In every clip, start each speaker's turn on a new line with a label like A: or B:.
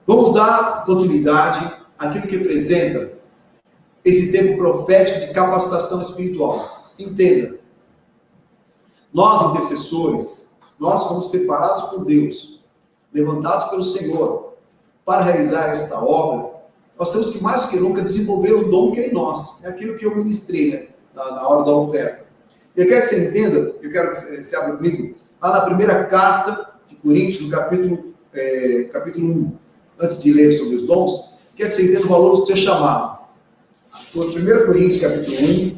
A: Vamos dar continuidade àquilo que representa esse tempo profético de capacitação espiritual. Entenda, nós intercessores, nós fomos separados por Deus, levantados pelo Senhor, para realizar esta obra. Nós temos que mais do que nunca desenvolver o dom que é em nós. É aquilo que eu ministrei, né, na hora da oferta. Eu quero que você entenda, eu quero que você abra comigo, lá na primeira carta de Coríntios, no capítulo 1, antes de ler sobre os dons, quero que você entenda o valor do seu chamado. 1 Coríntios, capítulo 1,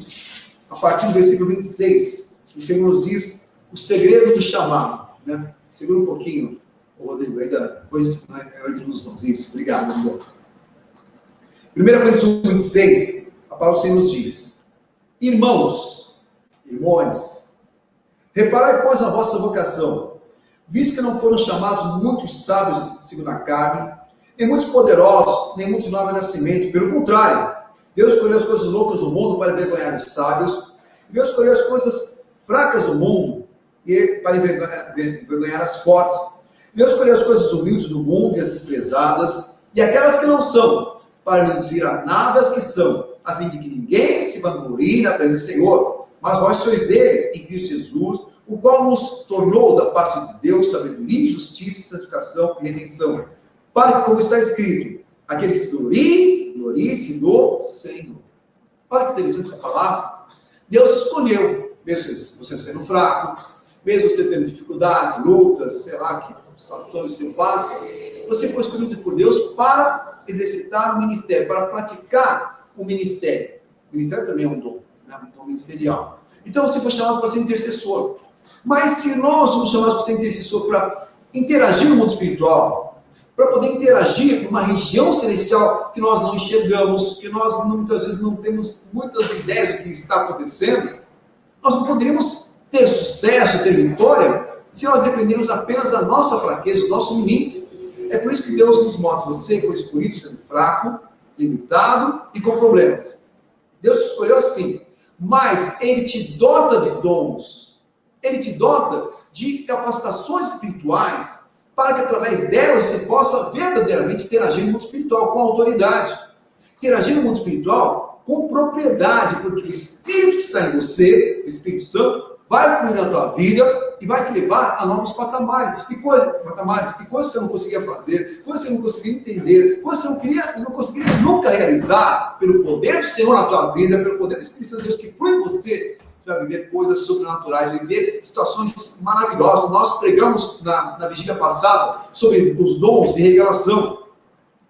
A: a partir do versículo 26, o Senhor nos diz o segredo do chamado. Né? Segura um pouquinho, Rodrigo, ainda depois eu entro nos dons. Isso, obrigado, amor. 1 Coríntios 1, 26, a palavra do Senhor nos diz: irmãos, irmãos, reparai, pois, a vossa vocação, visto que não foram chamados muitos sábios segundo a carne, nem muitos poderosos, nem muitos nobres de nascimento. Pelo contrário, Deus escolheu as coisas loucas do mundo para envergonhar os sábios. Deus escolheu as coisas fracas do mundo para envergonhar as fortes. Deus escolheu as coisas humildes do mundo e as desprezadas, e aquelas que não são, para reduzir a nada as que são, a fim de que ninguém se vanglorie na presença do Senhor. Mas vós sois dele, em Cristo Jesus, o qual nos tornou da parte de Deus sabedoria, justiça, santificação e redenção. Para que, como está escrito, aquele que se glorie-se do Senhor. Olha que interessante essa palavra. Deus escolheu, mesmo você sendo fraco, mesmo você tendo dificuldades, lutas, sei lá, que situações você passa, você foi escolhido por Deus para exercitar o ministério, para praticar o ministério. O ministério também é um dom, né? Um dom ministerial. Então você foi chamado para ser intercessor. Mas se nós somos chamados para ser intercessor, para interagir no mundo espiritual, para poder interagir numa região celestial que nós não enxergamos, que nós muitas vezes não temos muitas ideias do que está acontecendo, nós não poderíamos ter sucesso, ter vitória, se nós dependermos apenas da nossa fraqueza, do nosso limite. É por isso que Deus nos mostra: você foi escolhido sendo fraco, limitado e com problemas. Deus te escolheu assim, mas Ele te dota de dons, Ele te dota de capacitações espirituais, para que através delas você possa verdadeiramente interagir no mundo espiritual com autoridade. Interagir no mundo espiritual com propriedade, porque o Espírito que está em você, o Espírito Santo, vai fluir na tua vida e vai te levar a novos patamares. E coisas que você não conseguia fazer, coisas que você não conseguia entender, coisas que você não conseguiria nunca realizar, pelo poder do Senhor na tua vida, pelo poder do Espírito Santo de Deus que flui em você, para viver coisas sobrenaturais, viver situações maravilhosas. Nós pregamos na vigília passada sobre os dons de revelação.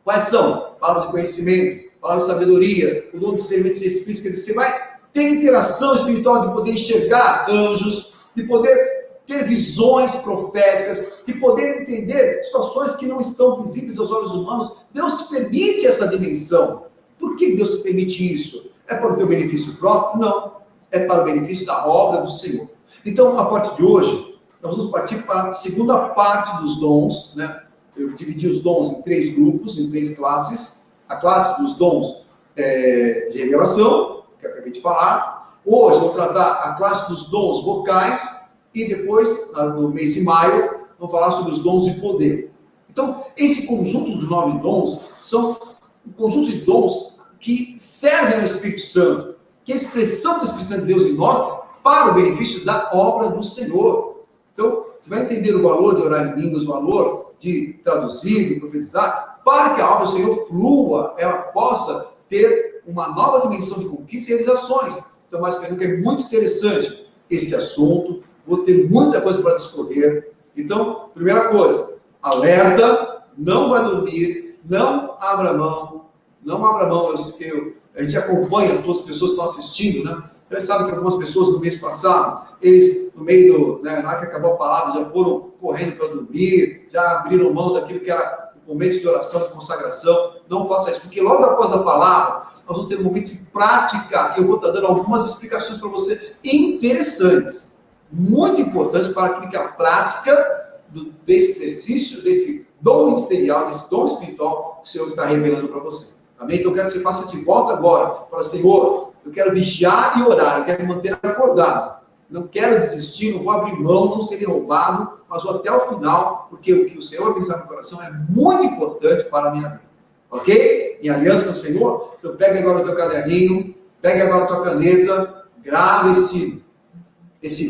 A: Quais são? Palavra de conhecimento, palavra de sabedoria, o dom de discernimento de espíritos. Quer dizer, você vai ter interação espiritual, de poder enxergar anjos, de poder ter visões proféticas, de poder entender situações que não estão visíveis aos olhos humanos. Deus te permite essa dimensão. Por que Deus te permite isso? É para o teu benefício próprio? Não. É para o benefício da obra do Senhor. Então, a partir de hoje, nós vamos partir para a segunda parte dos dons, né? Eu dividi os dons em 3 grupos, em 3 classes. A classe dos dons de revelação, que eu acabei de falar. Hoje eu vou tratar a classe dos dons vocais e depois, no mês de maio, vamos falar sobre os dons de poder. Então, esse conjunto dos 9 dons são um conjunto de dons que servem ao Espírito Santo, que é a expressão do Espírito Santo de Deus em nós para o benefício da obra do Senhor. Então, você vai entender o valor de orar em línguas, o valor de traduzir, de profetizar, para que a obra do Senhor flua, ela possa ter uma nova dimensão de conquista e realizações. Então, mais que nunca, é muito interessante esse assunto. Vou ter muita coisa para discorrer. Então, primeira coisa, alerta, não vai dormir, não abra mão. Não abra mão, a gente acompanha, todas as pessoas que estão assistindo, né? Vocês sabem que algumas pessoas no mês passado, eles, no meio na hora que acabou a palavra, já foram correndo para dormir, já abriram mão daquilo que era o momento de oração, de consagração. Não faça isso, porque logo após a palavra, nós vamos ter um momento de prática, e eu vou estar dando algumas explicações para você interessantes, muito importantes para aquilo que é a prática desse exercício, desse dom ministerial, desse dom espiritual que o Senhor está revelando para você. Amém? Então eu quero que você faça esse voto agora. Fala: Senhor, eu quero vigiar e orar, eu quero me manter acordado. não quero desistir, não vou abrir mão, não serei roubado, mas vou até o final, porque o que o Senhor pensar no meu coração é muito importante para a minha vida. Ok? Em aliança com o Senhor, então pega agora o teu caderninho, pega agora a tua caneta, grava esse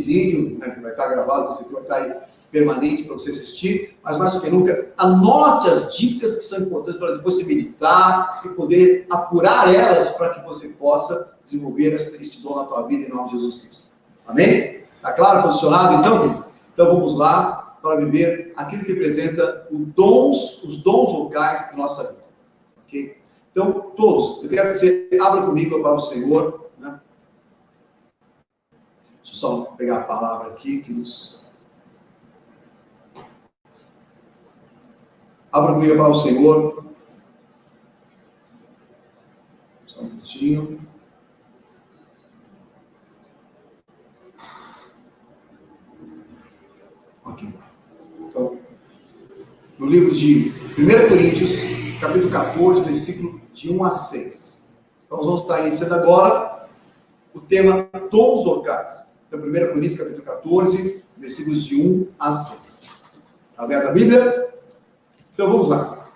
A: vídeo, né, que vai estar gravado, você vai estar aí permanente para você assistir, mas mais do que nunca, anote as dicas que são importantes para depois você meditar e poder apurar elas para que você possa desenvolver este dom na tua vida em nome de Jesus Cristo. Amém? Está claro, posicionado então, queridos? Então vamos lá para viver aquilo que representa os dons vocais da nossa vida. Ok? Então, todos, eu quero que você abra comigo para o Senhor, né? Deixa eu só pegar a palavra aqui, queridos. Abra comigo para o Senhor. Só um minutinho. Ok. Então, no livro de 1 Coríntios, capítulo 14, versículo de 1 a 6. Então, nós vamos estar iniciando agora o tema dons vocais. Então, 1 Coríntios, capítulo 14, versículos de 1 a 6. Está aberta a Bíblia? Então vamos lá.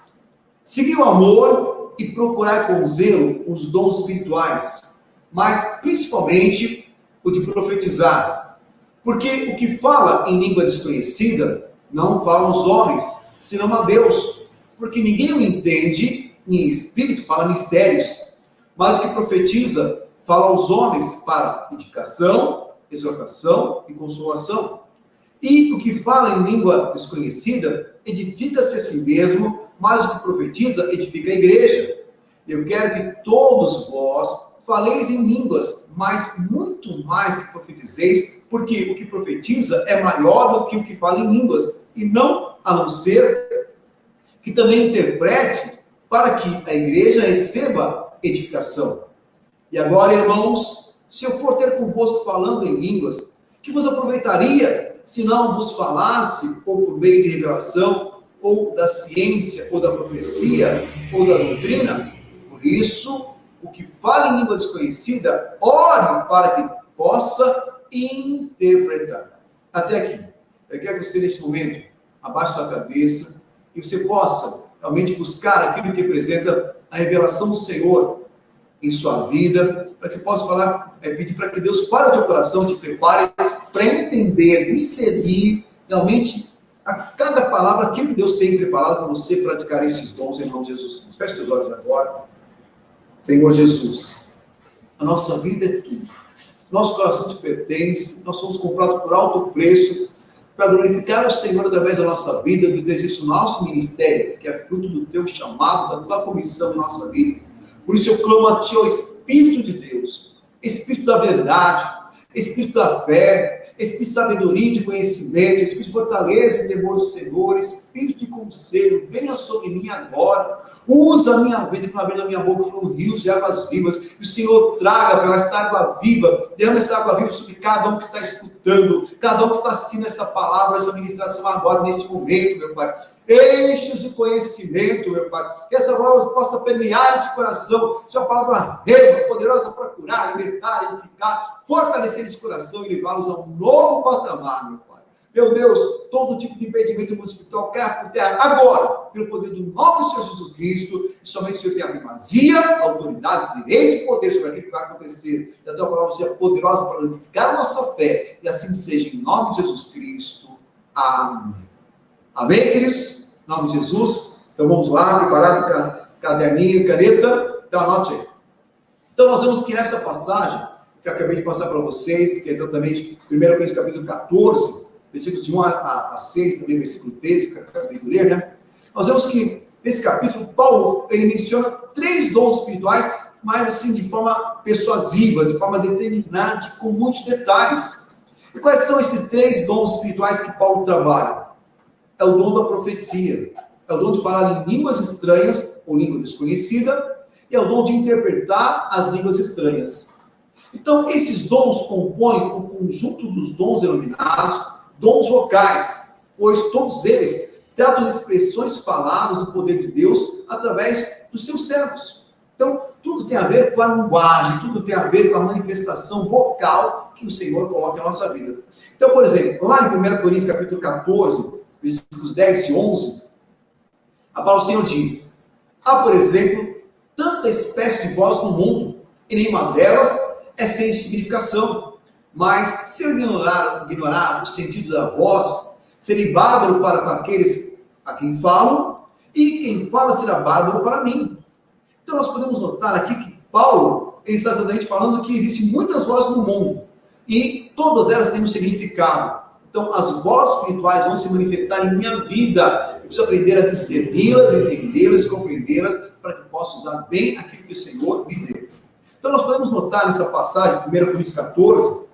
A: Seguir o amor e procurar com zelo os dons espirituais, mas principalmente o de profetizar. Porque o que fala em língua desconhecida não fala aos homens, senão a Deus. Porque ninguém o entende, em espírito fala mistérios. Mas o que profetiza fala aos homens para edificação, exortação e consolação. E o que fala em língua desconhecida edifica-se a si mesmo, mas o que profetiza edifica a igreja. Eu quero que todos vós faleis em línguas, mas muito mais que profetizeis, porque o que profetiza é maior do que o que fala em línguas, e não a não ser que também interprete para que a igreja receba edificação. E agora, irmãos, se eu for ter convosco falando em línguas, que vos aproveitaria se não vos falasse, ou por meio de revelação, ou da ciência, ou da profecia, ou da doutrina? Por isso, o que fala em língua desconhecida, ore para que possa interpretar. Até aqui. Eu quero que você, nesse momento, abaixe a cabeça, e você possa realmente buscar aquilo que representa a revelação do Senhor em sua vida, para que você possa falar, pedir para que Deus fale o teu coração, te prepare para entender, discernir realmente a cada palavra aquilo que Deus tem preparado para você praticar esses dons em nome de Jesus. Feche teus olhos agora. Senhor Jesus, a nossa vida é tudo. Nosso coração te pertence, nós somos comprados por alto preço para glorificar o Senhor através da nossa vida, do exercício do nosso ministério, que é fruto do teu chamado, da tua comissão na nossa vida. Por isso eu clamo a ti, ó Espírito de Deus, Espírito da verdade, Espírito da fé, Espírito de sabedoria e de conhecimento, Espírito de fortaleza e temor do Senhor, Espírito de conselho, venha sobre mim agora, usa a minha vida, que na vida da minha boca foram rios de águas vivas, e o Senhor traga para esta água viva, derrama essa água viva sobre cada um que está escutando, cada um que está assistindo essa palavra, essa ministração agora, neste momento, meu Pai. Enche-os de conhecimento, meu Pai, que essa palavra possa permear esse coração, sua palavra rema, poderosa para curar, libertar, edificar, fortalecer esse coração e levá-los a um novo patamar, meu Pai. Meu Deus, todo tipo de impedimento do mundo espiritual cai por terra agora, pelo poder do nome do Senhor Jesus Cristo, e somente o Senhor tem a primazia, autoridade, direito e poder sobre aquilo que vai acontecer, e a tua palavra seja poderosa para unificar a nossa fé, e assim seja, em nome de Jesus Cristo. Amém. Amém, queridos? Em nome de Jesus. Então vamos lá, preparado caderninho e caneta. Então anote aí. Então nós vemos que nessa passagem, que eu acabei de passar para vocês, que é exatamente 1 Coríntios capítulo 14, versículos de 1 a 6, também versículo 13, que eu acabei de ler, né? Nós vemos que nesse capítulo, Paulo, ele menciona 3 dons espirituais, mas assim, de forma persuasiva, de forma determinante, com muitos detalhes. E quais são esses 3 dons espirituais que Paulo trabalha? É o dom da profecia, é o dom de falar em línguas estranhas ou língua desconhecida, e é o dom de interpretar as línguas estranhas. Então, esses dons compõem o conjunto dos dons denominados dons vocais, pois todos eles tratam de expressões faladas do poder de Deus através dos seus servos. Então, tudo tem a ver com a linguagem, tudo tem a ver com a manifestação vocal que o Senhor coloca na nossa vida. Então, por exemplo, lá em 1 Coríntios capítulo 14, versículos 10 e 11, a palavra do Senhor diz: há, por exemplo, tanta espécie de vozes no mundo, e nenhuma delas é sem significação. Mas se eu ignorar o sentido da voz, serei bárbaro para aqueles a quem falo, e quem fala será bárbaro para mim. Então nós podemos notar aqui que Paulo está exatamente falando que existem muitas vozes no mundo, e todas elas têm um significado. Então as vozes espirituais vão se manifestar em minha vida. Eu preciso aprender a discerni-las, entendê-las, compreendê-las, para que eu possa usar bem aquilo que o Senhor me deu. Então nós podemos notar nessa passagem, 1 Coríntios 14,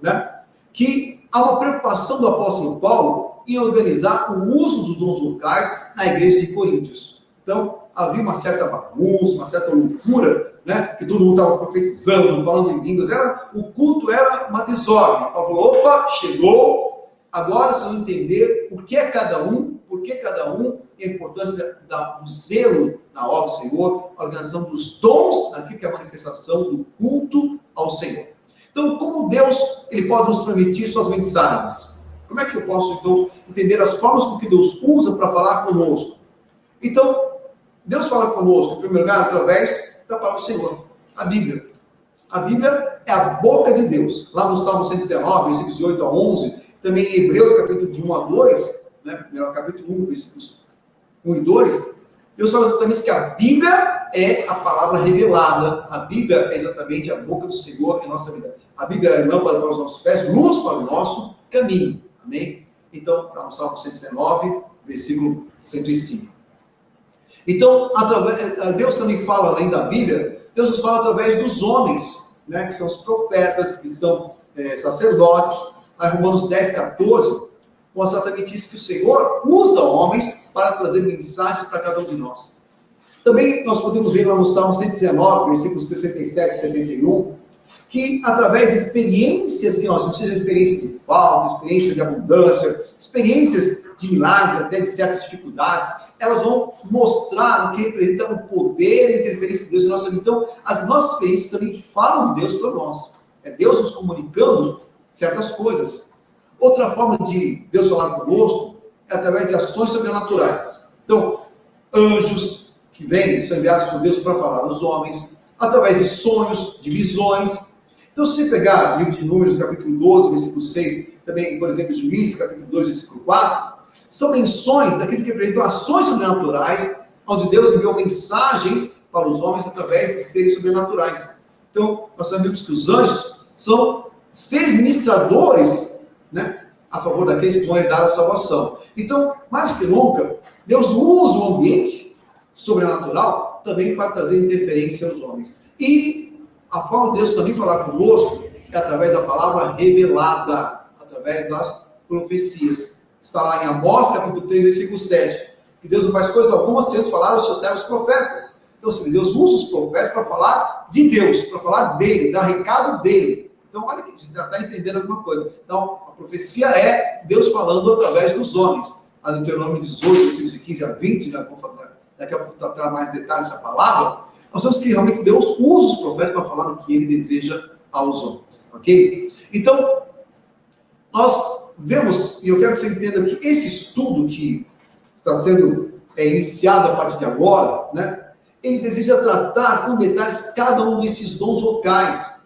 A: que há uma preocupação do apóstolo Paulo em organizar o uso dos dons locais na igreja de Coríntios. Então havia uma certa bagunça, uma certa loucura, que todo mundo estava profetizando, falando em línguas, o culto era uma desordem. Paulo falou: opa, chegou, agora vocês vão entender o que é cada um, por que cada um, e a importância do zelo na obra do Senhor, a organização dos dons, naquilo que é a manifestação do culto ao Senhor. Então, como Deus ele pode nos transmitir suas mensagens? Como é que eu posso, então, entender as formas com que Deus usa para falar conosco? Então, Deus fala conosco, em primeiro lugar, através da palavra do Senhor, a Bíblia. A Bíblia é a boca de Deus. Lá no Salmo 119, versículos de 8 a 11, também em Hebreus, capítulo de 1 a 2, capítulo 1, versículos 1 e 2, Deus fala exatamente que a Bíblia é a palavra revelada. A Bíblia é exatamente a boca do Senhor em nossa vida. A Bíblia é lâmpada para os nossos pés, luz para o nosso caminho. Amém? Então, está no Salmo 119, versículo 105. Então, Deus também fala, além da Bíblia, Deus nos fala através dos homens, que são os profetas, que são sacerdotes. Lá em Romanos 10, 14, mostra exatamente isso, que o Senhor usa homens para trazer mensagens para cada um de nós. Também nós podemos ver lá no Salmo 119, versículos 67 e 71, que através de experiências que nós temos, seja experiência de falta, experiência de abundância, experiências de milagres, até de certas dificuldades, elas vão mostrar o que representa o poder e a interferência de Deus em nossa vida. Então, as nossas experiências também falam de Deus para nós. É Deus nos comunicando certas coisas. Outra forma de Deus falar conosco é através de ações sobrenaturais. Então, anjos que vêm, são enviados por Deus para falar aos homens, através de sonhos, de visões. Então, se você pegar o livro de Números, capítulo 12, versículo 6, também, por exemplo, Juízes, capítulo 2, versículo 4, são menções daquilo que representam ações sobrenaturais, onde Deus enviou mensagens para os homens através de seres sobrenaturais. Então, nós sabemos que os anjos são seres ministradores, a favor daqueles que vão herdar a salvação. Então, mais do que nunca, Deus usa o ambiente sobrenatural também para trazer interferência aos homens. E a forma de Deus também falar conosco é através da palavra revelada, através das profecias. Está lá em Amós, capítulo 3, versículo 7, que Deus não faz coisa alguma sem falar aos seus servos profetas. Então, assim, Deus usa os profetas para falar de Deus, para falar dele, dar recado dele. Então, olha aqui, você já está entendendo alguma coisa. Então, a profecia é Deus falando através dos homens. A Deuteronômio 18, versículos de 15 a 20, daqui a pouco tratar mais detalhes essa palavra, nós vemos que realmente Deus usa os profetas para falar o que ele deseja aos homens. Ok? Então, nós vemos, e eu quero que você entenda que esse estudo que está sendo iniciado a partir de agora, ele deseja tratar com detalhes cada um desses dons vocais,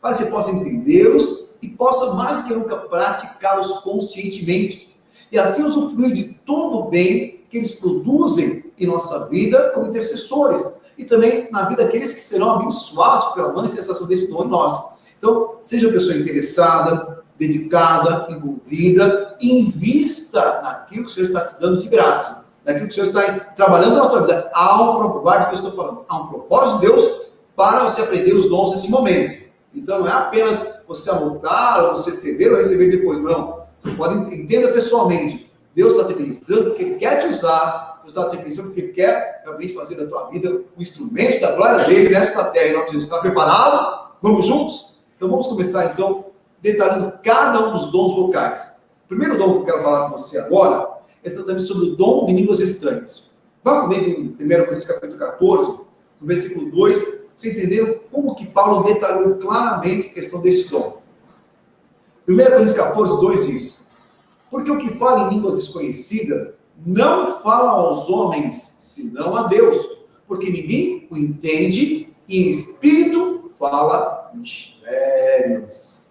A: para que você possa entendê-los e possa mais do que nunca praticá-los conscientemente. E assim usufruir de todo o bem que eles produzem em nossa vida como intercessores. E também na vida daqueles que serão abençoados pela manifestação desse dom em nós. Então, seja uma pessoa interessada, dedicada, envolvida, invista naquilo que o Senhor está te dando de graça. Naquilo que o Senhor está trabalhando na tua vida. Há um propósito que eu estou falando. Há um propósito de Deus para você aprender os dons nesse momento. Então, não é apenas você anotar, ou você escrever, ou receber depois. Não. Você pode entender pessoalmente. Deus está te ministrando porque Ele quer te usar. Deus está te ministrando porque Ele quer realmente fazer da tua vida um instrumento da glória dEle nesta terra. Você está preparado? Vamos juntos? Então, vamos começar, então, detalhando cada um dos dons vocais. O primeiro dom que eu quero falar com você agora é exatamente sobre o dom de línguas estranhas. Vá comigo em 1 Coríntios capítulo 14, no versículo 2, para você entender como que Paulo detalhou claramente a questão desse dom. 1 Coríntios 14, 2 diz: porque o que fala em línguas desconhecidas não fala aos homens, senão a Deus, porque ninguém o entende, e em espírito fala mistérios.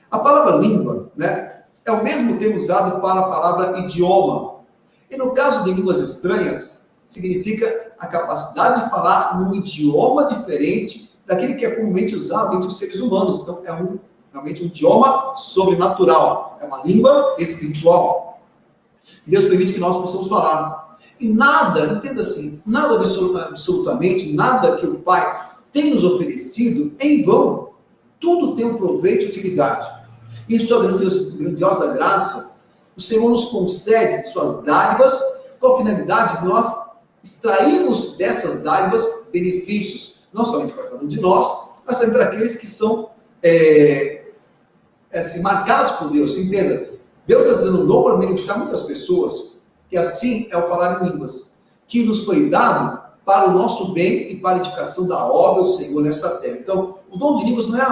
A: A palavra língua, né, é o mesmo termo usado para a palavra idioma. E no caso de línguas estranhas, significa a capacidade de falar num idioma diferente daquele que é comumente usado entre os seres humanos. Então, é realmente um idioma sobrenatural, é uma língua espiritual. Deus permite que nós possamos falar. E nada, entenda assim, nada absolutamente, nada que o Pai tem nos oferecido em vão. Tudo tem um proveito e utilidade. E em sua grandiosa graça, o Senhor nos concede suas dádivas com a finalidade de nós extrairmos dessas dádivas benefícios, não somente para cada um de nós, mas também para aqueles que são marcados por Deus. Entenda, Deus está dando um dom para beneficiar muitas pessoas, que assim é o falar em línguas, que nos foi dado para o nosso bem e para a edificação da obra do Senhor nessa terra. Então, o dom de línguas não é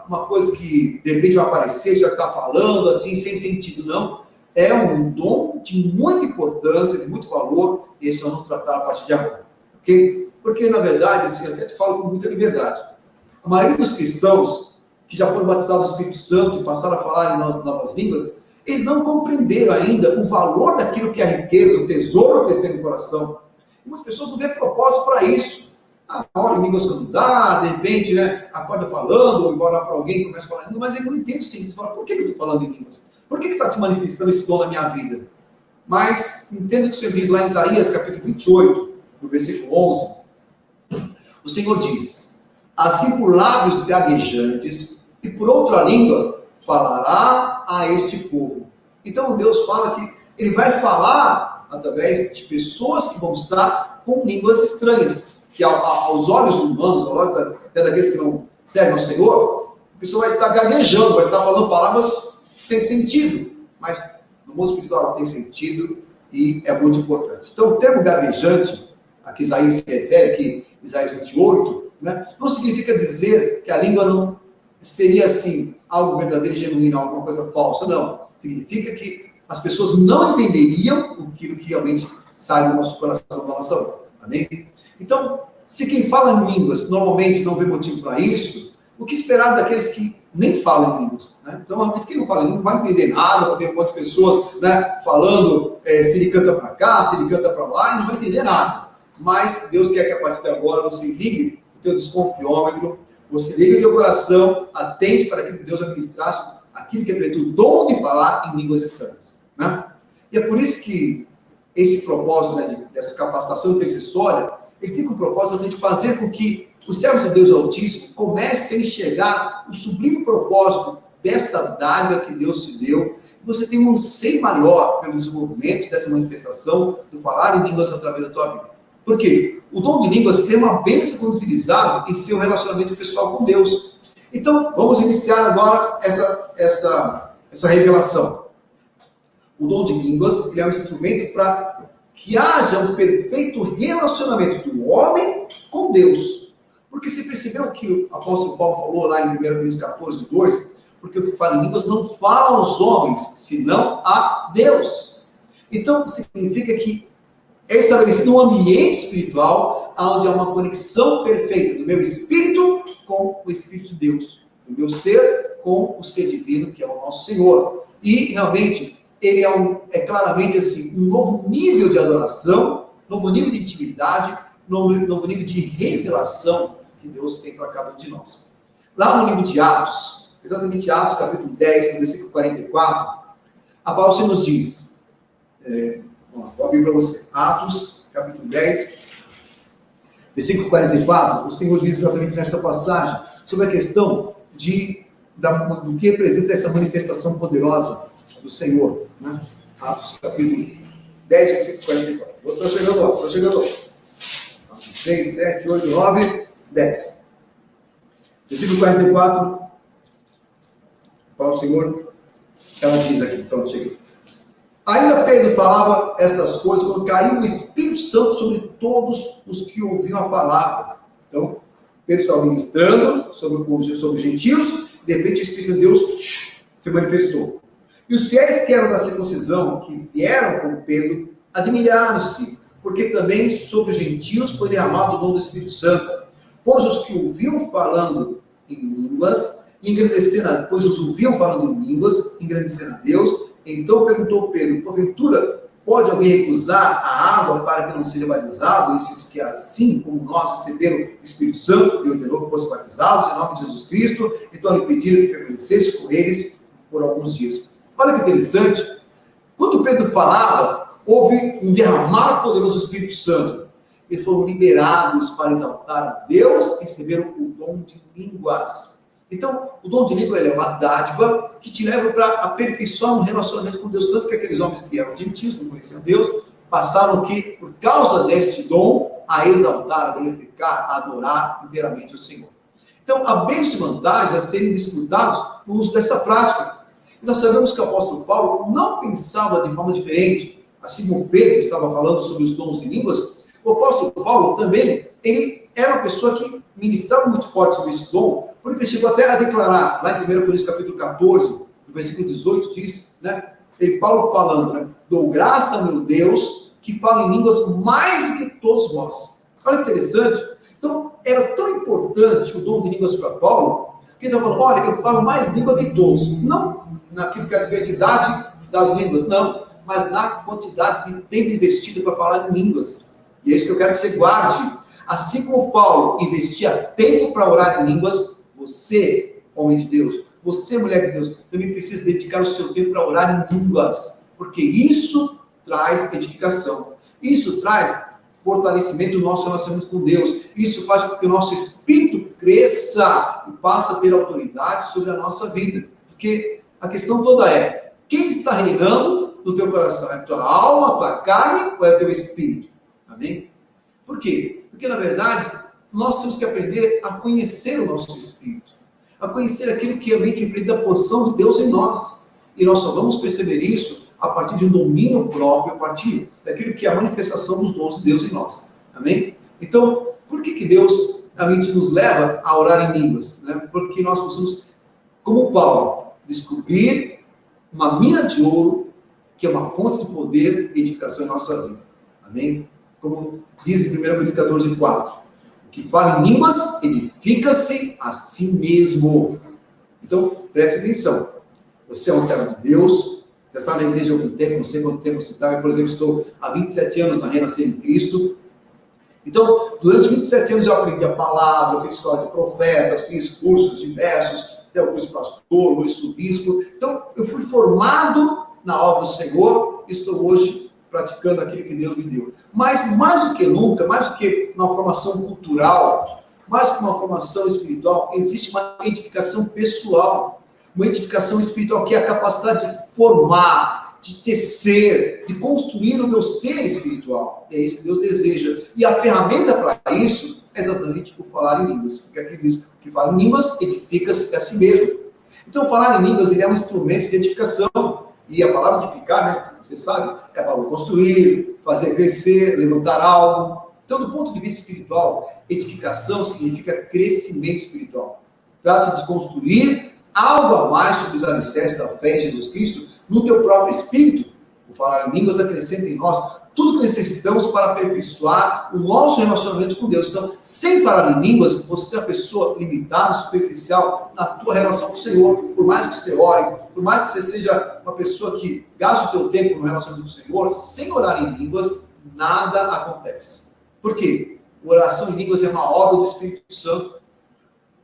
A: uma coisa que de repente vai aparecer, já está falando assim, sem sentido, não. É um dom de muita importância, de muito valor, e esse nós vamos tratar a partir de agora. Ok? Porque, na verdade, assim, eu até te falo com muita liberdade. A maioria dos cristãos que já foram batizados no Espírito Santo e passaram a falar em novas línguas, eles não compreenderam ainda o valor daquilo que é a riqueza, o tesouro que eles têm no coração. E muitas pessoas não veem propósito para isso. Ora em línguas quando dá, de repente, né, acorda falando, ou vai orar para alguém, começa a falar em línguas, mas ele não entende sim. Você fala, por que eu estou falando em línguas? Por que está se manifestando esse dom na minha vida? Mas entenda o que o Senhor diz lá em Isaías, capítulo 28, no versículo 11. O Senhor diz: assim por lábios gaguejantes e por outra língua falará a este povo. Então Deus fala que Ele vai falar através de pessoas que vão estar com línguas estranhas, que aos olhos humanos, até daqueles que não servem ao Senhor, a pessoa vai estar gaguejando, vai estar falando palavras sem sentido, mas no mundo espiritual ela tem sentido e é muito importante. Então o termo gaguejante, a que Isaías se refere aqui, Isaías 28, né, não significa dizer que a língua não seria assim, algo verdadeiro e genuíno, alguma coisa falsa, não. Significa que as pessoas não entenderiam aquilo que realmente sai do nosso coração, da nossa boca. Amém? Então, se quem fala em línguas normalmente não vê motivo para isso, o que esperar daqueles que nem falam em línguas? Né? Então, normalmente quem não fala em línguas não vai entender nada, vai ver um monte de pessoas, né, falando se ele canta para cá, se ele canta para lá, e não vai entender nada. Mas Deus quer que a partir de agora você ligue o teu desconfiômetro, você ligue o teu coração, atente para que Deus administrasse aquilo que é o dom de falar em línguas estranhas. Né? E é por isso que esse propósito, né, dessa capacitação intercessória, ele tem como propósito de fazer com que os servos de Deus Altíssimo comecem a enxergar o sublime propósito desta dádiva que Deus te deu, e você tem um anseio maior pelo desenvolvimento dessa manifestação do falar em línguas através da tua vida. Por quê? O dom de línguas é uma bênção quando utilizado em seu relacionamento pessoal com Deus. Então, vamos iniciar agora essa revelação. O dom de línguas ele é um instrumento para que haja um perfeito relacionamento do homem com Deus. Porque você percebeu que o apóstolo Paulo falou lá em 1 Coríntios 14, 2, porque o que fala em línguas não fala aos homens, senão a Deus. Então, significa que é estabelecido um ambiente espiritual onde há uma conexão perfeita do meu espírito com o Espírito de Deus, do meu ser com o ser divino, que é o nosso Senhor. E, realmente, ele é claramente assim, um novo nível de adoração, novo nível de intimidade, novo nível de revelação que Deus tem para cada um de nós. Lá no livro de Atos, exatamente Atos, capítulo 10, no versículo 44, a palavra nos diz, vou abrir para você, Atos, capítulo 10, versículo 44, o Senhor diz exatamente nessa passagem, sobre a questão do que representa essa manifestação poderosa do Senhor, né? Atos capítulo 10, versículo 44. Estou chegando lá. 6, 7, 8, 9, 10. Versículo 44. Fala o Senhor. Ela diz aqui, então cheguei. Ainda Pedro falava estas coisas quando caiu o Espírito Santo sobre todos os que ouviam a palavra. Então, Pedro estava ministrando sobre os gentios, de repente o Espírito de Deus se manifestou. E os fiéis que eram da circuncisão, que vieram com Pedro, admiraram-se, porque também sobre os gentios foi derramado o dom do Espírito Santo. Pois os que ouviam falando em línguas, engrandecendo a Deus. Então perguntou Pedro: porventura pode alguém recusar a água para que não seja batizado? Esses que assim como nós receberam o Espírito Santo, e ordenou que fossem batizados em nome de Jesus Cristo, então lhe pediram que permanecesse com eles por alguns dias. Olha que interessante, quando Pedro falava, houve um derramar poderoso do Espírito Santo. Eles foram liberados para exaltar a Deus, receberam o dom de línguas. Então, o dom de língua é uma dádiva que te leva para aperfeiçoar um relacionamento com Deus. Tanto que aqueles homens que eram gentios, não conheciam Deus, passaram que, por causa deste dom, a exaltar, a glorificar, a adorar inteiramente o Senhor. Então, há bens e vantagens a serem disputados no uso dessa prática. E nós sabemos que o apóstolo Paulo não pensava de forma diferente. Assim como Pedro estava falando sobre os dons de línguas, o apóstolo Paulo também, ele era uma pessoa que ministrava muito forte sobre esse dom, porque ele chegou até a declarar, lá em 1 Coríntios capítulo 14, no versículo 18, diz, Paulo falando, dou graça a meu Deus, que fala em línguas mais do que todos vós. Olha que interessante. Então, era tão importante o dom de línguas para Paulo, que ele está falando, olha, eu falo mais língua que todos. Não naquilo que é a diversidade das línguas, não, mas na quantidade de tempo investido para falar em línguas. E é isso que eu quero que você guarde. Assim como Paulo investia tempo para orar em línguas, você, homem de Deus, você, mulher de Deus, também precisa dedicar o seu tempo para orar em línguas, porque isso traz edificação, isso traz fortalecimento do nosso relacionamento com Deus, isso faz com que o nosso espírito cresça e passe a ter autoridade sobre a nossa vida, porque a questão toda é, quem está reinando no teu coração? É a tua alma, a tua carne ou é o teu espírito? Amém? Por quê? Porque, na verdade, nós temos que aprender a conhecer o nosso espírito, a conhecer aquele que realmente representa a porção de Deus em nós. E nós só vamos perceber isso a partir de um domínio próprio, a partir daquilo que é a manifestação dos dons de Deus em nós. Amém? Então, por que Deus realmente nos leva a orar em línguas? Porque nós possamos, como Paulo, descobrir uma mina de ouro, que é uma fonte de poder e edificação em nossa vida. Amém? Como diz em 1 Coríntios 14, 4. O que fala em línguas, edifica-se a si mesmo. Então, preste atenção. Você é um servo de Deus, você está na igreja há algum tempo, não sei quanto tempo você está. Eu, por exemplo, estou há 27 anos na Renascer em Cristo. Então, durante 27 anos eu aprendi a palavra, eu fiz escola de profetas, fiz cursos diversos, até o curso de pastor, hoje sou bispo. Então, eu fui formado na obra do Senhor e estou hoje praticando aquilo que Deus me deu. Mas, mais do que nunca, mais do que uma formação cultural, mais do que uma formação espiritual, existe uma edificação pessoal, uma edificação espiritual que é a capacidade de formar, de tecer, de construir o meu ser espiritual. É isso que Deus deseja. E a ferramenta para isso é exatamente o falar em línguas. Porque aqui diz que fala em línguas, edifica-se a si mesmo. Então, falar em línguas ele é um instrumento de edificação. E a palavra edificar, você sabe, é a palavra construir, fazer crescer, levantar algo. Então, do ponto de vista espiritual, edificação significa crescimento espiritual. Trata-se de construir algo a mais sobre os alicerces da fé em Jesus Cristo no teu próprio espírito. O falar em línguas acrescenta em nós tudo que necessitamos para aperfeiçoar o nosso relacionamento com Deus. Então, sem falar em línguas, você é uma pessoa limitada, superficial na tua relação com o Senhor. Por mais que você ore, por mais que você seja uma pessoa que gaste o teu tempo no relacionamento com o Senhor, sem orar em línguas, nada acontece. Por quê? A oração em línguas é uma obra do Espírito Santo.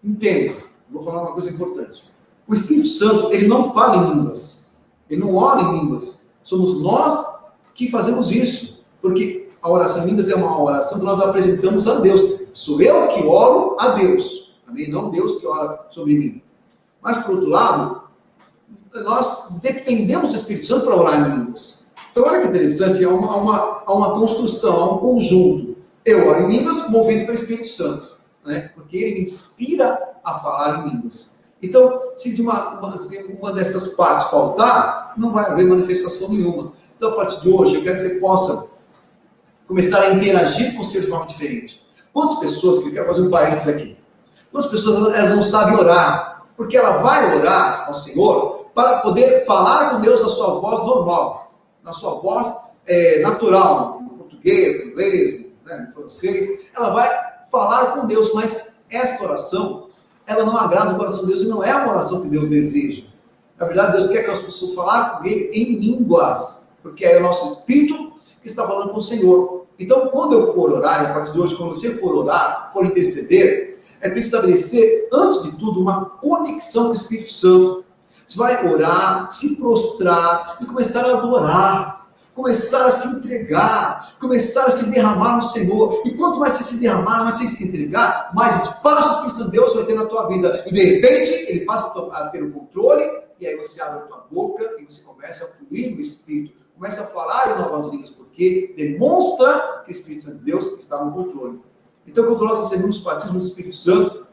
A: Entenda, vou falar uma coisa importante. O Espírito Santo, ele não fala em línguas. Ele não ora em línguas. Somos nós que fazemos isso. Porque a oração em línguas é uma oração que nós apresentamos a Deus. Sou eu que oro a Deus. Amém? Não Deus que ora sobre mim. Mas, por outro lado, nós dependemos do Espírito Santo para orar em línguas. Então, olha que interessante. Há uma construção, há um conjunto. Eu oro em línguas movido pelo Espírito Santo. Porque ele me inspira a falar em línguas. Então, se de uma dessas partes faltar, não vai haver manifestação nenhuma. Então, a partir de hoje, eu quero que você possa começar a interagir com o Senhor de forma diferente. Quantas pessoas, que eu quero fazer um parênteses aqui, quantas pessoas elas não sabem orar, porque ela vai orar ao Senhor para poder falar com Deus na sua voz normal, na sua voz natural, no português, no inglês, né, no francês. Ela vai falar com Deus, mas esta oração, ela não agrada o coração de Deus e não é uma oração que Deus deseja. Na verdade, Deus quer que as pessoas falem com Ele em línguas, porque é o nosso espírito que está falando com o Senhor. Então, quando eu for orar, e a partir de hoje, quando você for orar, for interceder, é preciso estabelecer, antes de tudo, uma conexão com o Espírito Santo. Você vai orar, se prostrar e começar a adorar, começar a se entregar, começar a se derramar no Senhor. E quanto mais você se derramar, mais você se entregar, mais espaço o Espírito Santo de Deus vai ter na tua vida. E de repente, ele passa a ter o controle, e aí você abre a tua boca e você começa a fluir no Espírito, começa a falar em novas línguas, porque demonstra que o Espírito Santo de Deus está no controle. Então, quando nós recebemos o batismo do Espírito Santo,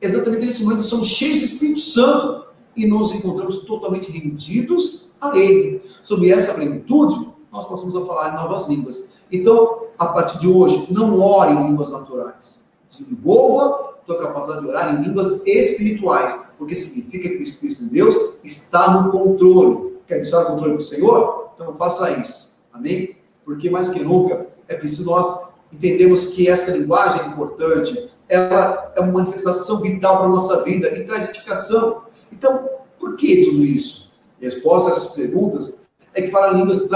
A: exatamente nesse momento somos cheios do Espírito Santo e nos encontramos totalmente rendidos a Ele. Sob essa plenitude, nós passamos a falar em novas línguas. Então, a partir de hoje, não ore em línguas naturais. Desenvolva a tua capacidade de orar em línguas espirituais, porque significa que o Espírito de Deus está no controle. Quer estar no controle do Senhor? Então faça isso. Amém? Porque mais do que nunca, é preciso nós entendermos que essa linguagem é importante. Ela é uma manifestação vital para a nossa vida e traz edificação. Então, por que tudo isso? A resposta a essas perguntas é que falar em línguas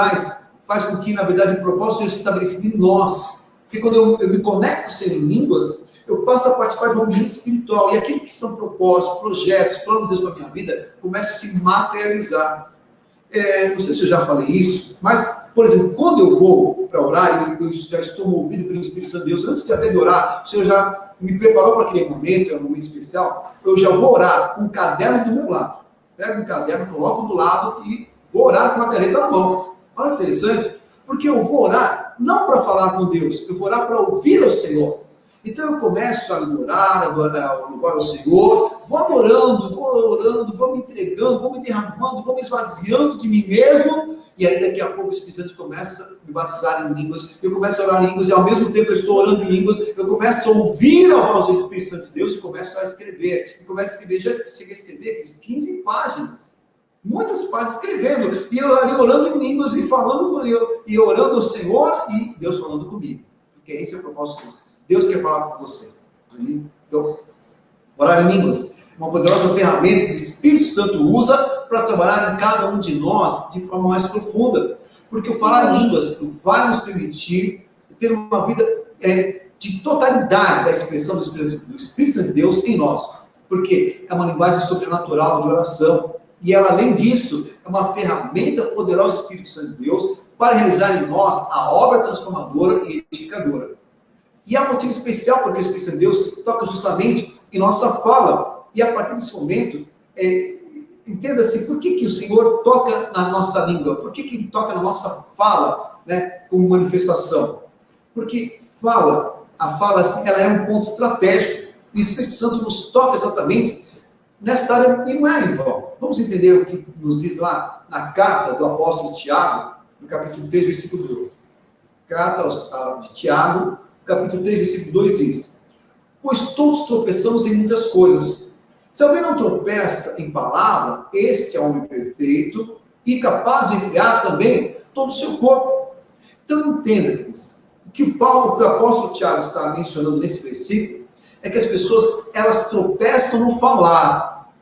A: faz com que, na verdade, o propósito seja estabelecido em nós. Porque quando eu me conecto com o Senhor em línguas, eu passo a participar do ambiente espiritual. E aquilo que são propósitos, projetos, planos de Deus para a minha vida, começa a se materializar. Não sei se eu já falei isso, mas, por exemplo, quando eu vou para orar, eu já estou movido pelo Espírito Santo de Deus, antes de até de orar, o Senhor já me preparou para aquele momento, é um momento especial, eu já vou orar com um caderno do meu lado. Pego um caderno, coloco do lado e vou orar com uma caneta na mão. Olha que interessante, porque eu vou orar não para falar com Deus, eu vou orar para ouvir o Senhor. Então eu começo a adorar ao Senhor, vou orando, vou me entregando, vou me derramando, vou me esvaziando de mim mesmo, e aí daqui a pouco o Espírito Santo começa a me batizar em línguas, eu começo a orar em línguas, e ao mesmo tempo que eu estou orando em línguas, eu começo a ouvir a voz do Espírito Santo de Deus, e começo a escrever, já cheguei a escrever 15 páginas, muitas páginas escrevendo, e eu ali orando em línguas, e falando com eu, e orando ao Senhor, e Deus falando comigo, porque esse é o propósito. Deus quer falar com você. Então, orar em línguas é uma poderosa ferramenta que o Espírito Santo usa para trabalhar em cada um de nós de forma mais profunda. Porque o falar em línguas vai nos permitir ter uma vida de totalidade da expressão do Espírito Santo de Deus em nós. Porque é uma linguagem sobrenatural de oração. E ela, além disso, é uma ferramenta poderosa do Espírito Santo de Deus para realizar em nós a obra transformadora e edificadora. E há um motivo especial porque o Espírito Santo de Deus toca justamente em nossa fala. E a partir desse momento, entenda-se por que o Senhor toca na nossa língua, por que Ele toca na nossa fala, né, como manifestação. Porque a fala assim, ela é um ponto estratégico. E o Espírito Santo nos toca exatamente nesta área, e não é em vão. Vamos entender o que nos diz lá na carta do apóstolo Tiago, no capítulo 3, versículo 2. Carta de Tiago, capítulo 3, versículo 2 diz: pois todos tropeçamos em muitas coisas. Se alguém não tropeça em palavra, este é homem perfeito e capaz de enfriar também todo o seu corpo. Então entenda, queridos, o que o apóstolo Tiago está mencionando nesse versículo é que as pessoas, elas tropeçam no falar.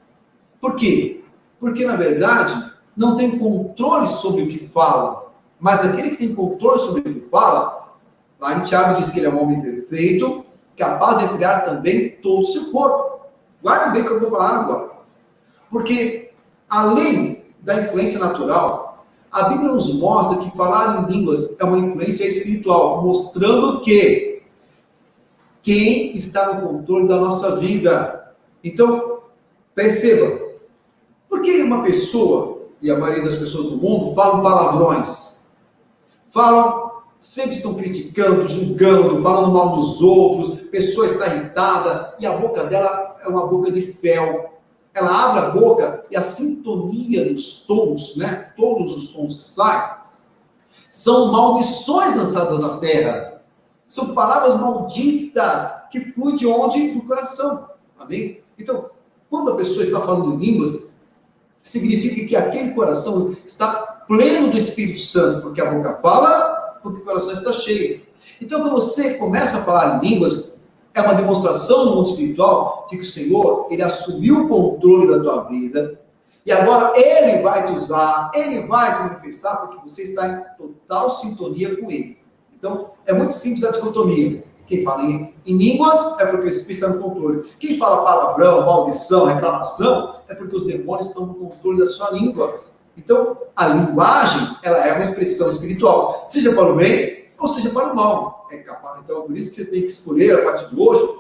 A: Por quê? Porque, na verdade, não tem controle sobre o que fala, mas aquele que tem controle sobre o que fala, lá em Tiago diz que ele é um homem perfeito, capaz de enfriar também todo o seu corpo. Guarde bem o que eu vou falar agora. Porque, além da influência natural, a Bíblia nos mostra que falar em línguas é uma influência espiritual, mostrando que quem está no controle da nossa vida. Então, perceba, por que uma pessoa, e a maioria das pessoas do mundo, falam palavrões? Sempre estão criticando, julgando, falando mal dos outros, a pessoa está irritada, e a boca dela é uma boca de fel. Ela abre a boca e a sintonia dos tons, né? Todos os tons que saem, são maldições lançadas na terra. São palavras malditas que fluem de onde? Do coração. Amém? Então, quando a pessoa está falando em línguas, significa que aquele coração está pleno do Espírito Santo, porque a boca fala, porque o coração está cheio. Então, quando você começa a falar em línguas, é uma demonstração no mundo espiritual de que o Senhor, Ele assumiu o controle da tua vida, e agora Ele vai te usar, Ele vai se manifestar, porque você está em total sintonia com Ele. Então, é muito simples a dicotomia. Quem fala em línguas é porque o Espírito está no controle. Quem fala palavrão, maldição, reclamação, é porque os demônios estão no controle da sua língua. Então, a linguagem, ela é uma expressão espiritual, seja para o bem ou seja para o mal. Então, por isso que você tem que escolher, a partir de hoje,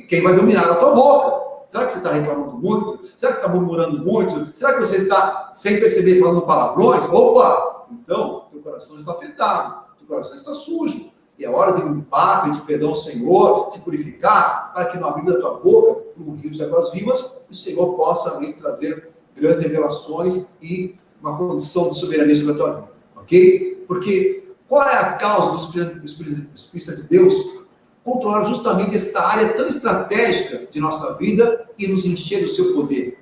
A: quem vai dominar a tua boca. Será que você está reclamando muito? Será que está murmurando muito? Será que você está, sem perceber, falando palavrões? Opa! Então, teu coração está afetado, teu coração está sujo. E é hora de limpar, pedir perdão ao Senhor, se purificar, para que no abrir da tua boca, no rio de águas vivas, o Senhor possa realmente trazer grandes revelações e uma condição de soberania sobre a tua vida. Ok? Porque qual é a causa do Espírito de Deus controlar justamente esta área tão estratégica de nossa vida e nos encher do seu poder?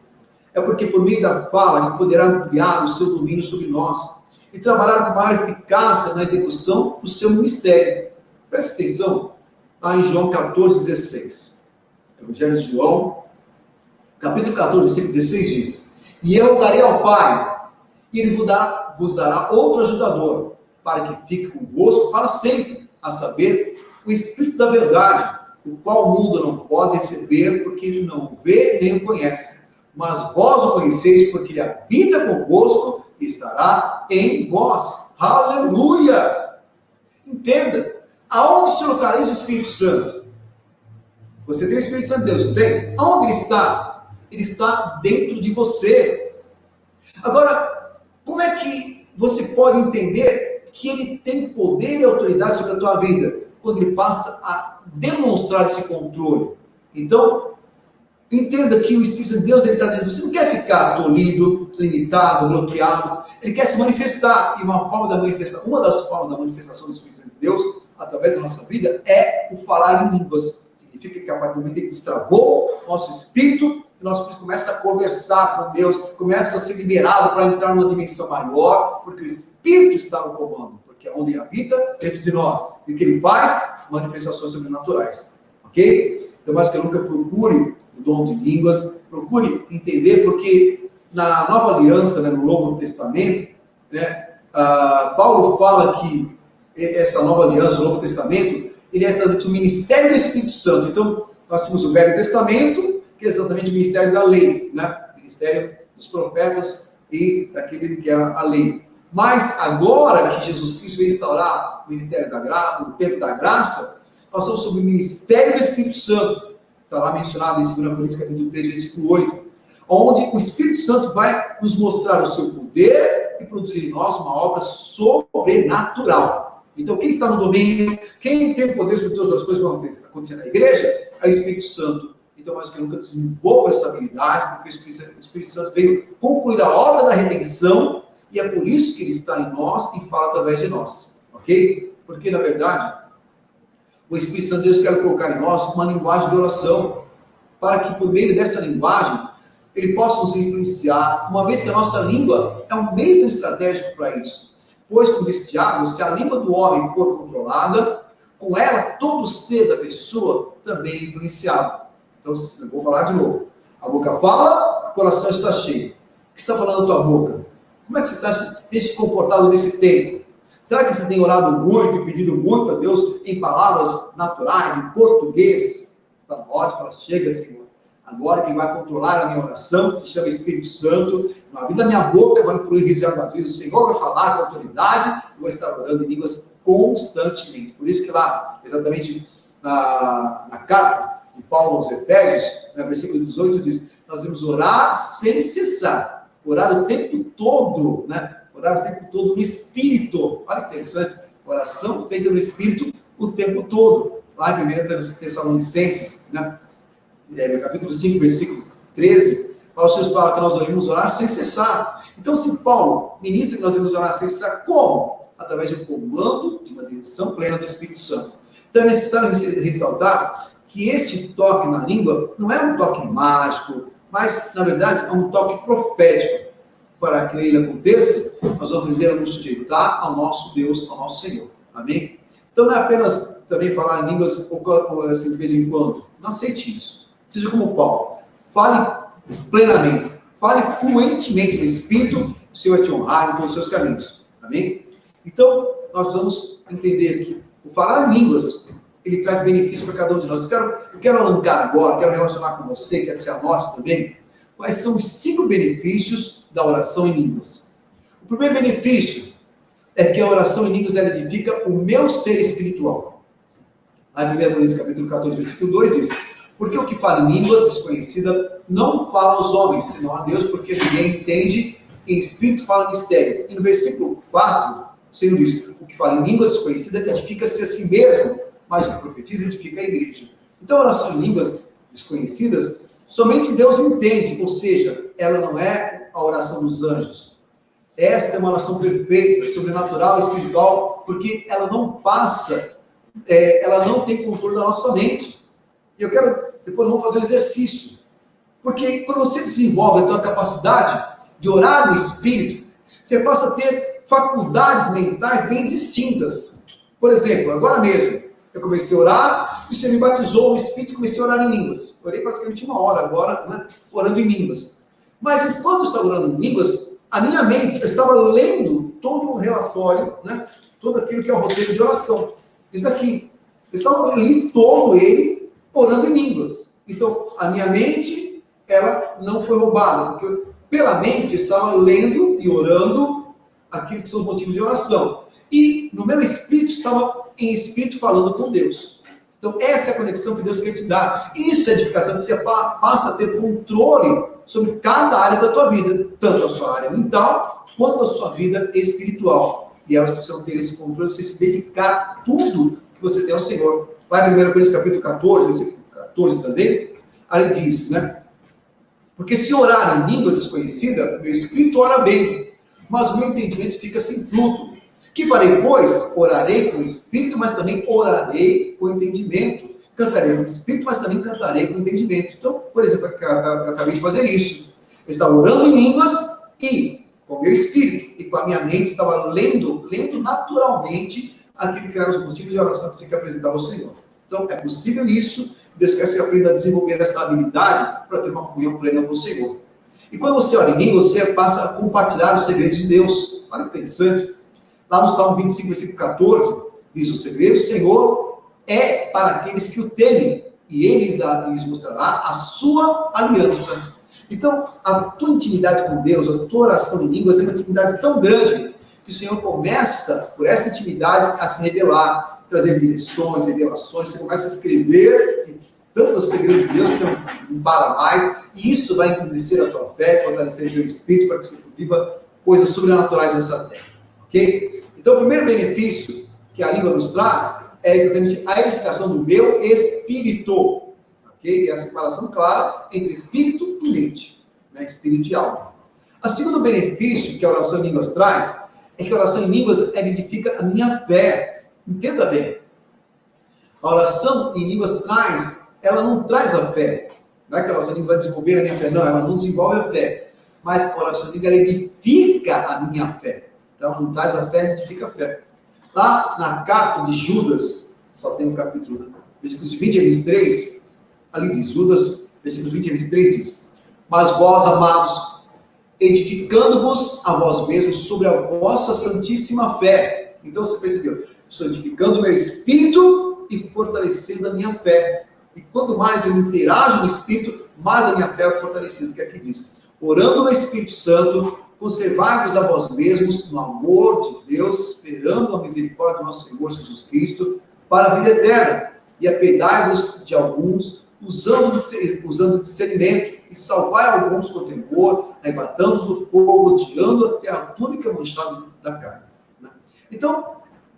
A: É porque por meio da fala ele poderá ampliar o seu domínio sobre nós e trabalhar com maior eficácia na execução do seu ministério. Preste atenção lá em João 14,16. Evangelho de João, capítulo 14, versículo 16 diz: E eu darei ao Pai, e Ele vos dará outro ajudador, para que fique convosco para sempre, a saber, o Espírito da verdade, o qual o mundo não pode receber, porque ele não o vê nem o conhece. Mas vós o conheceis, porque ele habita convosco e estará em vós. Aleluia! Entenda, aonde se localiza o Espírito Santo? Você tem o Espírito Santo de Deus, não tem? Aonde ele está? Ele está dentro de você. Agora, como é que você pode entender que ele tem poder e autoridade sobre a tua vida? Quando ele passa a demonstrar esse controle. Então, entenda que o Espírito de Deus está dentro de você. Não quer ficar tolhido, limitado, bloqueado. Ele quer se manifestar. E uma das formas da manifestação do Espírito de Deus, através da nossa vida, é o falar em línguas. Significa que a partir do momento que destravou nosso espírito, o nosso espírito começa a conversar com Deus, começa a ser liberado para entrar numa dimensão maior, porque o Espírito está no comando, porque é onde ele habita, dentro de nós. E o que ele faz? Manifestações sobrenaturais. Ok? Então, mais que nunca, procure o dom de línguas, procure entender, porque na Nova Aliança, né, no Novo Testamento, né, Paulo fala que essa Nova Aliança, o Novo Testamento, ele é exatamente o ministério do Espírito Santo. Então, nós temos o Velho Testamento, que é exatamente o ministério da lei, né? O ministério dos profetas e daquele que é a lei. Mas agora que Jesus Cristo veio instaurar o ministério da graça, o tempo da graça, nós estamos sobre o ministério do Espírito Santo. Está lá mencionado em 2 Coríntios capítulo 3, versículo 8, onde o Espírito Santo vai nos mostrar o seu poder e produzir em nós uma obra sobrenatural. Então, quem está no domínio, quem tem o poder sobre todas as coisas que vão acontecer na igreja, é o Espírito Santo. Então, mais do que nunca, desenvolva essa habilidade, porque o Espírito Santo veio concluir a obra da redenção, e é por isso que ele está em nós e fala através de nós. Ok? Porque, na verdade, o Espírito Santo de Deus quer colocar em nós uma linguagem de oração, para que, por meio dessa linguagem, ele possa nos influenciar, uma vez que a nossa língua é um meio estratégico para isso. Pois, como disse Tiago, se a língua do homem for controlada, com ela todo o ser da pessoa também é influenciado. Então, eu vou falar de novo. A boca fala, o coração está cheio. O que está falando a tua boca? Como é que você tem se comportado nesse tempo? Será que você tem orado muito e pedido muito a Deus em palavras naturais, em português? Está na hora de falar, chega, Senhor. Agora quem vai controlar a minha oração se chama Espírito Santo. Na vida da minha boca vai fluir rios de água viva. O Senhor vai falar com autoridade e vai estar orando em línguas constantemente. Por isso que lá, exatamente na carta de Paulo aos Efésios, no versículo 18, diz: nós devemos orar sem cessar. Orar o tempo todo, né? Orar o tempo todo no Espírito. Olha que interessante. Oração feita no Espírito o tempo todo. Lá em 1 Tessalonicenses, né? No capítulo 5, versículo 13, Paulo fala que nós devemos orar sem cessar. Então, se Paulo ministra que nós devemos orar sem cessar, como? Através de um comando, de uma direção plena do Espírito Santo. Então, é necessário ressaltar que este toque na língua não é um toque mágico, Mas, na verdade, é um toque profético. Para que ele aconteça, nós vamos aprender a nos sujeitar ao nosso Deus, ao nosso Senhor. Amém? Então não é apenas também falar em línguas ou assim, de vez em quando. Não aceite isso. Seja como Paulo. Fale plenamente. Fale fluentemente no Espírito, o Senhor vai te honrar em todos os seus caminhos. Amém? Então, nós vamos entender que o falar em línguas, ele traz benefício para cada um de nós. Eu quero alancar agora, quero relacionar com você, quero que você anote também, quais são os 5 benefícios da oração em línguas. O primeiro benefício é que a oração em línguas ela edifica o meu ser espiritual. A 1 Coríntios capítulo 14, versículo 2 diz: porque o que fala em línguas desconhecida não fala aos homens, senão a Deus, porque ninguém entende, e em espírito fala mistério. E no versículo 4, o Senhor diz: o que fala em línguas desconhecidas edifica-se a si mesmo, mas o que profetiza edifica a igreja. Então a oração em línguas desconhecidas, somente Deus entende, ou seja, ela não é a oração dos anjos. Esta é uma oração perfeita, sobrenatural, espiritual, porque ela não passa, ela não tem controle da nossa mente. E eu quero, depois vamos fazer um exercício. Porque quando você desenvolve a tua capacidade de orar no Espírito, você passa a ter faculdades mentais bem distintas. Por exemplo, agora mesmo, eu comecei a orar, e o Senhor me batizou no Espírito e comecei a orar em línguas. Orei praticamente 1 hora agora, né, orando em línguas. Mas enquanto eu estava orando em línguas, a minha mente, eu estava lendo todo o relatório, né, todo aquilo que é o roteiro de oração. Isso daqui. Eu estava lendo todo ele, orando em línguas. Então, a minha mente, ela não foi roubada, porque pela mente eu estava lendo e orando aquilo que são os motivos de oração. E no meu espírito, estava em espírito falando com Deus. Então, essa é a conexão que Deus quer te dar. Isso é edificação, que você passa a ter controle sobre cada área da tua vida, tanto a sua área mental, quanto a sua vida espiritual. E elas precisam ter esse controle, você se dedicar a tudo que você tem ao Senhor. Vai em 1 Coríntios capítulo 14, versículo 14 também, aí diz, né? Porque se orar em língua desconhecida, meu espírito ora bem, mas o meu entendimento fica sem fruto. Que farei, pois? Orarei com o espírito, mas também orarei com o entendimento. Cantarei com o espírito, mas também cantarei com o entendimento. Então, por exemplo, eu acabei de fazer isso. Eu estava orando em línguas e, com o meu espírito e com a minha mente, estava lendo naturalmente aquilo que eram os motivos de oração que tinha que apresentar ao Senhor. Então, é possível isso. Deus quer que você aprenda a desenvolver essa habilidade para ter uma comunhão plena com o Senhor. E quando você ora em língua, você passa a compartilhar os segredos de Deus. Olha que interessante. Lá no Salmo 25, versículo 14, diz: o segredo do Senhor é para aqueles que o temem, e ele lhes mostrará a sua aliança. Então, a tua intimidade com Deus, a tua oração em línguas é uma intimidade tão grande que o Senhor começa, por essa intimidade, a se revelar, trazer direções, revelações. Você começa a escrever de tantos segredos de Deus que você não para mais, e isso vai engrandecer a tua fé, fortalecer o teu espírito para que você viva coisas sobrenaturais nessa terra. Ok? Então, o primeiro benefício que a língua nos traz é exatamente a edificação do meu espírito. Ok? E a separação clara entre espírito e mente, né? Espírito e alma. O segundo benefício que a oração em línguas traz é que a oração em línguas edifica a minha fé. Entenda bem. A oração em línguas ela não traz a fé. Não é que a oração em língua vai desenvolver a minha fé, não, ela não desenvolve a fé. Mas a oração em língua ela edifica a minha fé. Então, não traz a fé, edifica a fé. Lá na carta de Judas, só tem um capítulo, versículos de 20 a 23, ali diz, Judas, versículos 20 a 23 diz: mas vós, amados, edificando-vos a vós mesmos sobre a vossa santíssima fé. Então você percebeu, estou edificando o meu espírito e fortalecendo a minha fé. E quanto mais eu interajo no espírito, mais a minha fé é fortalecida, que aqui diz: orando no Espírito Santo, conservai-vos a vós mesmos no amor de Deus, esperando a misericórdia do nosso Senhor Jesus Cristo para a vida eterna. E apegai-vos de alguns, usando discernimento, e salvai alguns com temor, arrebatando-os do fogo, odiando até a túnica manchada da carne. Então,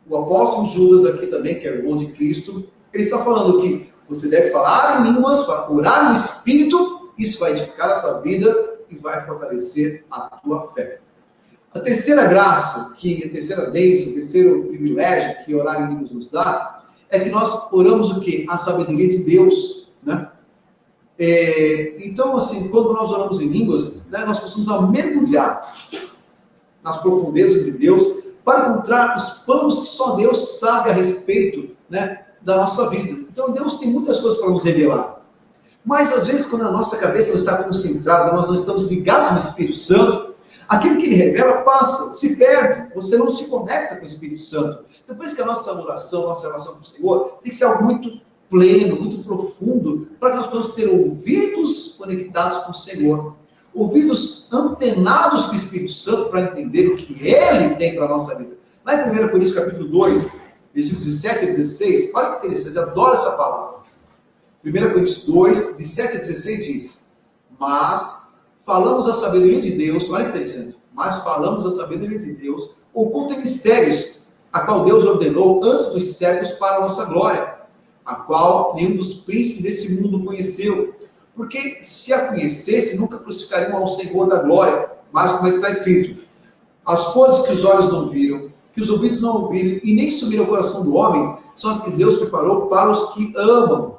A: o apóstolo Judas aqui também, que é o irmão de Cristo, ele está falando que você deve falar em línguas, orar no Espírito, isso vai edificar a tua vida e vai fortalecer a tua fé. A terceira graça, a terceira bênção, o terceiro privilégio que orar em línguas nos dá, é que nós oramos o quê? A sabedoria de Deus, né? Então, assim, quando nós oramos em línguas, né, nós precisamos mergulhar nas profundezas de Deus para encontrar os planos que só Deus sabe a respeito, né, da nossa vida. Então, Deus tem muitas coisas para nos revelar. Mas, às vezes, quando a nossa cabeça não está concentrada, nós não estamos ligados no Espírito Santo, aquilo que Ele revela passa, se perde, você não se conecta com o Espírito Santo. Então, por isso que a nossa oração, nossa relação com o Senhor, tem que ser algo muito pleno, muito profundo, para que nós possamos ter ouvidos conectados com o Senhor, ouvidos antenados com o Espírito Santo para entender o que Ele tem para a nossa vida. Lá em 1 Coríntios capítulo 2, versículos de 7 a 16, olha que interessante, eu adoro essa palavra. 1 Coríntios 2, de 7 a 16 diz: mas falamos a sabedoria de Deus, olha que interessante, mas falamos a sabedoria de Deus, oculta em mistérios, a qual Deus ordenou antes dos séculos para a nossa glória, a qual nenhum dos príncipes desse mundo conheceu, porque se a conhecesse, nunca crucificariam ao Senhor da glória, mas como está escrito, as coisas que os olhos não viram, que os ouvidos não ouviram, e nem subiram ao coração do homem, são as que Deus preparou para os que amam.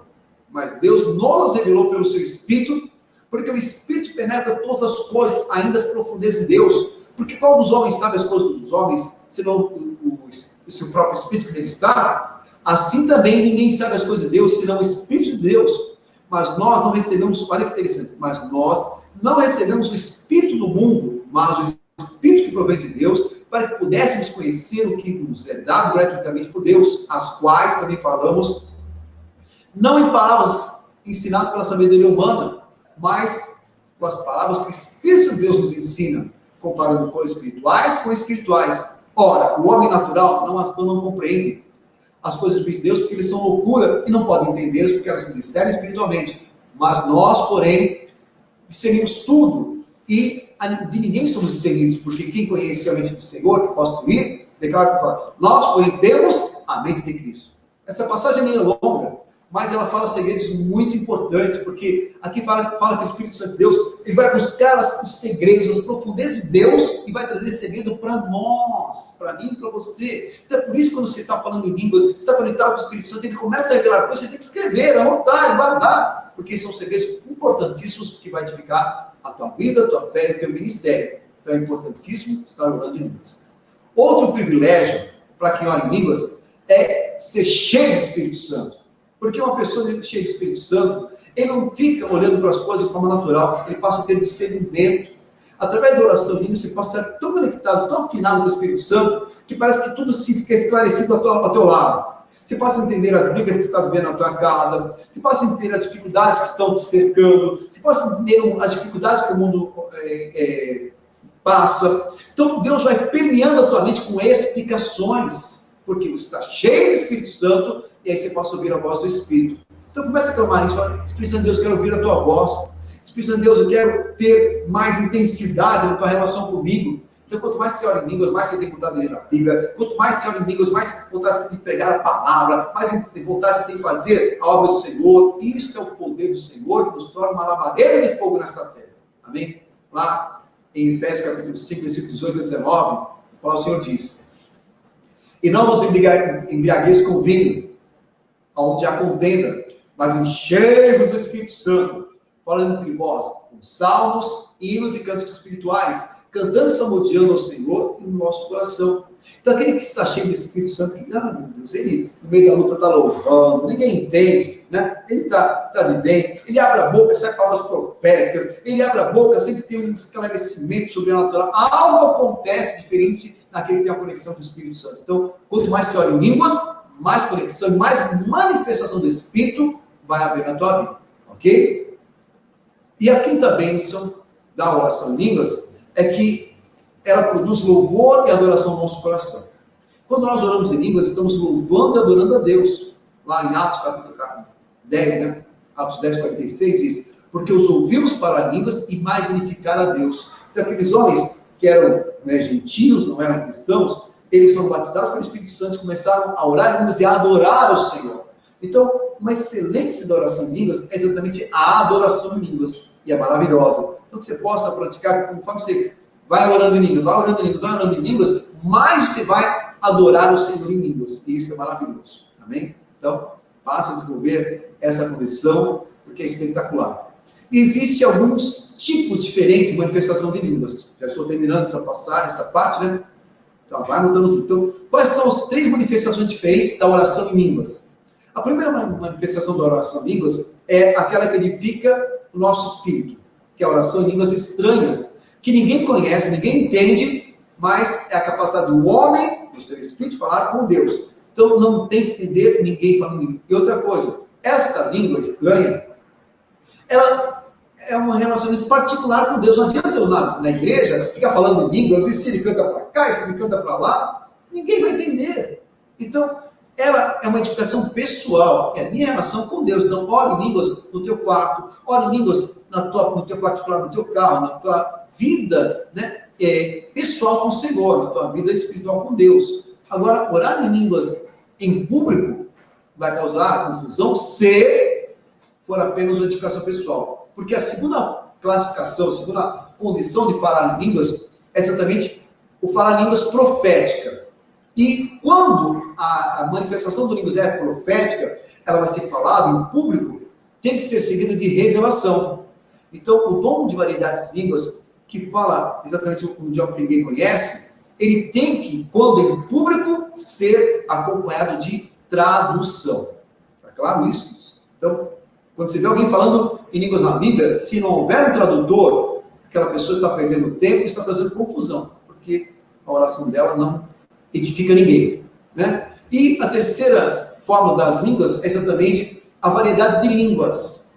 A: Mas Deus não as revelou pelo seu Espírito, porque o Espírito penetra todas as coisas, ainda as profundezas de Deus. Porque qual dos homens sabe as coisas dos homens, senão o seu próprio Espírito que nele está? Assim também ninguém sabe as coisas de Deus, senão o Espírito de Deus. Mas nós não recebemos, olha que interessante, mas nós não recebemos o Espírito do mundo, mas o Espírito que provém de Deus, para que pudéssemos conhecer o que nos é dado gratuitamente por Deus, as quais também falamos, não em palavras ensinadas pela sabedoria humana, mas com as palavras que o Espírito de Deus nos ensina, comparando coisas espirituais com espirituais. Ora, o homem natural não compreende as coisas de Deus, porque eles são loucura e não podem entendê-las, porque elas se discernem espiritualmente. Mas nós, porém, discernimos tudo, e de ninguém somos discernidos, porque quem conhece a mente do Senhor, que posso ir, declara que fala, nós, porém, temos a mente de Cristo. Essa passagem é meio longa, mas ela fala segredos muito importantes, porque aqui fala que o Espírito Santo de Deus, ele vai buscar os segredos, as profundezas de Deus, e vai trazer esse segredo para nós, para mim e para você. Então, por isso, quando você está falando em línguas, você está conectado com o Espírito Santo, ele começa a revelar coisas, você tem que escrever, anotar, guardar, porque são segredos importantíssimos, que vai edificar a tua vida, a tua fé e o teu ministério. Então, é importantíssimo estar orando em línguas. Outro privilégio, para quem ora em línguas, é ser cheio do Espírito Santo. Porque uma pessoa cheia de Espírito Santo, ele não fica olhando para as coisas de forma natural, ele passa a ter discernimento. Através da oração em línguas, você passa a estar tão conectado, tão afinado com o Espírito Santo, que parece que tudo se fica esclarecido ao teu lado. Você passa a entender as brigas que você está vivendo na tua casa, você passa a entender as dificuldades que estão te cercando, você passa a entender as dificuldades que o mundo passa. Então, Deus vai permeando a tua mente com explicações, porque você está cheio do Espírito Santo, e aí você possa ouvir a voz do Espírito. Então começa a clamar isso, fala, Espírito Santo de Deus, eu quero ouvir a tua voz. Espírito Santo de Deus, eu quero ter mais intensidade na tua relação comigo. Então quanto mais você ora em línguas, mais você tem vontade de ler na Bíblia. Quanto mais você ora em línguas, mais vontade você tem de pregar a palavra, mais vontade você tem de fazer a obra do Senhor. Isso é o poder do Senhor que nos torna uma labareira de fogo nesta terra. Amém? Lá em Efésios capítulo 5, versículos 18 a 19, o Senhor diz: e não vos embriagueis com vinho, onde há contenda, mas enchei-vos do Espírito Santo, falando entre vós com salmos, hinos e cânticos espirituais, cantando e salmodiando ao Senhor no nosso coração. Então aquele que está cheio do Espírito Santo, que, meu Deus, ele no meio da luta está louvando, ninguém entende, né? Ele está de bem, ele abre a boca, sai palavras proféticas, ele abre a boca, sempre tem um esclarecimento sobrenatural, algo acontece diferente naquele que tem a conexão com o Espírito Santo. Então, quanto mais você ora em línguas, mais conexão e mais manifestação do Espírito vai haver na tua vida, ok? E a quinta bênção da oração em línguas é que ela produz louvor e adoração no nosso coração. Quando nós oramos em línguas, estamos louvando e adorando a Deus. Lá em Atos capítulo 10, né? Atos 10, 46 diz, porque os ouvimos para línguas e magnificar a Deus. Então, aqueles homens que eram gentios, não eram cristãos, eles foram batizados pelo Espírito Santo e começaram a orar em línguas e a adorar ao Senhor. Então, uma excelência da oração em línguas é exatamente a adoração em línguas. E é maravilhosa. Então, que você possa praticar, conforme você vai orando em línguas, vai orando em línguas, vai orando em línguas, mais você vai adorar o Senhor em línguas. E isso é maravilhoso. Amém? Então, passa a desenvolver essa condição porque é espetacular. E existem alguns tipos diferentes de manifestação de línguas. Já estou terminando essa parte, né? Então, vai anotando tudo. Então, quais são as 3 manifestações diferentes da oração em línguas? A primeira manifestação da oração em línguas é aquela que edifica o nosso espírito, que é a oração em línguas estranhas, que ninguém conhece, ninguém entende, mas é a capacidade do homem, do seu espírito, falar com Deus. Então, não tem que entender ninguém falando língua. E outra coisa, esta língua estranha, ela é um relacionamento particular com Deus. Não adianta eu na igreja ficar falando em línguas, e se ele canta para cá, e se ele canta para lá, ninguém vai entender. Então, ela é uma edificação pessoal, é a minha relação com Deus. Então, ore em línguas no teu quarto, ore em línguas no teu particular, no teu carro, na tua vida, né, pessoal com o Senhor, na tua vida espiritual com Deus. Agora, orar em línguas em público vai causar confusão se for apenas uma edificação pessoal. Porque a segunda classificação, a segunda condição de falar em línguas é exatamente o falar em línguas profética. E quando a manifestação de línguas é profética, ela vai ser falada em público, tem que ser seguida de revelação. Então, o dom de variedades de línguas, que fala exatamente um idioma que ninguém conhece, ele tem que, quando em público, ser acompanhado de tradução. Está claro isso? Então, quando você vê alguém falando em línguas na Bíblia, se não houver um tradutor, aquela pessoa está perdendo tempo e está trazendo confusão, porque a oração dela não edifica ninguém, né? E a terceira forma das línguas é exatamente a variedade de línguas.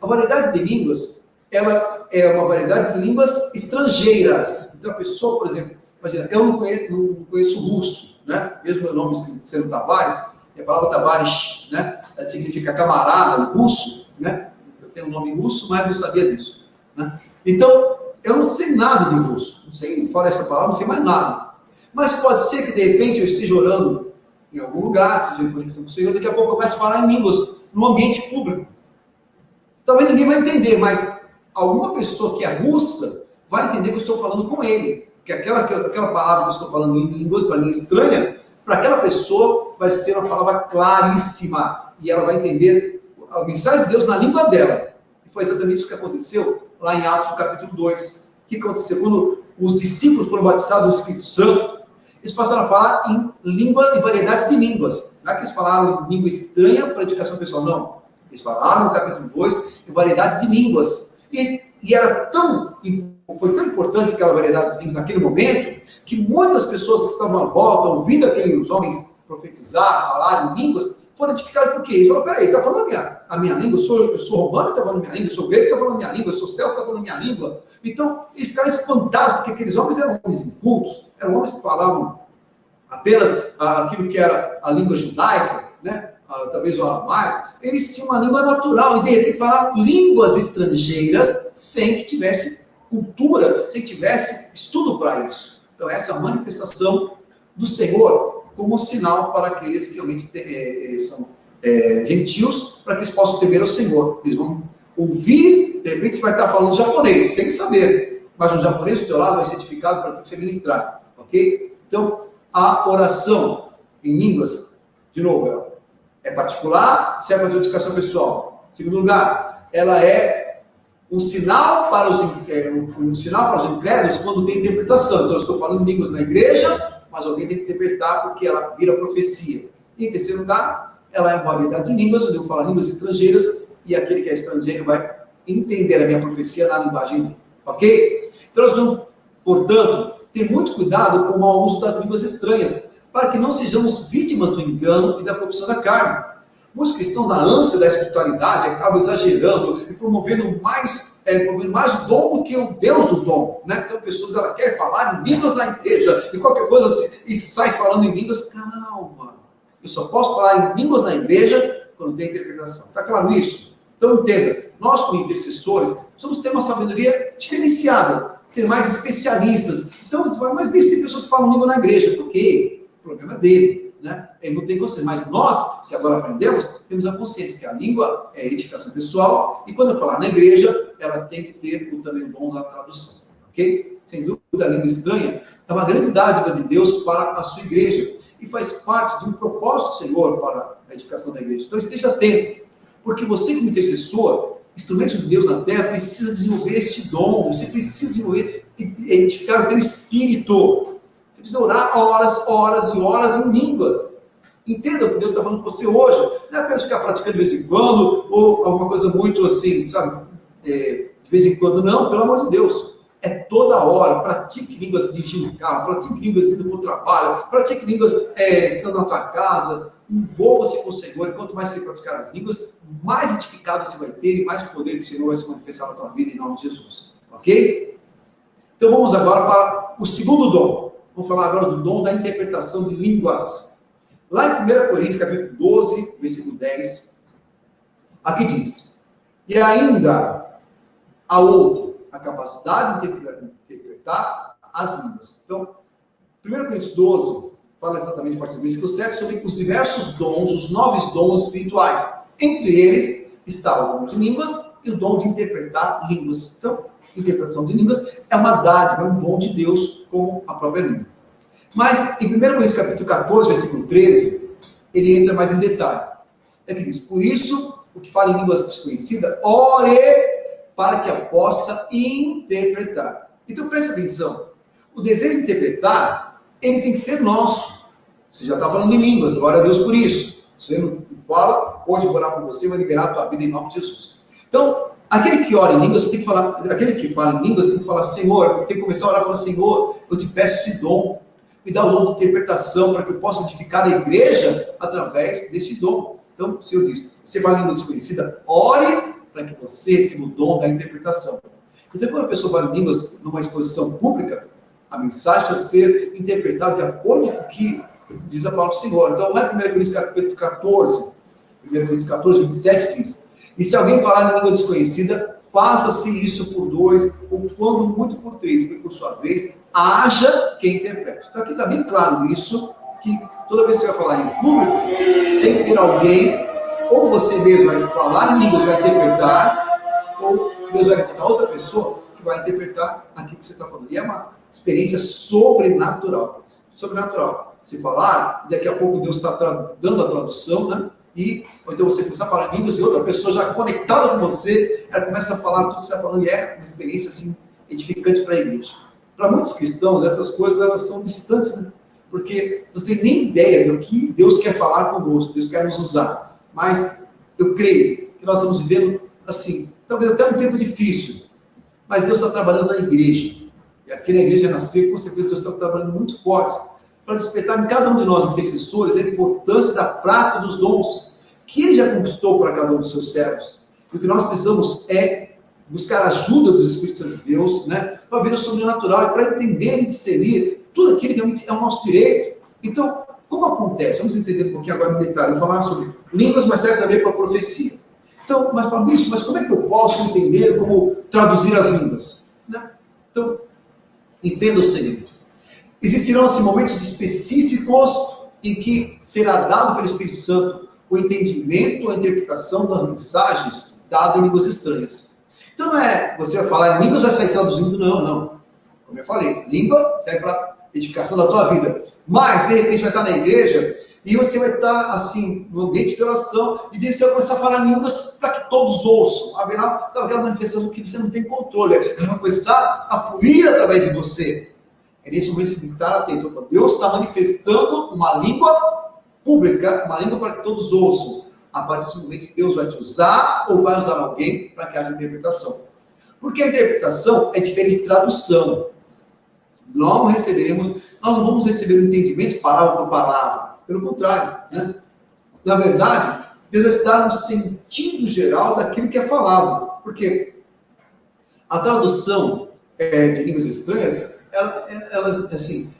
A: A variedade de línguas, ela é uma variedade de línguas estrangeiras. Então, a pessoa, por exemplo, imagina, eu não conheço russo, né? Mesmo meu nome sendo Tavares, a palavra Tavares, né? Significa camarada em russo, né? Eu tenho um nome russo, mas não sabia disso, né? Então, eu não sei nada de russo, não sei falar essa palavra, não sei mais nada. Mas pode ser que, de repente, eu esteja orando em algum lugar, seja em conexão com o Senhor, daqui a pouco eu comece a falar em línguas, no ambiente público. Talvez ninguém vai entender, mas alguma pessoa que é russa vai entender que eu estou falando com ele. Porque aquela palavra que eu estou falando em línguas, para mim estranha, para aquela pessoa vai ser uma palavra claríssima. E ela vai entender a mensagem de Deus na língua dela. E foi exatamente isso que aconteceu lá em Atos, no capítulo 2. O que aconteceu? Quando os discípulos foram batizados no Espírito Santo, eles passaram a falar em língua e variedade de línguas. Não é que eles falaram em língua estranha para edificação pessoal, não. Eles falaram no capítulo 2 em variedade de línguas. E foi tão importante aquela variedade de línguas naquele momento, que muitas pessoas que estavam à volta, ouvindo aqueles homens profetizar, falar em línguas, foram edificados por quê? Eles falaram, peraí, está falando a minha língua, eu sou romano, está falando a minha língua, eu sou grego, está falando a minha língua, eu sou celta, está falando a minha língua. Então, eles ficaram espantados, porque aqueles homens eram homens incultos, eram homens que falavam apenas aquilo que era a língua judaica, né? Talvez o aramaico. Eles tinham uma língua natural, e de repente falavam línguas estrangeiras, sem que tivesse cultura, sem que tivesse estudo para isso. Então, essa é a manifestação do Senhor, como sinal para aqueles que realmente são gentios, para que eles possam temer ao Senhor. Eles vão ouvir, de repente você vai estar falando japonês, sem saber, mas o japonês do teu lado vai ser edificado para que você ministrar, ok? Então, a oração em línguas, de novo, ela é particular, serve para a edificação pessoal. Em segundo lugar, ela é um sinal para os incrédulos quando tem interpretação. Então, eu estou falando em línguas na igreja, mas alguém tem que interpretar porque ela vira profecia. E em terceiro lugar, ela é uma variedade de línguas, onde eu vou falar línguas estrangeiras, e aquele que é estrangeiro vai entender a minha profecia na linguagem dele. Ok? Então, nós vamos, portanto, ter muito cuidado com o mau uso das línguas estranhas, para que não sejamos vítimas do engano e da corrupção da carne. Muitos cristãos, na ânsia da espiritualidade, acabam exagerando e promovendo mais o dom do que o Deus do dom, né? Então, pessoas querem falar em línguas na igreja, e qualquer coisa assim, e sai falando em línguas. Calma, eu só posso falar em línguas na igreja quando tem interpretação. Está claro isso? Então, entenda, nós como intercessores, precisamos ter uma sabedoria diferenciada, ser mais especialistas. Então, mas bispo, tem pessoas que falam língua na igreja. Por quê? O problema é dele, né? Ele não tem consciência. Mas nós, que agora aprendemos, temos a consciência que a língua é edificação pessoal, e quando eu falar na igreja, ela tem que ter também o dom da tradução, ok? Sem dúvida, a língua estranha é uma grande dádiva de Deus para a sua igreja, e faz parte de um propósito do Senhor para a edificação da igreja. Então, esteja atento. Porque você, como intercessor, instrumento de Deus na terra, precisa desenvolver este dom. Você precisa desenvolver, edificar o teu espírito. Você precisa orar horas e horas em línguas. Entenda o que Deus está falando com você hoje. Não é apenas ficar praticando de vez em quando, ou alguma coisa muito assim, sabe? De vez em quando, não, pelo amor de Deus. É toda hora. Pratique línguas dirigindo o carro, pratique línguas indo para o trabalho, pratique línguas estando na tua casa. Envolva-se com o Senhor, e quanto mais você praticar as línguas, mais edificado você vai ter e mais poder do Senhor vai se manifestar na tua vida em nome de Jesus. Ok? Então vamos agora para o segundo dom. Vamos falar agora do dom da interpretação de línguas. Lá em 1 Coríntios, capítulo 12, versículo 10, aqui diz: e ainda há outro, a capacidade de interpretar as línguas. Então, 1 Coríntios 12 fala exatamente a partir do versículo 7 sobre os diversos dons, os 9 dons espirituais. Entre eles está o dom de línguas e o dom de interpretar línguas. Então, interpretação de línguas é uma dádiva, é um dom de Deus, como a própria língua. Mas, em 1 Coríntios capítulo 14, versículo 13, ele entra mais em detalhe. É que diz: por isso, o que fala em línguas desconhecidas, ore para que a possa interpretar. Então, preste atenção. O desejo de interpretar, ele tem que ser nosso. Você já está falando em línguas, glória a Deus por isso. Você não fala, hoje eu vou orar por você, vai liberar a tua vida em nome de Jesus. Então, aquele que ora em línguas, tem que falar, aquele que fala em línguas, tem que falar: Senhor, tem que começar a orar e falar: Senhor, eu te peço esse dom. Me dá o dom de interpretação para que eu possa edificar a igreja através deste dom. Então, o Senhor diz: você fala em língua desconhecida, ore para que você receba o dom da interpretação. Então, quando a pessoa fala em línguas numa exposição pública, a mensagem vai ser interpretada de acordo com o que diz a palavra do Senhor. Então, lá em 1 Coríntios capítulo 14, 1 Coríntios 14, 27 diz: e se alguém falar em língua desconhecida, faça-se isso por 2, ou quando muito por 3, e por sua vez, haja quem interprete. Então, aqui está bem claro isso, que toda vez que você vai falar em público, tem que ter alguém, ou você mesmo vai falar em línguas, vai interpretar, ou Deus vai levantar outra pessoa que vai interpretar aquilo que você está falando. E é uma experiência sobrenatural. Sobrenatural. Se falar, daqui a pouco Deus está dando a tradução, né? Ou então você começa a falar em línguas e outra pessoa já conectada com você, ela começa a falar tudo que você está falando, e é uma experiência assim, edificante para a igreja. Para muitos cristãos, essas coisas elas são distantes, né? Porque não tem nem ideia do que Deus quer falar conosco, Deus quer nos usar. Mas eu creio que nós estamos vivendo assim, talvez até um tempo difícil, mas Deus está trabalhando na igreja. E aqui na igreja nascer, com certeza Deus está trabalhando muito forte para despertar em cada um de nós, intercessores, a importância da prática dos dons que Ele já conquistou para cada um dos seus servos. E o que nós precisamos é buscar a ajuda do Espírito Santo de Deus, né, para ver o sobrenatural e para entender e discernir tudo aquilo que realmente é o nosso direito. Então, como acontece? Vamos entender um pouquinho agora no detalhe. Vou falar sobre línguas, mas serve também para a profecia. Então, mas falando isso, mas como é que eu posso entender como traduzir as línguas? Né? Então, entenda o seguinte: existirão assim, momentos específicos em que será dado pelo Espírito Santo o entendimento, a interpretação das mensagens dadas em línguas estranhas. Então não é você vai falar em línguas e vai sair traduzindo, não. Como eu falei, língua serve para edificação da tua vida. Mas, de repente, vai estar na igreja e você vai estar, assim, no ambiente de oração e você vai começar a falar em línguas para que todos ouçam. Haverá, sabe, aquela manifestação que você não tem controle. Ela vai começar a fluir através de você. É nesse momento que você tem que estar atento. Deus está manifestando uma língua pública, uma língua para que todos ouçam. A partir desse momento, Deus vai te usar ou vai usar alguém para que haja interpretação. Porque a interpretação é diferente de tradução. Nós não vamos receber o entendimento palavra por palavra. Pelo contrário, né? Na verdade, Deus vai estar no sentido geral daquilo que é falado. Porque a tradução de línguas estranhas, ela, assim,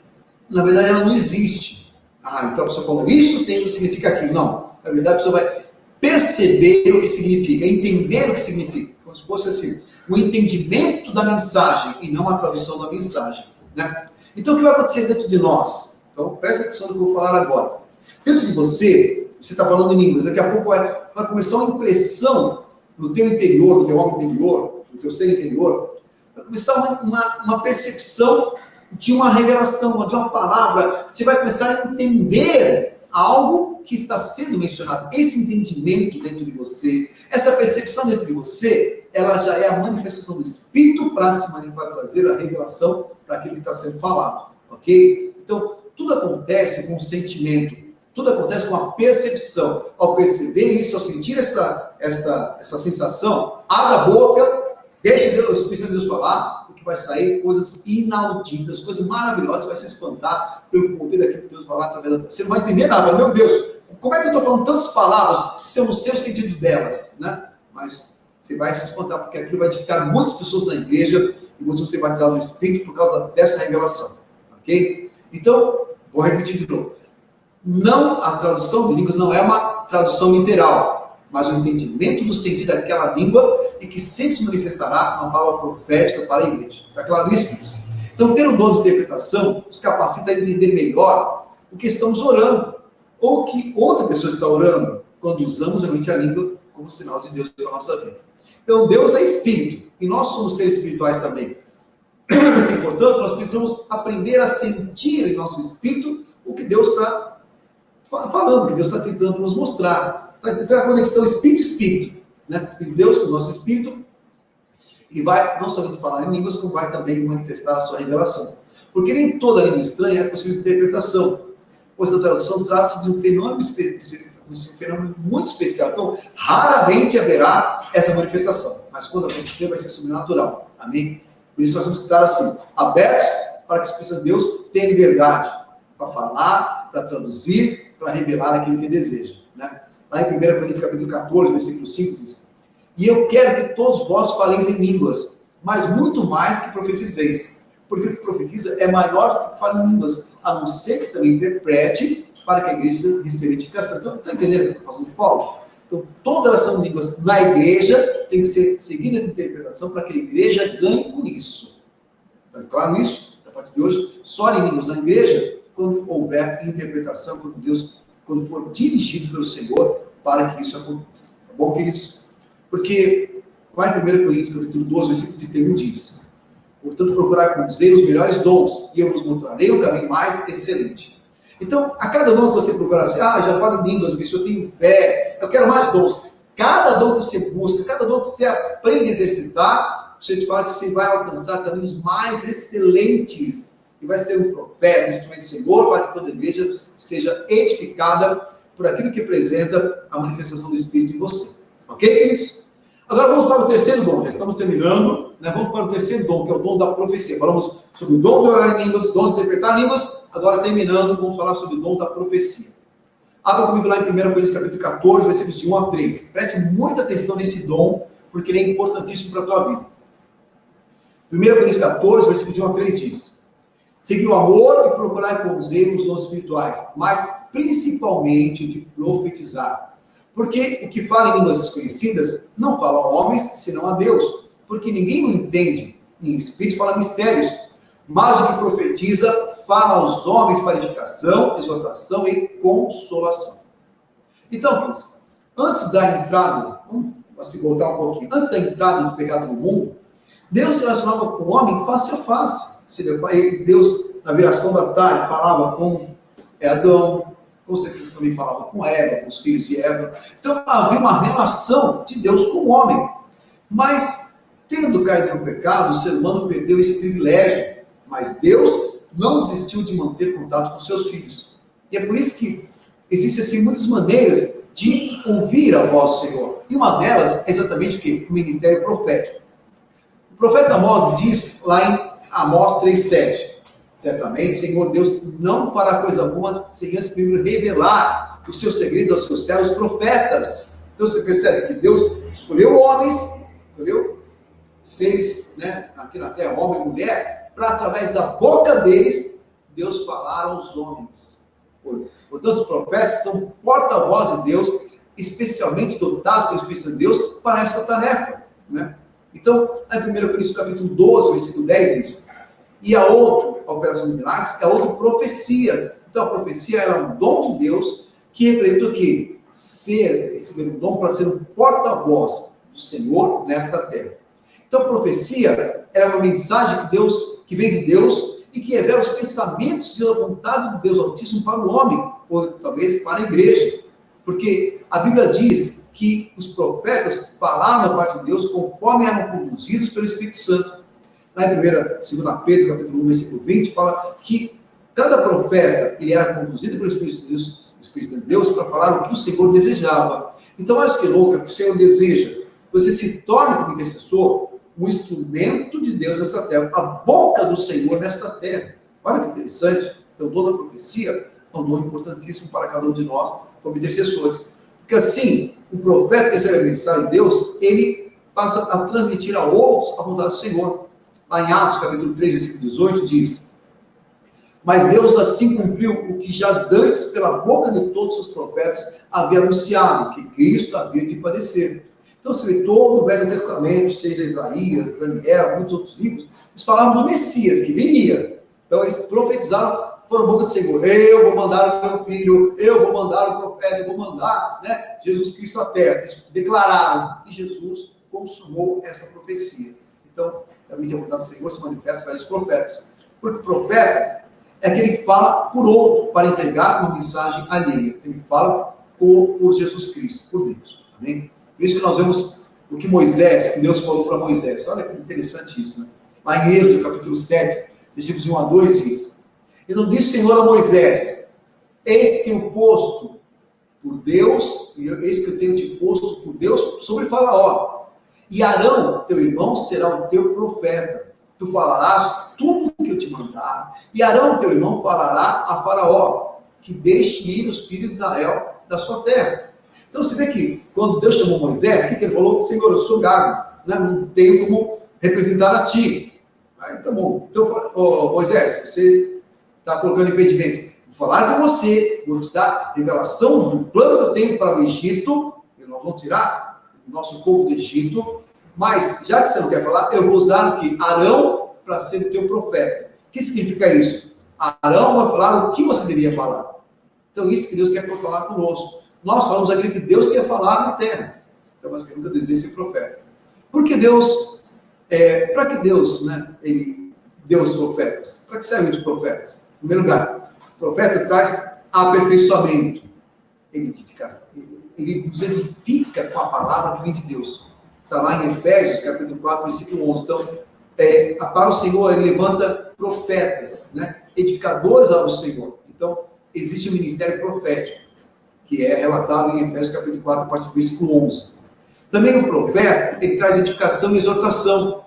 A: na verdade, ela não existe. Então a pessoa falou isso, significa aquilo. Não. Na verdade, a pessoa vai perceber o que significa, entender o que significa. Como se fosse assim, o entendimento da mensagem e não a tradução da mensagem. Né? Então, o que vai acontecer dentro de nós? Então, presta atenção no que eu vou falar agora. Dentro de você está falando em línguas, daqui a pouco vai começar uma impressão no teu interior, no teu homem interior, no teu ser interior, vai começar uma percepção de uma revelação, de uma palavra. Você vai começar a entender algo que está sendo mencionado, esse entendimento dentro de você, essa percepção dentro de você, ela já é a manifestação do Espírito para trazer a revelação para aquilo que está sendo falado, ok? Então, tudo acontece com o sentimento, tudo acontece com a percepção. Ao perceber isso, ao sentir essa sensação, abra a boca, deixe Deus, o Espírito de Deus falar, porque vai sair coisas inauditas, coisas maravilhosas, vai se espantar pelo poder daquilo que Deus vai falar através da tua. Você não vai entender nada, meu Deus, como é que eu estou falando tantas palavras se eu não sei o sentido delas, né? Mas você vai se espantar, porque aquilo vai edificar muitas pessoas na igreja e muitos vão ser batizados no Espírito por causa dessa revelação, ok? Então, vou repetir de novo. Não, a tradução de línguas não é uma tradução literal, mas o entendimento do sentido daquela língua e que sempre se manifestará uma palavra profética para a igreja. Está claro isso? Então, ter um dom de interpretação nos capacita a entender melhor o que estamos orando, ou que outra pessoa está orando, quando usamos realmente a língua como sinal de Deus para a nossa vida. Então, Deus é Espírito, e nós somos seres espirituais também. Assim, portanto, nós precisamos aprender a sentir em nosso espírito o que Deus está falando, o que Deus está tentando nos mostrar. Então, a conexão espírito-espírito, né? O Espírito de Deus com o nosso espírito, ele vai não somente falar em línguas, como vai também manifestar a sua revelação. Porque nem toda língua estranha é possível de interpretação, pois a tradução trata-se de um fenômeno muito especial. Então, raramente haverá essa manifestação, mas quando acontecer, vai ser sobrenatural. Amém? Por isso nós temos que estar assim, abertos para que o Espírito de Deus tenha liberdade para falar, para traduzir, para revelar aquilo que deseja. Né? Lá em 1 Coríntios capítulo 14, versículo 5, diz: e eu quero que todos vós faleis em línguas, mas muito mais que profetizeis, porque o que profetiza é maior do que o que fala em línguas, a não ser que também interprete para que a igreja receba edificação. Então, está entendendo o que está falando Paulo? Então, toda oração de línguas na igreja tem que ser seguida de interpretação para que a igreja ganhe com isso. Está claro isso? A partir de hoje, só ore em línguas na igreja quando houver interpretação, quando for dirigido pelo Senhor para que isso aconteça. Tá bom, queridos? Porque lá em 1 Coríntios, capítulo 12, versículo 31, diz: portanto, procurar com zelo os melhores dons, e eu vos mostrarei o caminho mais excelente. Então, a cada dom que você procurar assim, já falo em línguas, eu tenho fé, eu quero mais dons. Cada dom que você busca, cada dom que você aprende a exercitar, você te fala que você vai alcançar caminhos mais excelentes. E vai ser um profeta, um instrumento do Senhor, para que toda a igreja seja edificada por aquilo que representa a manifestação do Espírito em você. Ok, queridos? Agora vamos para o terceiro dom, já estamos terminando, né? Vamos para o terceiro dom, que é o dom da profecia. Falamos sobre o dom de orar em línguas, o dom de interpretar línguas, agora terminando, vamos falar sobre o dom da profecia. Abra comigo lá em 1 Coríntios capítulo 14, versículos de 1 a 3. Preste muita atenção nesse dom, porque ele é importantíssimo para a tua vida. 1 Coríntios 14, versículos de 1 a 3 diz: segui o amor e procurai com zelo os dons espirituais, mas principalmente o de profetizar. Porque o que fala em línguas desconhecidas não fala a homens, senão a Deus. Porque ninguém o entende, nem espírito fala mistérios. Mas o que profetiza fala aos homens para edificação, exortação e consolação. Então, queridos, antes da entrada, vamos assim, voltar um pouquinho, antes da entrada do pecado no mundo, Deus se relacionava com o homem face a face. Deus, na viração da tarde, falava com Adão, com certeza também falava com Eva, com os filhos de Eva. Então havia uma relação de Deus com o homem. Mas, tendo caído no pecado, o ser humano perdeu esse privilégio. Mas Deus não desistiu de manter contato com seus filhos. E é por isso que existem assim, muitas maneiras de ouvir a voz do Senhor. E uma delas é exatamente o quê? O ministério profético. O profeta Amós diz lá em Amós 3,7: certamente o Senhor Deus não fará coisa alguma sem antes primeiro revelar os seus segredos aos seus servos profetas. Então você percebe que Deus escolheu homens, escolheu seres, né, aqui na terra, homem e mulher, para através da boca deles, Deus falar aos homens. Portanto, os profetas são porta-voz de Deus, especialmente dotados pelo Espírito de Deus para essa tarefa, né? Então, em 1 Coríntios capítulo 12, versículo 10 diz: e a operação de milagres, é outra profecia. Então, a profecia é um dom de Deus que representa o quê? Receber um dom para ser um porta-voz do Senhor nesta terra. Então, a profecia é uma mensagem que vem de Deus e que revela os pensamentos e a vontade de Deus Altíssimo para o homem, ou talvez para a igreja. Porque a Bíblia diz que os profetas falaram da parte de Deus conforme eram conduzidos pelo Espírito Santo. Lá em 2 Pedro, capítulo 1, versículo 20, fala que cada profeta ele era conduzido pelo Espírito de Deus para falar o que o Senhor desejava. Então, olha que louca, que o Senhor deseja. Você se torna como intercessor um instrumento de Deus nessa terra, a boca do Senhor nesta terra. Olha que interessante. Então, toda a profecia é um dom importantíssimo para cada um de nós, como intercessores. Porque assim, o profeta que recebe a mensagem de Deus, ele passa a transmitir a outros a vontade do Senhor. Lá em Atos, capítulo 3, versículo 18, diz: mas Deus assim cumpriu o que já dantes pela boca de todos os profetas havia anunciado, que Cristo havia de padecer. Então, você vê todo o Velho Testamento, seja Isaías, Daniel, muitos outros livros, eles falavam do Messias, que viria. Então, eles profetizaram, foram a boca do Senhor: eu vou mandar o meu filho, eu vou mandar o profeta, eu vou mandar, né, Jesus Cristo à terra. Eles declararam, e Jesus consumou essa profecia. Então, realmente a vontade do Senhor se manifesta através dos profetas. Porque o profeta é aquele que fala por outro, para entregar uma mensagem alheia. Ele fala por Jesus Cristo, por Deus. Amém? Por isso que nós vemos o que Deus falou para Moisés. Olha que interessante isso, né? Lá em Êxodo, capítulo 7, versículos 1 a 2, diz: e não disse o Senhor a Moisés: eis que tenho posto por Deus, eis que eu tenho te posto por Deus sobre Faraó. E Arão, teu irmão, será o teu profeta. Tu falarás tudo o que eu te mandar. E Arão, teu irmão, falará a Faraó, que deixe ir os filhos de Israel da sua terra. Então você vê que, quando Deus chamou Moisés, o que ele falou? Senhor, eu sou gago, né? Não tenho como representar a ti. Aí, tá bom. Então, Moisés, você está colocando impedimentos. Vou falar com você, vou te dar revelação do plano que eu tenho para o Egito, e nós vamos tirar o nosso povo do Egito, mas, já que você não quer falar, eu vou usar o que? Arão, para ser o teu profeta. O que significa isso? Arão vai falar o que você deveria falar. Então, isso que Deus quer falar conosco. Nós falamos aquilo que Deus quer falar na terra. Então, mas que eu nunca desejei ser profeta. Porque Deus, para que Deus, né, ele deu os profetas? Para que servem os profetas? Em primeiro lugar, o profeta traz aperfeiçoamento. Ele nos edifica com a palavra que vem de Deus. Está lá em Efésios, capítulo 4, versículo 11. Então, para o Senhor, ele levanta profetas, né, edificadores ao Senhor. Então, existe o ministério profético, que é relatado em Efésios, capítulo 4, a partir do versículo 11. Também o profeta, ele traz edificação e exortação.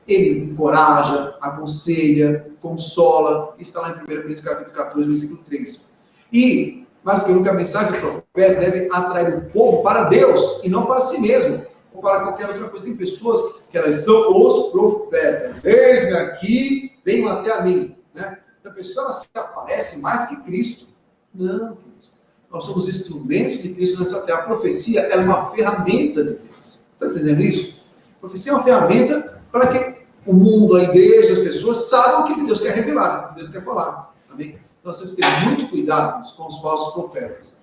A: Ele encoraja, aconselha, consola. Está lá em 1 Coríntios, capítulo 14, versículo 3. E, mais do que nunca, a mensagem do profeta deve atrair o povo para Deus, e não para si mesmo, ou para qualquer outra coisa. Tem pessoas que elas são os profetas. Eis-me aqui, venham até a mim. Né? Então, a pessoa se aparece mais que Cristo. Não, queridos. Nós somos instrumentos de Cristo nessa terra. A profecia é uma ferramenta de Deus. Você está entendendo isso? A profecia é uma ferramenta para que o mundo, a igreja, as pessoas saibam o que Deus quer revelar, o que Deus quer falar. Amém? Então, nós temos que ter muito cuidado com os falsos profetas.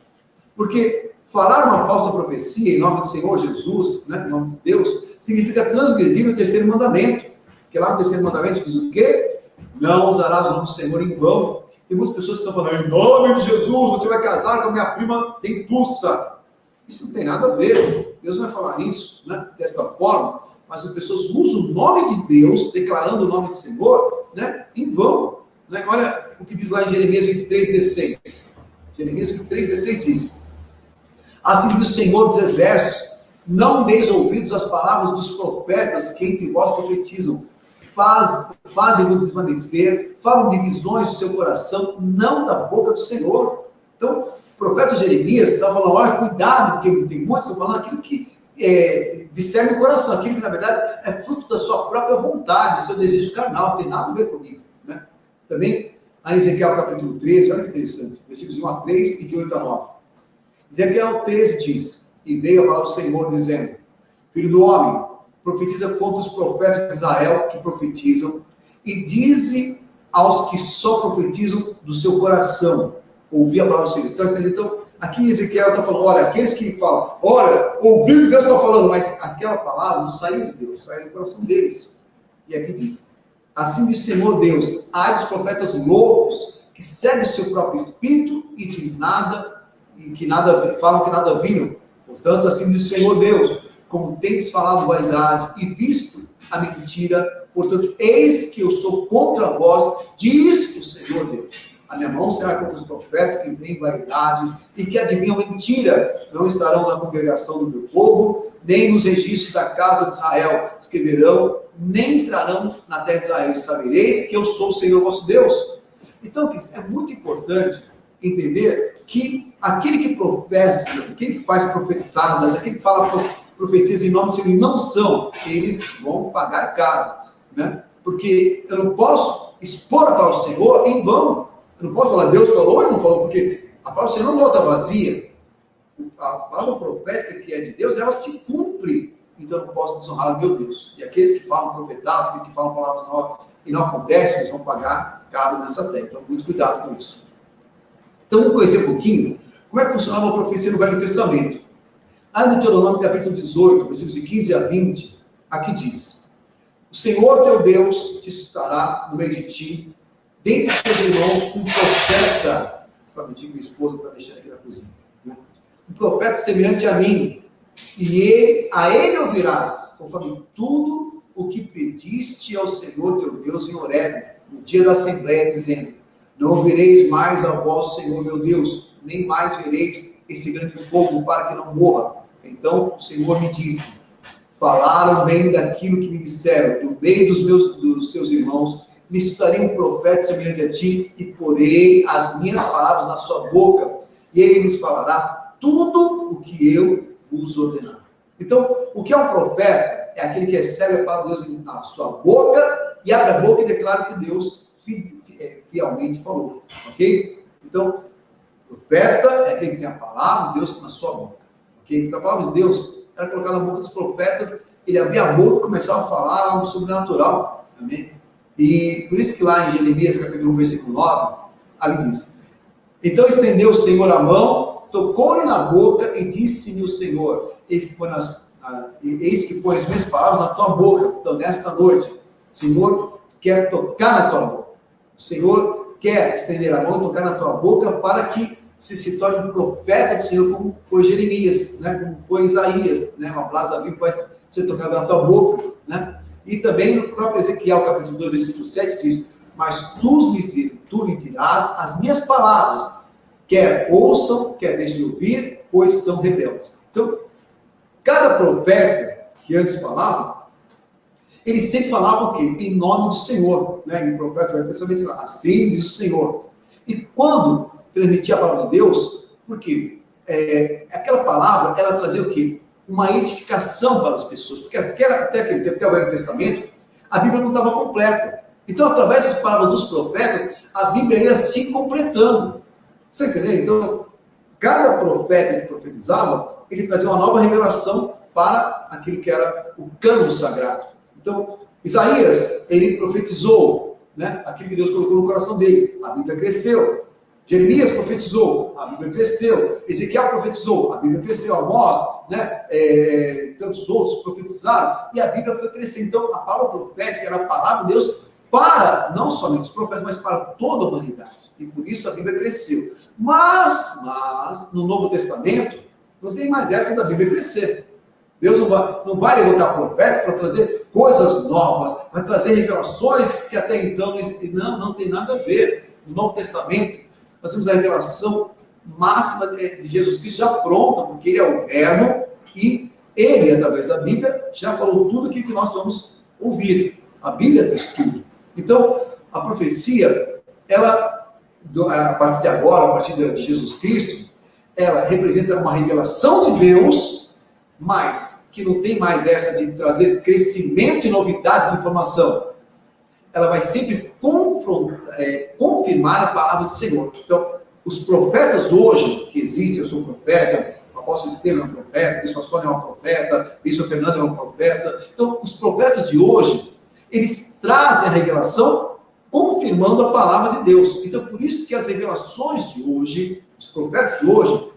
A: Porque falar uma falsa profecia em nome do Senhor Jesus, né, em nome de Deus, significa transgredir o terceiro mandamento. Porque lá no terceiro mandamento diz o quê? Não usarás o nome do Senhor em vão. Tem muitas pessoas que estão falando: em nome de Jesus, você vai casar com a minha prima Dentuça. Isso não tem nada a ver. Deus não vai falar isso, né, desta forma. Mas as pessoas usam o nome de Deus, declarando o nome do Senhor, né, em vão. Né? Olha o que diz lá em Jeremias 23:16. Jeremias 23:16 diz: assim diz o Senhor dos Exércitos: não deis ouvidos às palavras dos profetas que entre vós profetizam. Fazem-vos desvanecer, falam de visões do seu coração, não da boca do Senhor. Então, o profeta Jeremias está falando: olha, cuidado, porque tem muitos que estão falando aquilo que discerne o coração, aquilo que na verdade é fruto da sua própria vontade, do seu desejo carnal, não tem nada a ver comigo. Né? Também, a Ezequiel capítulo 13, olha que interessante, versículos 1 a 3 e de 8 a 9. Ezequiel 13 diz: e veio a palavra do Senhor dizendo: filho do homem, profetiza contra os profetas de Israel que profetizam, e dize aos que só profetizam do seu coração. Ouvi a palavra do Senhor. Então, aqui Ezequiel está falando: olha, aqueles que falam, olha, ouvi o que Deus está falando, mas aquela palavra não saiu de Deus, saiu do coração deles. E aqui diz: assim diz o Senhor Deus, ai dos profetas loucos, que seguem o seu próprio espírito e de nada e que falam que nada viram. Portanto, assim diz o Senhor Deus, como tendes falado vaidade e visto a mentira, portanto, eis que eu sou contra vós, diz o Senhor Deus. A minha mão será contra os profetas que veem vaidade e que adivinham mentira. Não estarão na congregação do meu povo, nem nos registros da casa de Israel escreverão, nem entrarão na terra de Israel. E sabereis que eu sou o Senhor vosso Deus. Então, é muito importante entender que aquele que professa, aquele que faz profetadas, aquele que fala profecias em nome do Senhor, não são, eles vão pagar caro, né? Porque eu não posso expor a palavra do Senhor em vão. Eu não posso falar, Deus falou e não falou, porque a palavra do Senhor não volta vazia. A palavra profética que é de Deus, ela se cumpre. Então eu não posso desonrar o meu Deus. E aqueles que falam profetadas, aqueles que falam palavras e não acontecem, eles vão pagar caro nessa terra. Então, muito cuidado com isso. Então, vamos conhecer um pouquinho como é que funcionava a profecia no Velho Testamento. Lá no Deuteronômio, capítulo 18, versículos de 15 a 20, aqui diz: o Senhor teu Deus te suscitará no meio de ti, dentre os teus irmãos, um profeta. Sabe, que minha esposa está mexendo aqui na cozinha. Né? Um profeta semelhante a mim, e a ele ouvirás, conforme tudo o que pediste ao Senhor teu Deus em Horebe, no dia da Assembleia, dizendo: não ouvireis mais a voz do Senhor meu Deus, nem mais vereis este grande fogo para que não morra. Então o Senhor me disse: falaram bem daquilo que me disseram, do meio dos seus irmãos, lhe suscitarei um profeta semelhante a ti, e porei as minhas palavras na sua boca, e ele lhes falará tudo o que eu vos ordenar. Então, o que é um profeta? É aquele que recebe a palavra de Deus na sua boca, e abre a boca e declara que Deus fielmente falou, ok? Então, profeta é aquele que tem a palavra de Deus na sua boca, ok? Então, a palavra de Deus era colocada na boca dos profetas, ele abria a boca e começava a falar algo sobrenatural, amém? E por isso que lá em Jeremias, capítulo 1, versículo 9, ali diz: então estendeu o Senhor a mão, tocou-lhe na boca e disse-me o Senhor: eis que põe as minhas palavras na tua boca. Então, nesta noite, o Senhor quer tocar na tua boca. O Senhor quer estender a mão e tocar na tua boca para que se torne um profeta do Senhor, como foi Jeremias, né? Como foi Isaías, né? Uma brasa viva vai ser tocada na tua boca, né? E também no próprio Ezequiel, capítulo 2, versículo 7, diz: mas tu lhe dirás as minhas palavras, quer ouçam, quer deixem de ouvir, pois são rebeldes. Então, cada profeta que antes falava, ele sempre falava o quê? Em nome do Senhor, né? E o profeta vai ter saber assim diz o Senhor. E quando transmitia a palavra de Deus, porque aquela palavra, ela trazia o quê? Uma edificação para as pessoas, porque até aquele tempo, até o Velho Testamento, a Bíblia não estava completa. Então, através das palavras dos profetas, a Bíblia ia se completando. Você entendeu? Então, cada profeta que profetizava, ele trazia uma nova revelação para aquele que era o cânon sagrado. Então, Isaías, ele profetizou, né, aquilo que Deus colocou no coração dele. A Bíblia cresceu. Jeremias profetizou, a Bíblia cresceu. Ezequiel profetizou, a Bíblia cresceu. Amós, né, tantos outros profetizaram, e a Bíblia foi crescendo. Então, a palavra profética era a palavra de Deus para, não somente os profetas, mas para toda a humanidade. E por isso a Bíblia cresceu. Mas no Novo Testamento, não tem mais essa da Bíblia crescer. Deus não vai levantar profetas para trazer coisas novas, vai trazer revelações que até então não tem nada a ver. No Novo Testamento, nós temos a revelação máxima de Jesus Cristo já pronta, porque ele é o Verbo, e ele, através da Bíblia, já falou tudo aquilo que nós vamos ouvir. A Bíblia diz tudo. Então, a profecia, ela, a partir de agora, a partir de Jesus Cristo, ela representa uma revelação de Deus, mas que não tem mais essa de trazer crescimento e novidade de informação. Ela vai sempre confirmar a palavra do Senhor. Então, os profetas hoje que existem, eu sou um profeta, o apóstolo Estevão é um profeta, o bispo Sônia é um profeta, o bispo Fernando é um profeta. Então, os profetas de hoje, eles trazem a revelação confirmando a palavra de Deus. Então, por isso que as revelações de hoje, os profetas de hoje,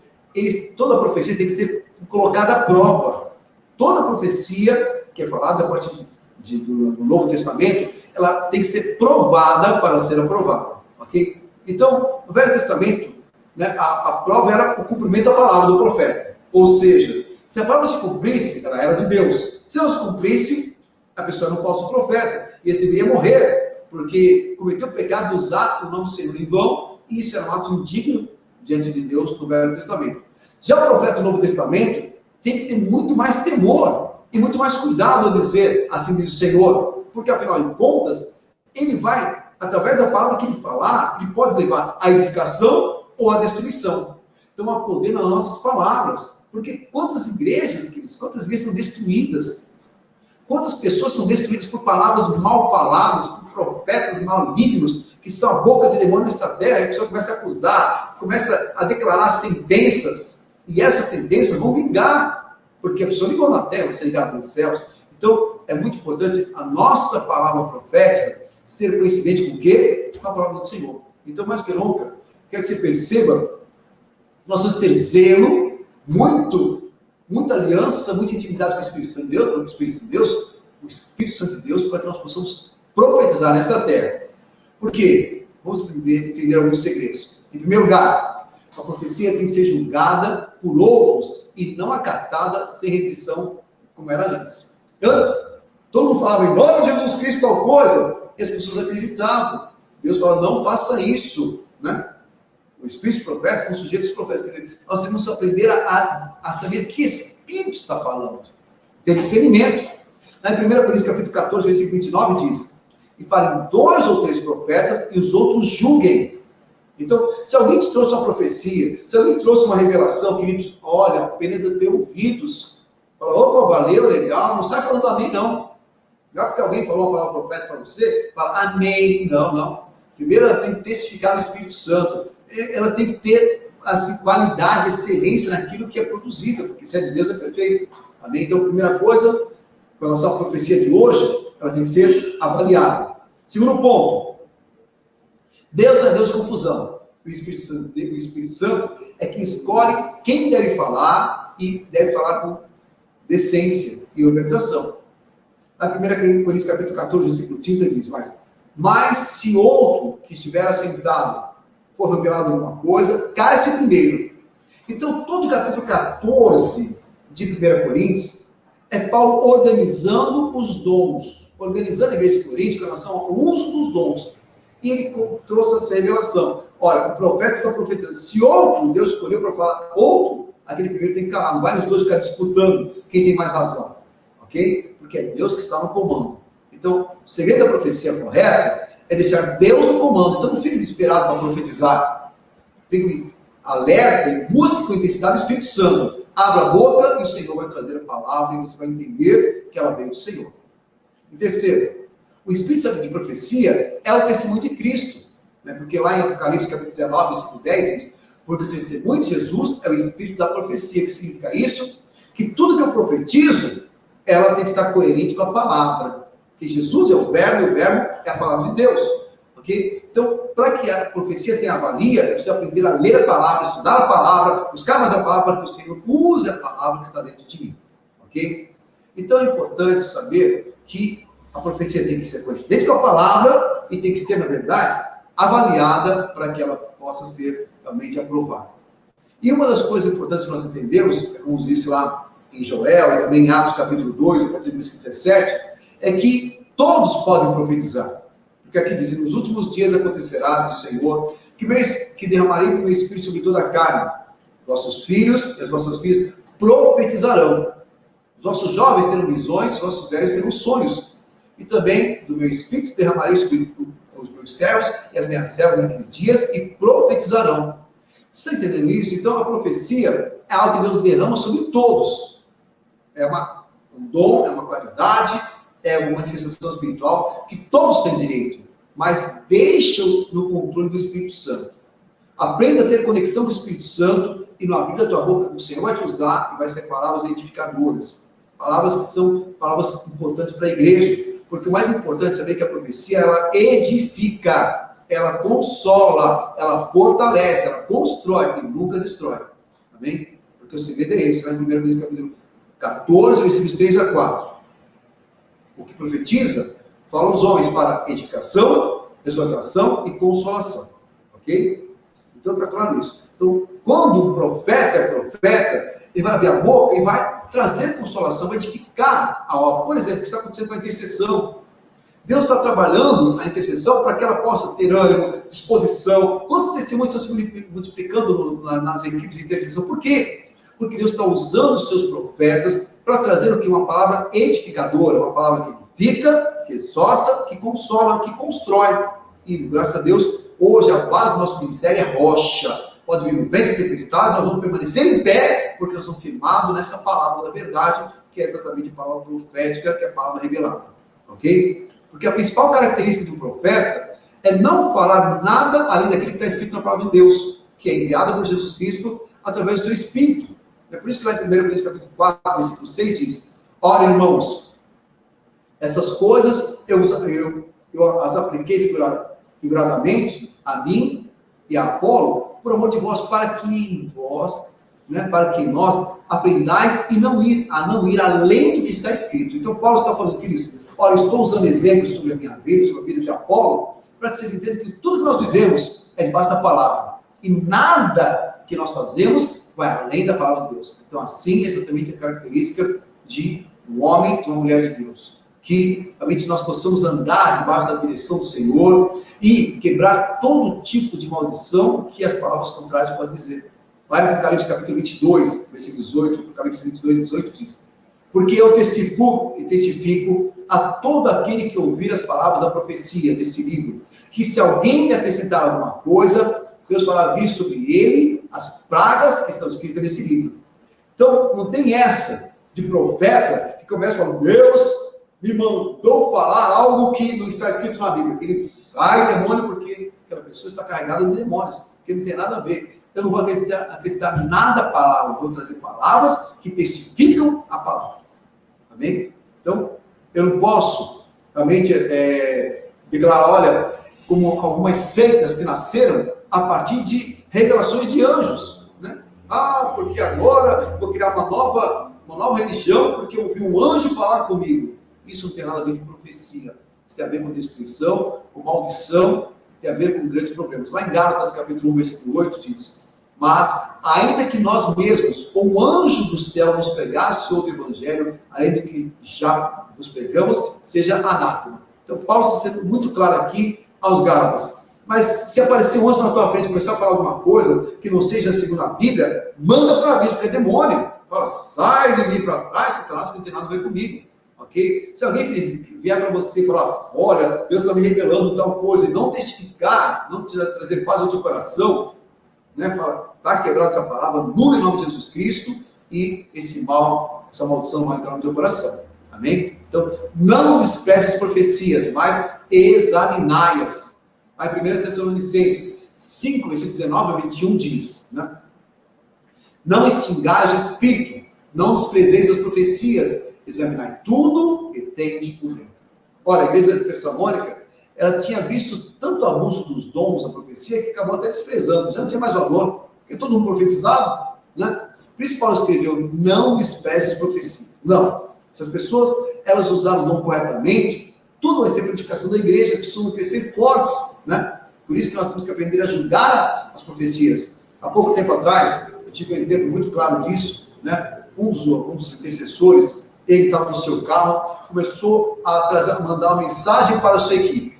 A: toda a profecia tem que ser colocada à prova. Toda a profecia que é falada a partir do Novo Testamento, ela tem que ser provada para ser aprovada, ok? Então, no Velho Testamento, né, a prova era o cumprimento da palavra do profeta. Ou seja, se a palavra se cumprisse, ela era de Deus. Se não se cumprisse, a pessoa era um falso profeta. E esse deveria morrer, porque cometeu o pecado de usar o nome do Senhor em vão, e isso era um ato indigno diante de Deus no Velho Testamento. Já o profeta do Novo Testamento tem que ter muito mais temor e muito mais cuidado ao dizer, assim diz o Senhor, porque afinal de contas, ele vai, através da palavra que ele falar, ele pode levar à edificação ou à destruição. Então há poder nas nossas palavras, porque quantas igrejas são destruídas? Quantas pessoas são destruídas por palavras mal faladas, por profetas malignos, que são a boca de demônio nessa terra, e a pessoa começa a acusar, começa a declarar sentenças, e essas sentenças vão vingar, porque a pessoa ligou na terra, você ligava nos céus. Então, é muito importante a nossa palavra profética ser coincidente com o quê? Com a palavra do Senhor. Então, mais que nunca, quero que você perceba, nós vamos ter zelo, muita aliança, muita intimidade com o Espírito Santo de Deus, o Espírito Santo de Deus, para que nós possamos profetizar nessa terra. Por quê? Vamos entender alguns segredos. Em primeiro lugar, a profecia tem que ser julgada por outros e não acatada sem restrição, como era antes. Antes, todo mundo falava em nome de Jesus Cristo tal coisa, e as pessoas acreditavam. Deus fala, não faça isso, né? O Espírito profeta são sujeitos proféticos. Quer dizer, nós temos que aprender a saber que Espírito está falando. Ter discernimento. Lá em 1 Coríntios capítulo 14, versículo 29 diz, e falem 2 ou 3 profetas e os outros julguem. Então, se alguém te trouxe uma profecia, se alguém te trouxe uma revelação, queridos, olha, a pena de ter ouvidos. Fala, opa, valeu, legal, não sai falando amém, não. Não é porque alguém falou uma palavra profética para você, fala amém. Não. Primeiro ela tem que testificar no Espírito Santo. Ela tem que ter assim, qualidade, excelência naquilo que é produzido, porque se é de Deus é perfeito. Amém? Então, a primeira coisa, com relação à profecia de hoje, ela tem que ser avaliada. Segundo ponto, Deus não é Deus de confusão. O Espírito Santo é quem escolhe quem deve falar e deve falar com decência e organização. Na 1 Coríntios capítulo 14, versículo 30 diz, mas se outro que estiver assentado for revelado alguma coisa, cale-se primeiro. Então, todo o capítulo 14 de 1 Coríntios é Paulo organizando os dons, organizando a igreja de Corinto com relação ao uso dos dons. E ele trouxe essa revelação. Olha, o profeta está profetizando. Se outro, Deus escolheu para falar outro, aquele primeiro tem que calar. Não vai os dois ficar disputando quem tem mais razão. Ok? Porque é Deus que está no comando. Então, o segredo da profecia correta é deixar Deus no comando. Então não fique desesperado para profetizar. Fique alerta e busque com intensidade o Espírito Santo. Abra a boca e o Senhor vai trazer a palavra e você vai entender que ela veio do Senhor. E terceiro, o Espírito Santo de profecia é o testemunho de Cristo. Né? Porque lá em Apocalipse capítulo 19, versículo 10 diz, porque o testemunho de Jesus é o Espírito da profecia. O que significa isso? Que tudo que eu profetizo, ela tem que estar coerente com a palavra. Que Jesus é o Verbo, e o Verbo é a palavra de Deus. Okay? Então, para que a profecia tenha valia, é preciso aprender a ler a palavra, estudar a palavra, buscar mais a palavra, para que o Senhor use a palavra que está dentro de mim. Ok? Então, é importante saber que a profecia tem que ser coincidente com a palavra e tem que ser, na verdade, avaliada para que ela possa ser realmente aprovada. E uma das coisas importantes que nós entendemos, como disse lá em Joel, e também em Atos capítulo 2, a partir do versículo 17, é que todos podem profetizar. Porque aqui diz, nos últimos dias acontecerá do Senhor, que derramarei o meu espírito sobre toda a carne. Vossos filhos e as vossas filhas profetizarão. Os vossos jovens terão visões, os vossos velhos terão sonhos. E também do meu espírito derramarei sobre os meus servos e as minhas servas naqueles dias e profetizarão. Você está entendendo isso? Então a profecia é algo que Deus derrama sobre todos. É um dom, é uma qualidade, é uma manifestação espiritual que todos têm direito, mas deixa no controle do Espírito Santo. Aprenda a ter conexão com o Espírito Santo e no abrir da tua boca, o Senhor vai te usar e vai ser palavras edificadoras. Palavras que são palavras importantes para a igreja, porque o mais importante é saber que a profecia, ela edifica, ela consola, ela fortalece, ela constrói e nunca destrói. Amém? Porque o segredo é esse, lá em 1 Coríntios capítulo 14, versículos 3 a 4. O que profetiza, fala aos homens para edificação, exortação e consolação. Ok? Então está claro isso. Então, quando um profeta é profeta, ele vai abrir a boca e vai trazer consolação, vai edificar a obra. Por exemplo, o que está acontecendo com a intercessão. Deus está trabalhando a intercessão para que ela possa ter ânimo, disposição. Quantos testemunhos estão se multiplicando nas equipes de intercessão? Por quê? Porque Deus está usando os seus profetas para trazer o que? Uma palavra edificadora, uma palavra que edifica, que exorta, que consola, que constrói. E, graças a Deus, hoje a base do nosso ministério é rocha. Pode vir um vento e tempestade, nós vamos permanecer em pé, porque nós somos firmados nessa palavra da verdade, que é exatamente a palavra profética, que é a palavra revelada. Ok? Porque a principal característica do profeta é não falar nada além daquilo que está escrito na palavra de Deus, que é enviada por Jesus Cristo através do seu Espírito. É por isso que lá em 1 Coríntios capítulo 4, versículo 6 diz: ora, irmãos, essas coisas eu as apliquei figuradamente a mim e a Apolo, por amor de vós, para que em vós, para que nós aprendais a não ir além do que está escrito. Então Paulo está falando, queridos, olha, eu estou usando exemplos sobre a minha vida, sobre a vida de Apolo, para que vocês entendam que tudo que nós vivemos é debaixo da palavra. E nada que nós fazemos vai além da palavra de Deus. Então, assim, é exatamente a característica de um homem, de uma mulher de Deus. Que realmente nós possamos andar debaixo da direção do Senhor e quebrar todo tipo de maldição que as palavras contrárias podem dizer. Lá em Apocalipse capítulo 22, versículo 18, Apocalipse 22, 18 diz: porque eu testifico a todo aquele que ouvir as palavras da profecia deste livro, que se alguém lhe acrescentar alguma coisa, Deus fará vir sobre ele as pragas que estão escritas nesse livro. Então, não tem essa de profeta que começa falando: Deus me mandou falar algo que não está escrito na Bíblia. Ele sai demônio porque aquela pessoa está carregada de demônios, que não tem nada a ver. Eu não vou acrescentar nada à palavra, eu vou trazer palavras que testificam a palavra. Amém? Então, eu não posso realmente declarar, olha, como algumas seitas que nasceram a partir de revelações de anjos, né? Ah, porque agora vou criar uma nova religião porque eu ouvi um anjo falar comigo. Isso não tem nada a ver com profecia. Isso tem a ver com destruição, com maldição, tem a ver com grandes problemas. Lá em Gálatas, capítulo 1, versículo 8, diz: mas, ainda que nós mesmos, ou um anjo do céu nos pregasse outro evangelho, além do que já vos pregamos, seja anátema. Então, Paulo está sendo muito claro aqui aos Gálatas. Mas, se aparecer um anjo na tua frente e começar a falar alguma coisa que não seja segundo a Bíblia, manda para mim, porque é demônio. Fala: sai de mim para trás, Satanás, que não tem nada a ver comigo. Ok? Se alguém vier para você e falar: olha, Deus está me revelando tal coisa, e não testificar, não trazer paz ao teu coração, fala: está quebrada essa palavra, nula em nome de Jesus Cristo, e esse mal, essa maldição vai entrar no teu coração. Amém? Então, não despreze as profecias, mas examinai-as. Aí, 1 Tessalonicenses 5, versículo 19 a 21 diz, não extingais o espírito, não desprezeis as profecias, examinai tudo e tende o bem. Olha, a igreja de Tessalônica, ela tinha visto tanto abuso dos dons da profecia que acabou até desprezando, já não tinha mais valor, porque todo mundo profetizava, Por isso Paulo escreveu: não despreze as profecias. Não, se as pessoas elas usaram o dom corretamente, tudo vai ser para a edificação da igreja, as pessoas vão crescer fortes, Por isso que nós temos que aprender a julgar as profecias. Há pouco tempo atrás, eu tive um exemplo muito claro disso, Um dos intercessores, ele estava no seu carro, começou a mandar uma mensagem para a sua equipe.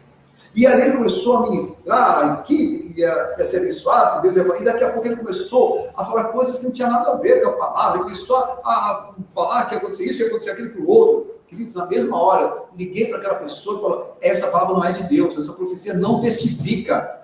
A: E ali ele começou a ministrar a equipe, que ia ser abençoada por Deus, e daqui a pouco ele começou a falar coisas que não tinha nada a ver com a palavra, ele começou a falar que ia acontecer isso, ia acontecer aquilo para o outro. Queridos, na mesma hora, liguei para aquela pessoa e falei: essa palavra não é de Deus, essa profecia não testifica.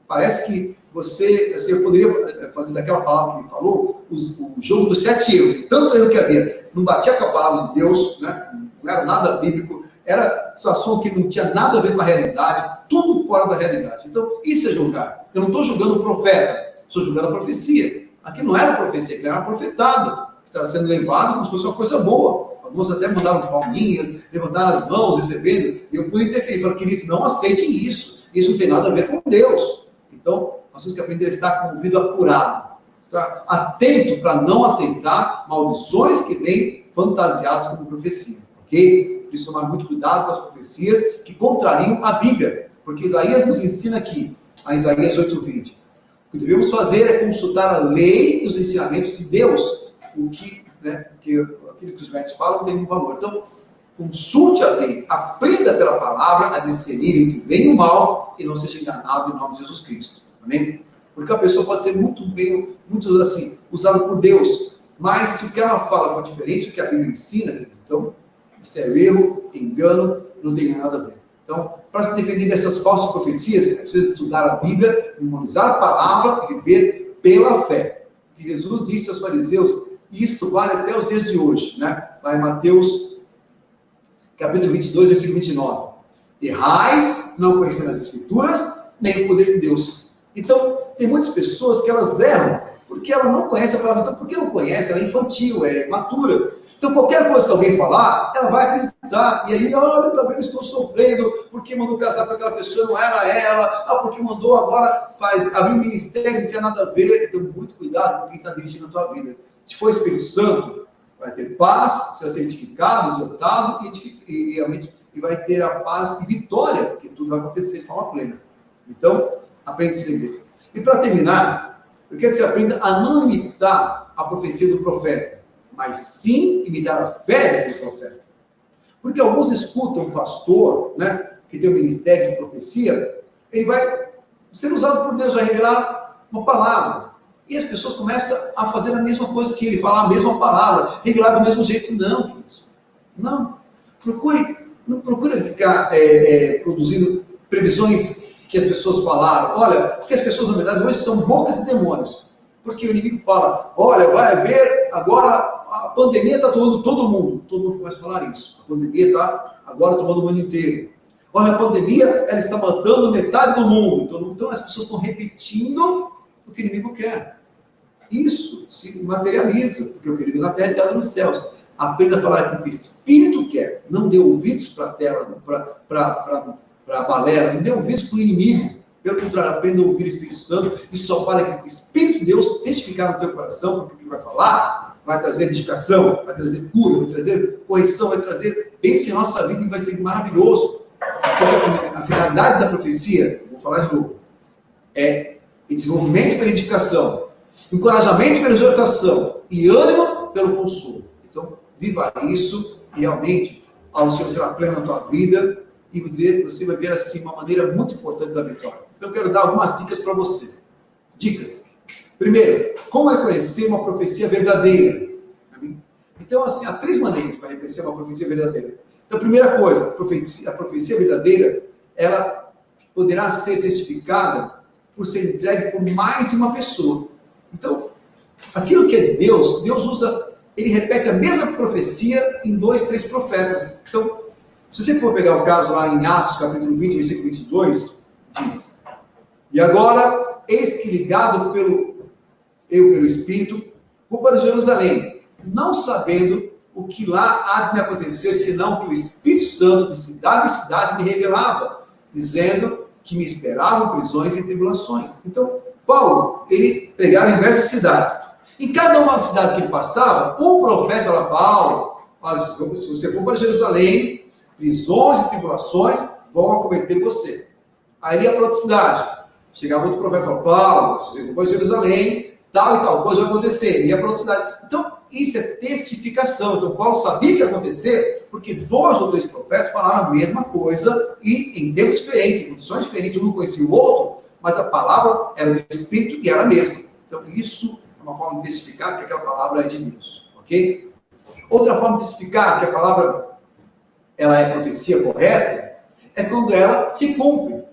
A: Parece que você, assim, eu poderia fazer daquela palavra que ele falou, o jogo dos 7 erros, tanto erro que havia, não batia com a palavra de Deus, não era nada bíblico, era situação que não tinha nada a ver com a realidade, tudo fora da realidade. Então, isso é julgar. Eu não estou julgando o profeta, estou julgando a profecia. Aqui não era profecia, aqui era uma profetada, que estava sendo levada como se fosse uma coisa boa. Alguns até mandaram palminhas, levantaram as mãos, recebendo, e eu pude interferir. Falei: queridos, não aceitem isso não tem nada a ver com Deus. Então, nós temos que aprender a estar com o ouvido apurado, estar atento para não aceitar maldições que vêm fantasiadas como profecia, ok? Por isso, tomar muito cuidado com as profecias que contrariam a Bíblia, porque Isaías nos ensina aqui, a Isaías 8:20, O que devemos fazer é consultar a lei e os ensinamentos de Deus. Aquilo que os médicos falam tem um valor. Então, consulte a lei, aprenda pela palavra a discernir entre o bem e o mal e não seja enganado em nome de Jesus Cristo. Amém? Porque a pessoa pode ser muito assim, usada por Deus, mas se o que ela fala for diferente do que a Bíblia ensina, então isso é erro, engano, não tem nada a ver. Então, para se defender dessas falsas profecias, é preciso estudar a Bíblia, memorizar a palavra e viver pela fé. O que Jesus disse aos fariseus, isso vale até os dias de hoje, né? Lá em Mateus, capítulo 22, versículo 29. Errais, não conhecendo as Escrituras, nem o poder de Deus. Então, tem muitas pessoas que elas erram, porque ela não conhece a palavra. Então, porque não conhece, ela é infantil, é matura. Então, qualquer coisa que alguém falar, ela vai acreditar. E aí, olha, tá vendo, estou sofrendo, porque mandou casar com aquela pessoa, não era ela, porque mandou agora abrir um ministério, não tinha nada a ver. Então, muito cuidado com quem está dirigindo a tua vida. Se for Espírito Santo, vai ter paz, você vai ser edificado, exortado, e realmente vai ter a paz e vitória, porque tudo vai acontecer de forma plena. Então, aprende a seguir. E para terminar, eu quero que você aprenda a não imitar a profecia do profeta, mas sim imitar a fé daquele profeta. Porque alguns escutam um pastor, né, que tem um ministério de profecia, ele vai ser usado por Deus, vai revelar uma palavra. E as pessoas começam a fazer a mesma coisa que ele, falar a mesma palavra, revelar do mesmo jeito. Não, queridos. Não. Não procure ficar produzindo previsões que as pessoas falaram. Olha, porque as pessoas, na verdade, hoje são bocas e demônios. Porque o inimigo fala, olha, vai haver agora, a pandemia está tomando todo mundo. Todo mundo começa a falar isso. A pandemia está agora tomando o mundo inteiro. Olha, a pandemia, ela está matando metade do mundo. Então as pessoas estão repetindo o que o inimigo quer. Isso se materializa, porque o que ele na terra está nos céus. Aprenda a falar aquilo que o Espírito quer. Não dê ouvidos para a terra, para a balela, não dê ouvidos para o inimigo. Pelo contrário, aprenda a ouvir o Espírito Santo e só fala aquilo que o Espírito de Deus testificar no teu coração, porque o que ele vai falar vai trazer edificação, vai trazer cura, vai trazer correção, vai trazer bênção em nossa vida e vai ser maravilhoso. Porque a finalidade da profecia, vou falar de novo, é desenvolvimento pela edificação, encorajamento pela exortação e ânimo pelo consolo. Então, viva isso e realmente ao Senhor será pleno na tua vida e você vai ver assim uma maneira muito importante da vitória. Então, eu quero dar algumas dicas para você. Dicas. Primeiro, como reconhecer uma profecia verdadeira? Então, assim, há 3 maneiras para reconhecer uma profecia verdadeira. Então, primeira coisa, a profecia verdadeira, ela poderá ser testificada por ser entregue por mais de uma pessoa. Então, aquilo que é de Deus, Deus usa, ele repete a mesma profecia em 2, 3 profetas. Então, se você for pegar o caso lá em Atos, capítulo 20, versículo 22, diz: e agora, eis que ligado pelo Espírito, vou para Jerusalém, não sabendo o que lá há de me acontecer, senão que o Espírito Santo de cidade em cidade me revelava, dizendo que me esperavam prisões e tribulações. Então, Paulo, ele pregava em diversas cidades. Em cada uma das cidades que ele passava, um profeta falava: Paulo, olha, se você for para Jerusalém, prisões e tribulações vão acometer você. Aí ele ia para outra cidade. Chegava outro profeta e falava: Paulo, se você for para Jerusalém, tal e tal coisa vai acontecer. Ele ia para outra cidade. Então, isso é testificação. Então, Paulo sabia que ia acontecer, porque 2 ou 3 profetas falaram a mesma coisa e em tempos diferentes, em condições diferentes. Um não conhecia o outro, mas a palavra era do Espírito e era a mesma. Então, isso é uma forma de testificar que aquela palavra é de Deus. Ok? Outra forma de testificar que a palavra ela é profecia correta é quando ela se cumpre.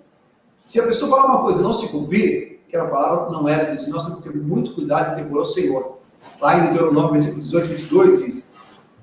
A: Se a pessoa falar uma coisa e não se cumprir, aquela palavra não era de Deus. Nós temos que ter muito cuidado em temor ao Senhor. Lá em Deuteronômio, versículo 18, 22, diz: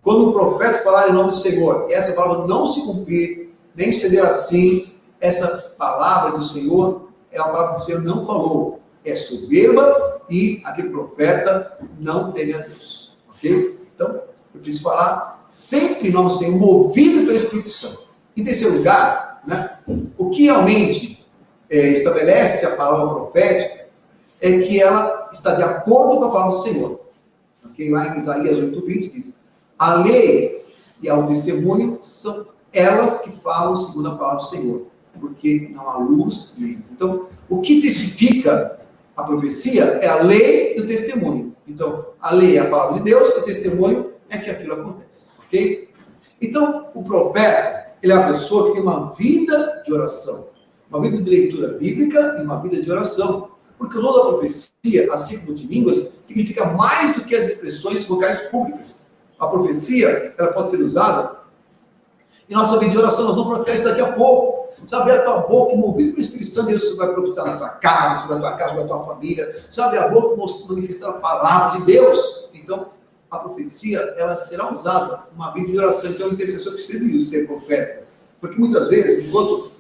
A: quando o profeta falar em nome do Senhor, e essa palavra não se cumprir, nem suceder assim, essa palavra do Senhor é uma palavra que o Senhor não falou. É soberba e aquele profeta não teme a Deus. Ok? Então, eu preciso falar sempre em nome do Senhor, movido pelo Espírito Santo. Em terceiro lugar, né, o que realmente estabelece a palavra profética é que ela está de acordo com a palavra do Senhor. Okay? Lá em Isaías 8:20 diz: a lei e o testemunho são elas que falam segundo a palavra do Senhor, porque não há luz neles. Então, o que testifica A profecia é a lei e o testemunho. Então, a lei é a palavra de Deus, e o testemunho é que aquilo acontece, ok? Então, o profeta, ele é a pessoa que tem uma vida de oração, uma vida de leitura bíblica e uma vida de oração. Porque o dom da profecia, assim como de línguas, significa mais do que as expressões vocais públicas. A profecia, ela pode ser usada em nossa vida de oração. Nós vamos praticar isso daqui a pouco. Você vai abrir a tua boca, movido pelo Espírito Santo, Deus vai profetizar na tua casa, sobre a tua casa, sobre a tua família. Você vai abrir a boca e manifestar a palavra de Deus. Então, a profecia, ela será usada numa vida de oração. Então, o intercessor precisa de ser profeta. Porque muitas vezes, enquanto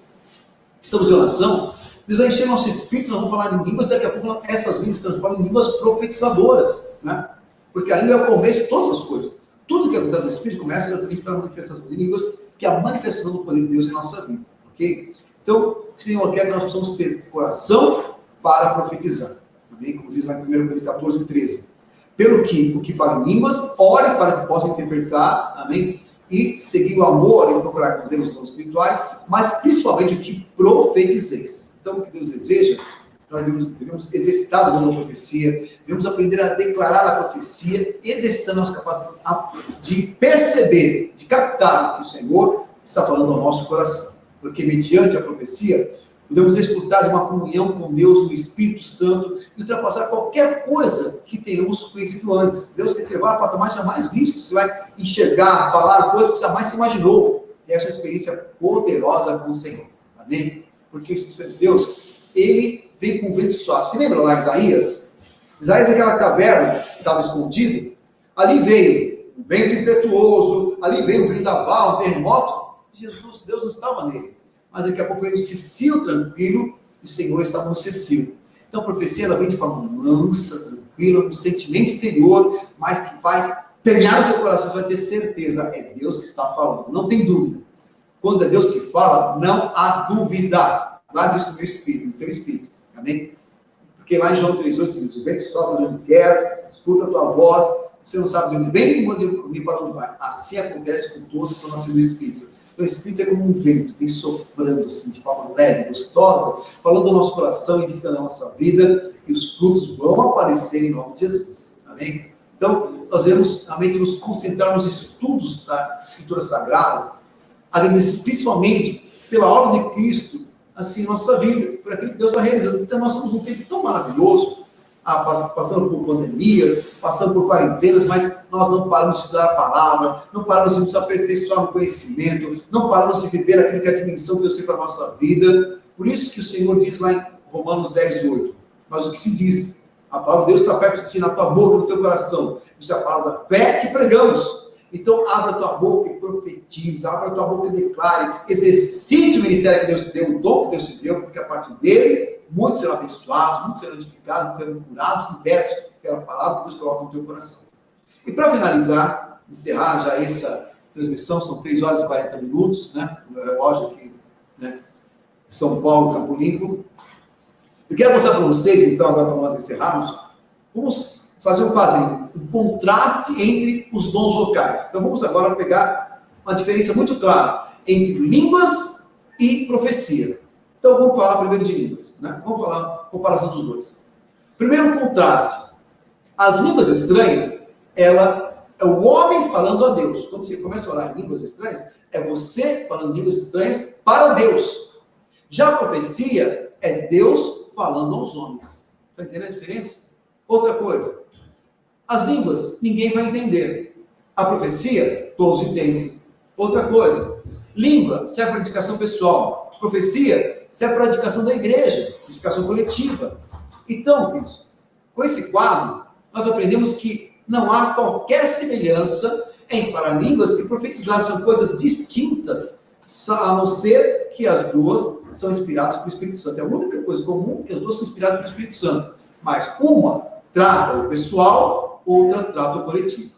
A: estamos em oração, Deus vai encher nosso espírito, nós vamos falar em línguas, daqui a pouco essas línguas se transformam em línguas profetizadoras, né? Porque a língua é o começo de todas as coisas. Tudo que acontece no espírito começa exatamente pela manifestação de línguas, que é a manifestação do poder de Deus em nossa vida, ok? Então, o Senhor quer que nós possamos ter coração para profetizar, também, como diz lá em 1 Coríntios 14, 13. Pelo que o que fala em línguas, ore para que possa interpretar, amém? E seguir o amor e procurar com os dons espirituais, mas principalmente o que profetizeis. Então, o que Deus deseja, nós devemos exercitar o dom da profecia, devemos aprender a declarar a profecia, exercitando a nossa capacidade de perceber, de captar o que o Senhor está falando ao nosso coração. Porque mediante a profecia, podemos desfrutar de uma comunhão com Deus, no Espírito Santo, e ultrapassar qualquer coisa que tenhamos conhecido antes. Deus quer te levar a patamares jamais vistos. Você vai enxergar, falar coisas que jamais se imaginou. E essa experiência poderosa com o Senhor. Amém? Porque o Espírito Santo de Deus, ele vem com um vento suave. Você lembra lá em Isaías? Isaías é aquela caverna que estava escondido. Ali veio um vento impetuoso, ali veio um vendaval, um terremoto. Jesus, Deus não estava nele. Mas daqui a pouco veio um cicio tranquilo, e o Senhor estava no cicio. Então a profecia, ela vem de forma mansa, tranquila, com um sentimento interior, mas que vai permear o teu coração, você vai ter certeza, é Deus que está falando, não tem dúvida. Quando é Deus que fala, não há dúvida. Guarda isso no meu espírito, no teu espírito. Amém? Porque lá em João 3,8 diz, o vento sopra onde quer, escuta a tua voz, você não sabe de onde vem, nem para onde vai. Assim acontece com todos que são nascidos do Espírito. Então, o Espírito é como um vento, vem soprando assim, de forma leve, gostosa, falando ao nosso coração, edificando a nossa vida, e os frutos vão aparecer em nome de Jesus. Amém? Então, nós devemos, amém, nos concentrar nos estudos da Escritura Sagrada, agradecer principalmente pela obra de Cristo, assim, em nossa vida, por aquilo que Deus está realizando. Então, nós estamos num tempo tão maravilhoso, passando por pandemias, passando por quarentenas, mas nós não paramos de estudar a palavra, não paramos de nos aperfeiçoar no conhecimento, não paramos de viver aquilo que é a dimensão que Deus tem para a nossa vida. Por isso que o Senhor diz lá em Romanos 10:8, mas o que se diz? A palavra de Deus está perto de ti, na tua boca, no teu coração. Isso é a palavra da fé que pregamos. Então, abra a tua boca e profetiza, abra a tua boca e declare, exercite o ministério que Deus te deu, o dom que Deus te deu, porque a partir dele, muitos serão abençoados, muitos serão edificados, muitos serão curados, libertos pela palavra que Deus coloca no teu coração. E para finalizar, encerrar já essa transmissão, são 3 horas e 40 minutos, né? O meu relógio aqui, né? São Paulo, Campo Limpo. Eu quero mostrar para vocês, então, agora para nós encerrarmos, vamos fazer um quadrinho, um contraste entre os dons vocais. Então vamos agora pegar uma diferença muito clara entre línguas e profecia. Então vamos falar primeiro de línguas, né? Vamos falar a comparação dos dois. Primeiro contraste. As línguas estranhas, ela é o homem falando a Deus. Quando você começa a falar em línguas estranhas, é você falando línguas estranhas para Deus. Já a profecia é Deus falando aos homens. Está entendendo a diferença? Outra coisa. As línguas, ninguém vai entender. A profecia, todos entendem. Outra coisa, língua serve para edificação pessoal. Profecia serve para edificação da igreja, edificação coletiva. Então, queridos, com esse quadro, nós aprendemos que não há qualquer semelhança em falar línguas e profetizar. São coisas distintas, a não ser que as duas são inspiradas pelo Espírito Santo. É a única coisa comum que as duas são inspiradas pelo Espírito Santo. Mas uma trata o pessoal, outra trata o coletivo.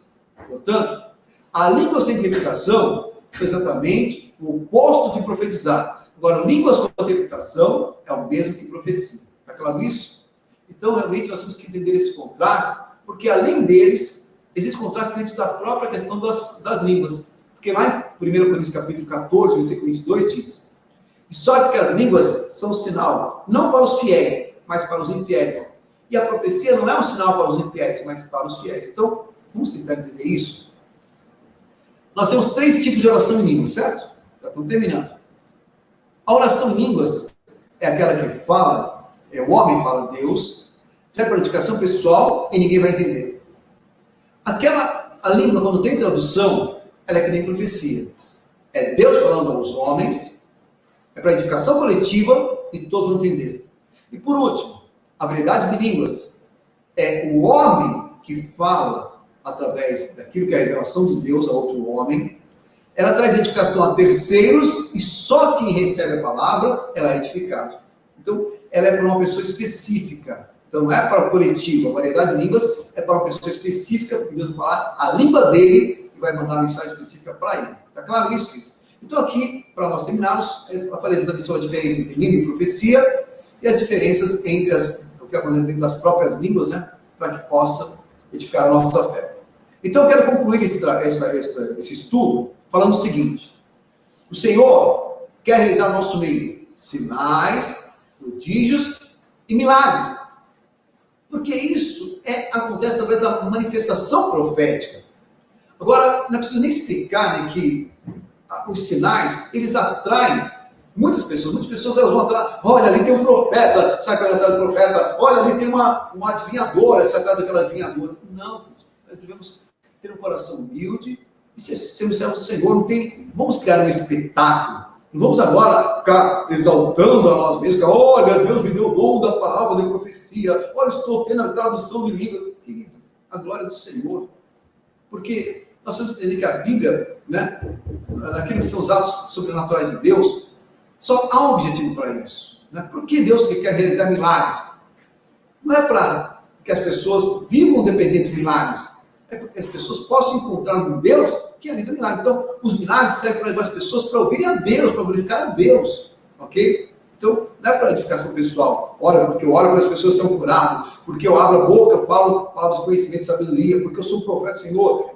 A: Portanto, a língua sem interpretação é exatamente o oposto de profetizar. Agora, línguas com interpretação é o mesmo que profecia. Está claro isso? Então, realmente, nós temos que entender esse contraste, porque além deles, existe contraste dentro da própria questão das línguas. Porque lá em 1 Coríntios capítulo 14, versículo 22, diz: e só diz que as línguas são sinal, não para os fiéis, mas para os infiéis. E a profecia não é um sinal para os infiéis, mas para os fiéis. Então, vamos tentar entender isso? Nós temos 3 tipos de oração em línguas, certo? Já estamos terminando. A oração em línguas é aquela que fala, o homem fala a Deus, serve para edificação pessoal e ninguém vai entender. A língua, quando tem tradução, ela é que nem profecia. É Deus falando aos homens, é para edificação coletiva e todos vão entender. E por último, a variedade de línguas é o homem que fala através daquilo que é a revelação de Deus a outro homem. Ela traz edificação a terceiros e só quem recebe a palavra ela é edificado. Então, ela é para uma pessoa específica. Então, não é para o coletivo. A variedade de línguas é para uma pessoa específica, porque Deus vai falar a língua dele e vai mandar uma mensagem específica para ele. Está claro isso? Então, aqui, para nós terminarmos, eu falei exatamente sobre a diferença entre língua e profecia e as diferenças entre o que acontece dentro das próprias línguas, né, para que possa edificar a nossa fé. Então, eu quero concluir esse estudo falando o seguinte: o Senhor quer realizar no nosso meio sinais, prodígios e milagres. Porque isso acontece através da manifestação profética. Agora, não é preciso nem explicar, né, que os sinais, eles atraem muitas pessoas. Muitas pessoas elas vão atrás. Olha, ali tem um profeta, sai atrás do profeta. Olha, ali tem uma adivinhadora, sai atrás daquela adivinhadora. Não, nós devemos ter um coração humilde e sermos servos do Senhor. Vamos criar um espetáculo. Não vamos agora ficar exaltando a nós mesmos. Olha, Deus me deu o dom da palavra de profecia. Olha, estou tendo a tradução de língua. Querido, a glória do Senhor. Porque nós temos que entender que a Bíblia, né, aqueles que são os atos sobrenaturais de Deus, só há um objetivo para isso. Né? Por que Deus quer realizar milagres? Não é para que as pessoas vivam dependendo de milagres. É para que as pessoas possam encontrar um Deus que realiza milagres. Então, os milagres servem para levar as pessoas para ouvirem a Deus, para glorificar a Deus. Ok? Então, não é para edificação pessoal. Ora, porque eu oro para as pessoas são curadas, porque eu abro a boca, falo palavras de conhecimento e sabedoria, porque eu sou o profeta do Senhor.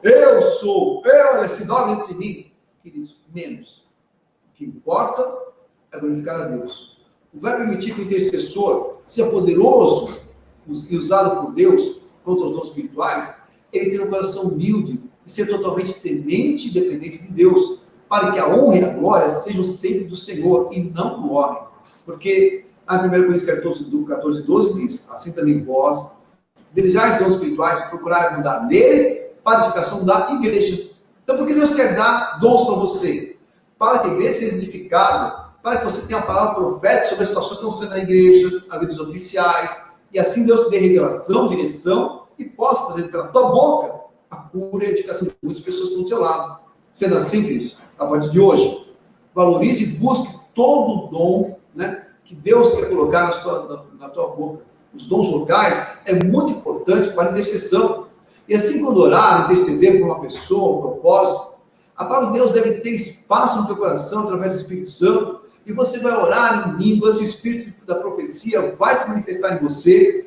A: Se dá dentro de mim. Queridos, menos. O que importa é glorificar a Deus. Vai permitir que o intercessor seja poderoso e usado por Deus contra os dons espirituais, ele ter um coração humilde e ser totalmente temente e dependente de Deus, para que a honra e a glória sejam sempre do Senhor e não do homem. Porque a 1 Coríntios 14, 12 diz: assim também vós, desejais dons espirituais, procurai mudar neles para a edificação da igreja. Então, por que Deus quer dar dons para você? Para que a igreja seja edificada, para que você tenha a palavra profética sobre as situações que estão sendo na igreja, na vida dos oficiais, e assim Deus te dê revelação, direção, e possa trazer pela tua boca a cura e a edificação de muitas pessoas que estão do teu lado. Sendo assim, Cristo, a partir de hoje, valorize e busque todo o dom, né, que Deus quer colocar na tua boca. Os dons locais é muito importante para a intercessão. E assim, quando orar, interceder por uma pessoa, um propósito, a palavra de Deus deve ter espaço no teu coração através do Espírito Santo, e você vai orar em línguas, e o Espírito da profecia vai se manifestar em você,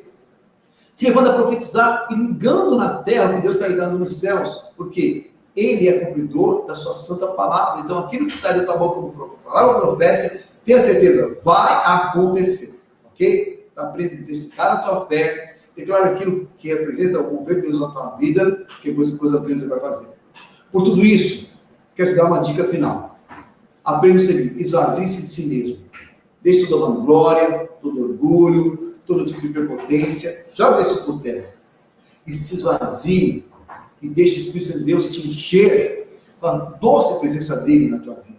A: te levando a profetizar e ligando na terra o que Deus está ligando nos céus, porque Ele é cumpridor da sua santa palavra. Então, aquilo que sai da tua boca como palavra profética, tenha certeza, vai acontecer, ok? Aprenda a exercitar a tua fé, declara aquilo que representa o mover de Deus na tua vida, que coisas grandes Ele vai fazer. Por tudo isso, quero te dar uma dica final. Aprenda o seguinte: esvazie-se de si mesmo. Deixe toda vanglória, todo orgulho, todo tipo de prepotência, joga isso por terra. E se esvazie e deixe o Espírito Santo de Deus te encher com a doce presença dele na tua vida.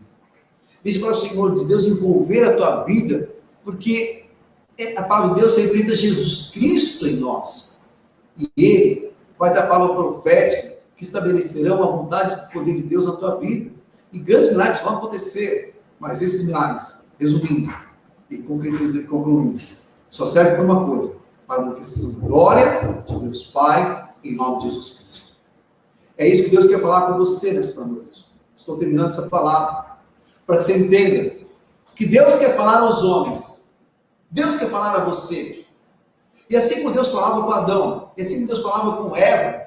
A: Deixe para o Senhor de Deus envolver a tua vida, porque a palavra de Deus representa Jesus Cristo em nós. E Ele vai dar a palavra profética que estabelecerão a vontade e o poder de Deus na tua vida. E grandes milagres vão acontecer. Mas esses milagres, resumindo e concluindo, só serve para uma coisa: para a manifestação da glória de Deus Pai, em nome de Jesus Cristo. É isso que Deus quer falar com você nesta noite. Estou terminando essa palavra, para que você entenda que Deus quer falar aos homens. Deus quer falar a você. E assim como Deus falava com Adão, e assim como Deus falava com Eva,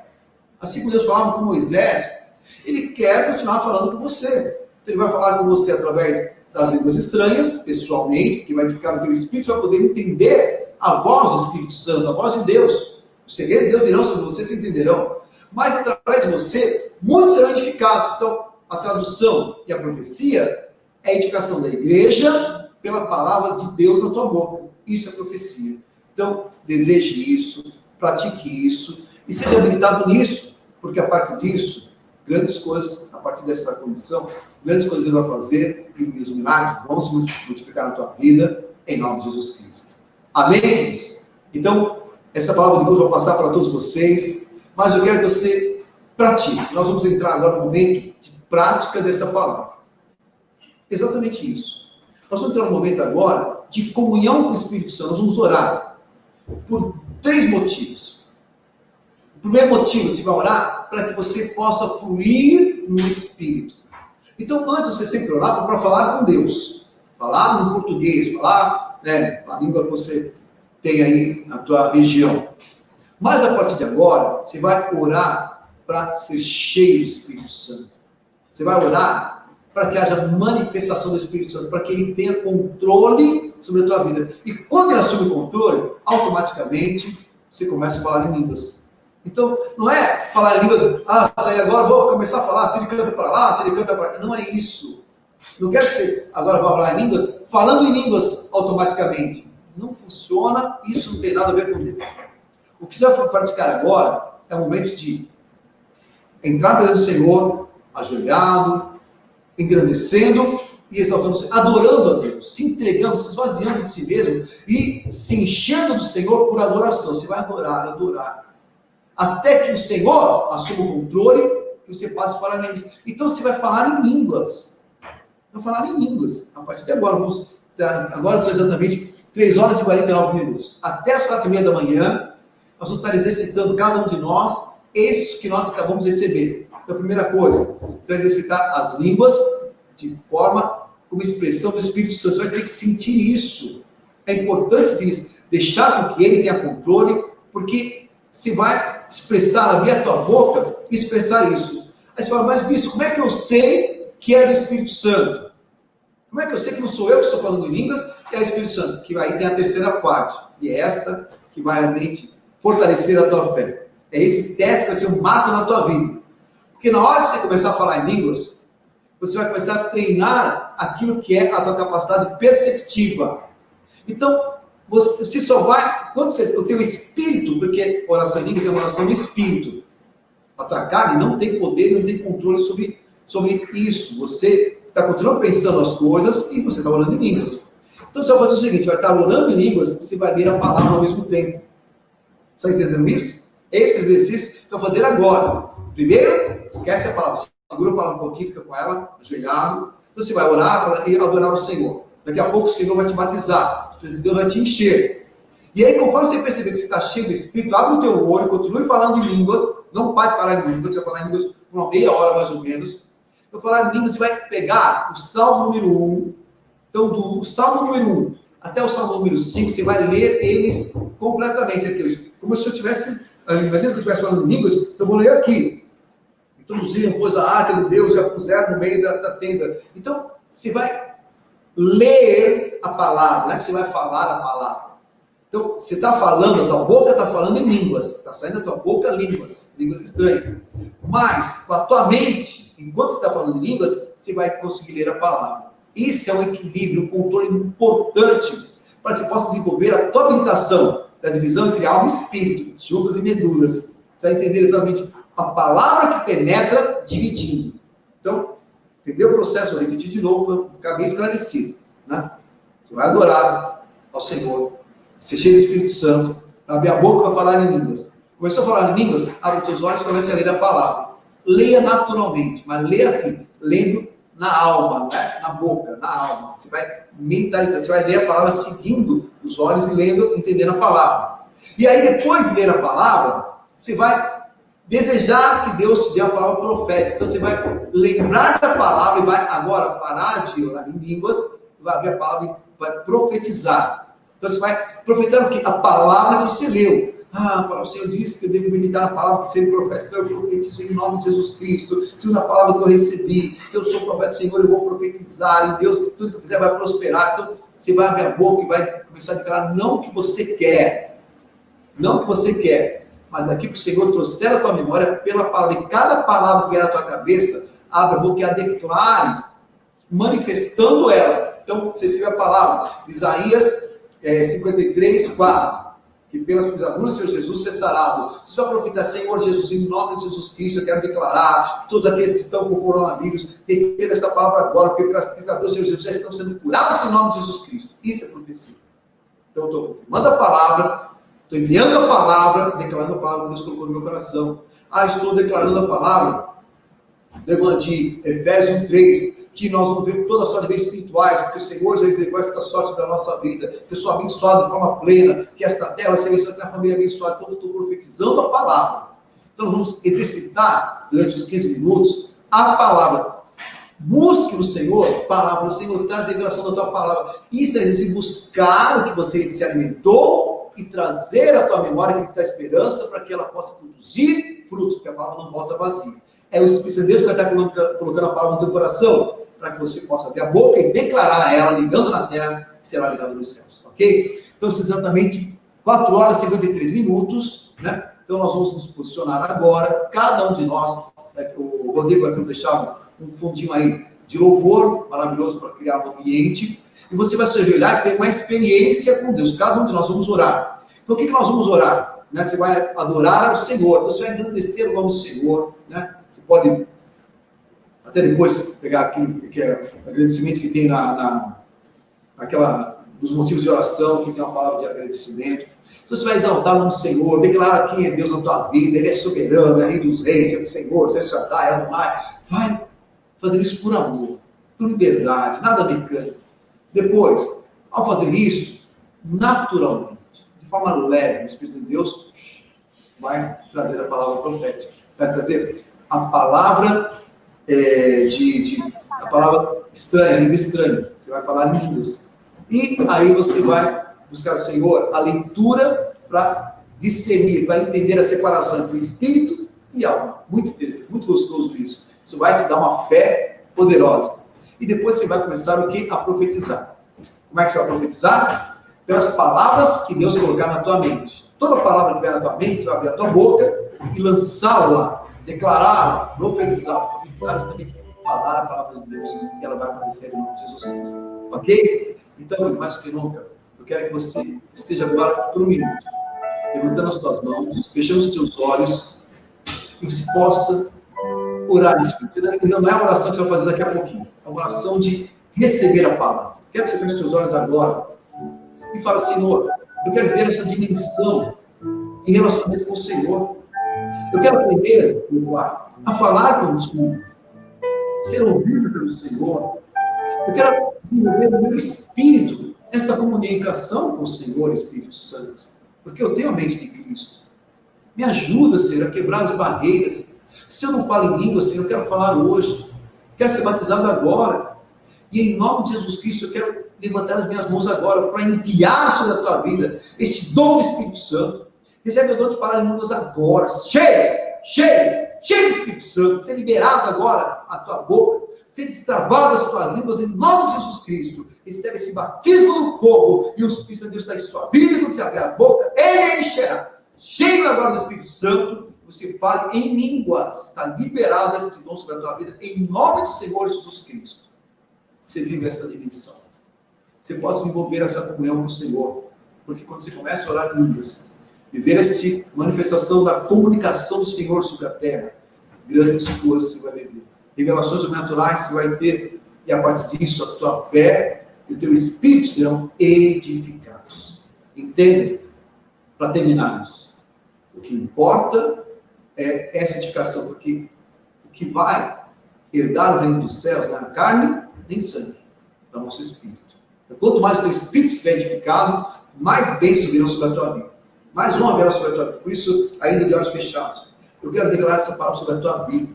A: assim como Deus falava com Moisés, Ele quer continuar falando com você. Ele vai falar com você através das línguas estranhas, pessoalmente, que vai ficar no teu espírito, vai poder entender a voz do Espírito Santo, a voz de Deus. Os segredos de Deus virão sobre vocês, vocês entenderão. Mas através de você, muitos serão edificados. Então, a tradução e a profecia é a edificação da igreja pela palavra de Deus na tua boca. Isso é profecia. Então, deseje isso, pratique isso e seja habilitado nisso, porque a partir disso, grandes coisas, a partir dessa condição, grandes coisas Ele vai fazer e os milagres vão se multiplicar na tua vida, em nome de Jesus Cristo. Amém, queridos? Então, essa palavra de Deus vai passar para todos vocês, mas eu quero que você pratique. Nós vamos entrar agora no momento de prática dessa palavra. Exatamente isso. Nós vamos entrar no momento agora de comunhão com o Espírito Santo. Nós vamos orar por 3 motivos. O primeiro motivo, você vai orar para que você possa fluir no Espírito. Então, antes você sempre orava para falar com Deus. Falar no português, falar a língua que você tem aí na tua região. Mas a partir de agora, você vai orar para ser cheio do Espírito Santo. Você vai orar para que haja manifestação do Espírito Santo, para que ele tenha controle sobre a tua vida. E quando ele assume o controle, automaticamente você começa a falar em línguas. Então, não é falar em línguas, sai agora, vou começar a falar, se ele canta para lá, se ele canta para cá. Não é isso. Não quero que você agora vá falar em línguas, falando em línguas automaticamente. Não funciona, isso não tem nada a ver com Deus. O que você vai praticar agora é o momento de entrar na presença do Senhor, ajoelhado, engrandecendo e exaltando, adorando a Deus, se entregando, se esvaziando de si mesmo e se enchendo do Senhor por adoração. Você vai adorar, até que o Senhor assuma o controle e você passe a falar em línguas. Então você vai falar em línguas. Vai falar em línguas. A partir de agora, agora são exatamente 3 horas e 49 minutos. Até as 4h30 da manhã, nós vamos estar exercitando cada um de nós isso que nós acabamos de receber. Então, a primeira coisa, você vai exercitar as línguas de forma como expressão do Espírito Santo. Você vai ter que sentir isso. É importante sentir isso. Deixar com que ele tenha controle, porque você vai expressar, abrir a tua boca e expressar isso. Aí você fala, mas bispo, como é que eu sei que é do Espírito Santo? Como é que eu sei que não sou eu que estou falando em línguas, é o Espírito Santo? Que aí tem a terceira parte, e é esta que vai realmente fortalecer a tua fé. É esse teste que vai ser um marco na tua vida. Porque na hora que você começar a falar em línguas, você vai começar a treinar aquilo que é a tua capacidade perceptiva. Então, você só vai, quando o teu espírito, porque oração em línguas é uma oração de espírito, a tua carne não tem poder, não tem controle sobre isso. Você está continuando pensando as coisas e você está orando em línguas. Então você vai fazer o seguinte, você vai estar orando em línguas e você vai ler a palavra ao mesmo tempo. Está entendendo isso? Esse exercício que eu vou fazer agora. Primeiro, esquece a palavra, segura a palavra um pouquinho, fica com ela, ajoelhado. Então você vai orar e adorar o Senhor. Daqui a pouco o Senhor vai te batizar, Deus vai te encher. E aí, conforme você perceber que você está cheio do Espírito, abre o teu olho, continue falando em línguas, não pare de falar em línguas, você vai falar em línguas por uma meia hora mais ou menos. Eu falar em línguas, você vai pegar o Salmo número 1, então do Salmo número 1 até o Salmo número 5, você vai ler eles completamente aqui, como se eu tivesse, imagina que eu estivesse falando em línguas, então eu vou ler aqui. Introduziram, pôs a arca de Deus e a puseram no meio da tenda. Então, você vai ler a palavra, não é que você vai falar a palavra. Então, você está falando, a tua boca está falando em línguas, está saindo da tua boca línguas estranhas. Mas, com a tua mente, enquanto você está falando em línguas, você vai conseguir ler a palavra. Isso é um equilíbrio, um controle importante para que você possa desenvolver a tua habilitação da divisão entre alma e espírito, juntas e medulas. Você vai entender exatamente a palavra que penetra dividindo. Então, entendeu o processo? Vou repetir de novo para ficar bem esclarecido. Né? Você vai adorar ao Senhor, ser cheio do Espírito Santo, abrir a boca para falar em línguas. Começou a falar em línguas, abre os teus olhos e comece a ler a palavra. Leia naturalmente, mas leia assim, lendo na alma, né? Na boca, na alma. Você vai mentalizar, você vai ler a palavra seguindo os olhos e lendo, entendendo a palavra. E aí, depois de ler a palavra, você vai desejar que Deus te dê a palavra profética. Então, você vai lembrar da palavra e vai agora parar de orar em línguas, vai abrir a palavra e vai profetizar. Então, você vai profetizar o quê? A palavra que você leu. O Senhor disse que eu devo meditar na palavra, que ser profeta, então eu profetizo em nome de Jesus Cristo, segundo a palavra que eu recebi, que eu sou profeta do Senhor, eu vou profetizar, e Deus, tudo que eu fizer vai prosperar. Então, você vai abrir a boca e vai começar a declarar não o que você quer, não o que você quer, mas aquilo que o Senhor trouxer à tua memória pela palavra, e cada palavra que vier à tua cabeça, abre a boca e a declare, manifestando ela. Então, você recebe a palavra, Isaías 53, 4. Que pelas pisaduras do Senhor Jesus cessará. Você vai profetizar, Senhor Jesus, em nome de Jesus Cristo, eu quero declarar que todos aqueles que estão com o coronavírus recebam essa palavra agora, porque pelas pisaduras do Senhor Jesus já estão sendo curados em nome de Jesus Cristo. Isso é profecia. Então eu estou confirmando a palavra, estou enviando a palavra, declarando a palavra que Deus colocou no meu coração. Estou declarando a palavra, de Efésios 3, que nós vamos ver toda a sorte de bens espirituais, porque o Senhor já reservou esta sorte da nossa vida, que eu sou abençoado de forma plena, que esta terra vai ser abençoada, que a família é abençoada. Então eu estou profetizando a palavra. Então vamos exercitar durante os 15 minutos a palavra. Busque no Senhor, palavra, o Senhor traz a revelação da tua palavra. Isso é buscar o que você se alimentou e trazer à tua memória que está a esperança para que ela possa produzir frutos, porque a palavra não volta vazia. É o Espírito de Deus que vai estar colocando a palavra no teu coração, para que você possa abrir a boca e declarar ela, ligando na terra, que será ligado nos céus, ok? Então, exatamente 4 horas e 53 minutos, né? Então, nós vamos nos posicionar agora, cada um de nós, né? O Rodrigo vai deixar um fundinho aí de louvor, maravilhoso para criar um ambiente, e você vai se ajoelhar e ter uma experiência com Deus. Cada um de nós vamos orar. Então, o que nós vamos orar? Né? Você vai adorar ao Senhor, então você vai agradecer o nome do Senhor, né? Você pode até depois pegar aquilo que é o agradecimento que tem nos motivos de oração, que tem uma palavra de agradecimento. Então você vai exaltar o nome do Senhor, declarar quem é Deus na tua vida, Ele é soberano, é Rei dos Reis, é o Senhor, é Shaddai, é Adonai. Vai fazer isso por amor, por liberdade, nada mecânico. Depois, ao fazer isso, naturalmente, de forma leve, o Espírito de Deus vai trazer a palavra profética, vai trazer a palavra a palavra estranha, a língua estranha. Você vai falar em línguas. E aí você vai buscar o Senhor a leitura para discernir, para entender a separação entre espírito e alma. Muito interessante, muito gostoso isso. Isso vai te dar uma fé poderosa. E depois você vai começar o quê? A profetizar. Como é que você vai profetizar? Pelas palavras que Deus colocar na tua mente. Toda palavra que vier na tua mente, você vai abrir a tua boca e lançá-la, declará-la, profetizá-la. Profetizar é exatamente falar a palavra de Deus e ela vai acontecer em nome de Jesus Cristo. Ok? Então, mais do que nunca, eu quero que você esteja agora por um minuto, levantando as tuas mãos, fechando os teus olhos, e você possa orar no Espírito. Ainda não é uma oração que você vai fazer daqui a pouquinho, é uma oração de receber a palavra. Quero que você feche os teus olhos agora e fale, Senhor, eu quero ver essa dimensão em relacionamento com o Senhor. Eu quero aprender, meu Pai, a falar contigo, ser ouvido pelo Senhor. Eu quero desenvolver no meu espírito esta comunicação com o Senhor, Espírito Santo, porque eu tenho a mente de Cristo. Me ajuda, Senhor, a quebrar as barreiras. Se eu não falo em língua, Senhor, eu quero falar hoje. Quero ser batizado agora. E em nome de Jesus Cristo, eu quero levantar as minhas mãos agora para enviar sobre a tua vida esse dom do Espírito Santo. Recebe o dom de falar em línguas agora. Cheio do Espírito Santo. Ser liberado agora a tua boca. Ser destravado as tuas línguas em nome de Jesus Cristo. Recebe esse batismo do fogo. E o Espírito Santo de Deus está em sua vida. E quando você abrir a boca, ele encherá. Cheio agora do Espírito Santo. Você fale em línguas. Está liberado esse dom sobre a tua vida. Em nome do Senhor Jesus Cristo. Você vive essa dimensão. Você possa desenvolver essa comunhão com o Senhor. Porque quando você começa a orar em línguas, viver essa manifestação da comunicação do Senhor sobre a terra, grandes coisas você vai viver. Revelações sobrenaturais você vai ter, e a partir disso a tua fé e o teu espírito serão edificados. Entendem? Para terminarmos, o que importa é essa edificação, porque o que vai herdar o reino dos céus não é a carne nem sangue, é o nosso espírito. Quanto mais o teu espírito estiver edificado, mais bênçãos virão sobre a tua vida. Mais uma haverá sobre a tua vida. Por isso, ainda de olhos fechados, eu quero declarar essa palavra sobre a tua vida.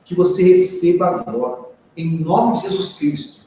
A: Que você receba agora, em nome de Jesus Cristo,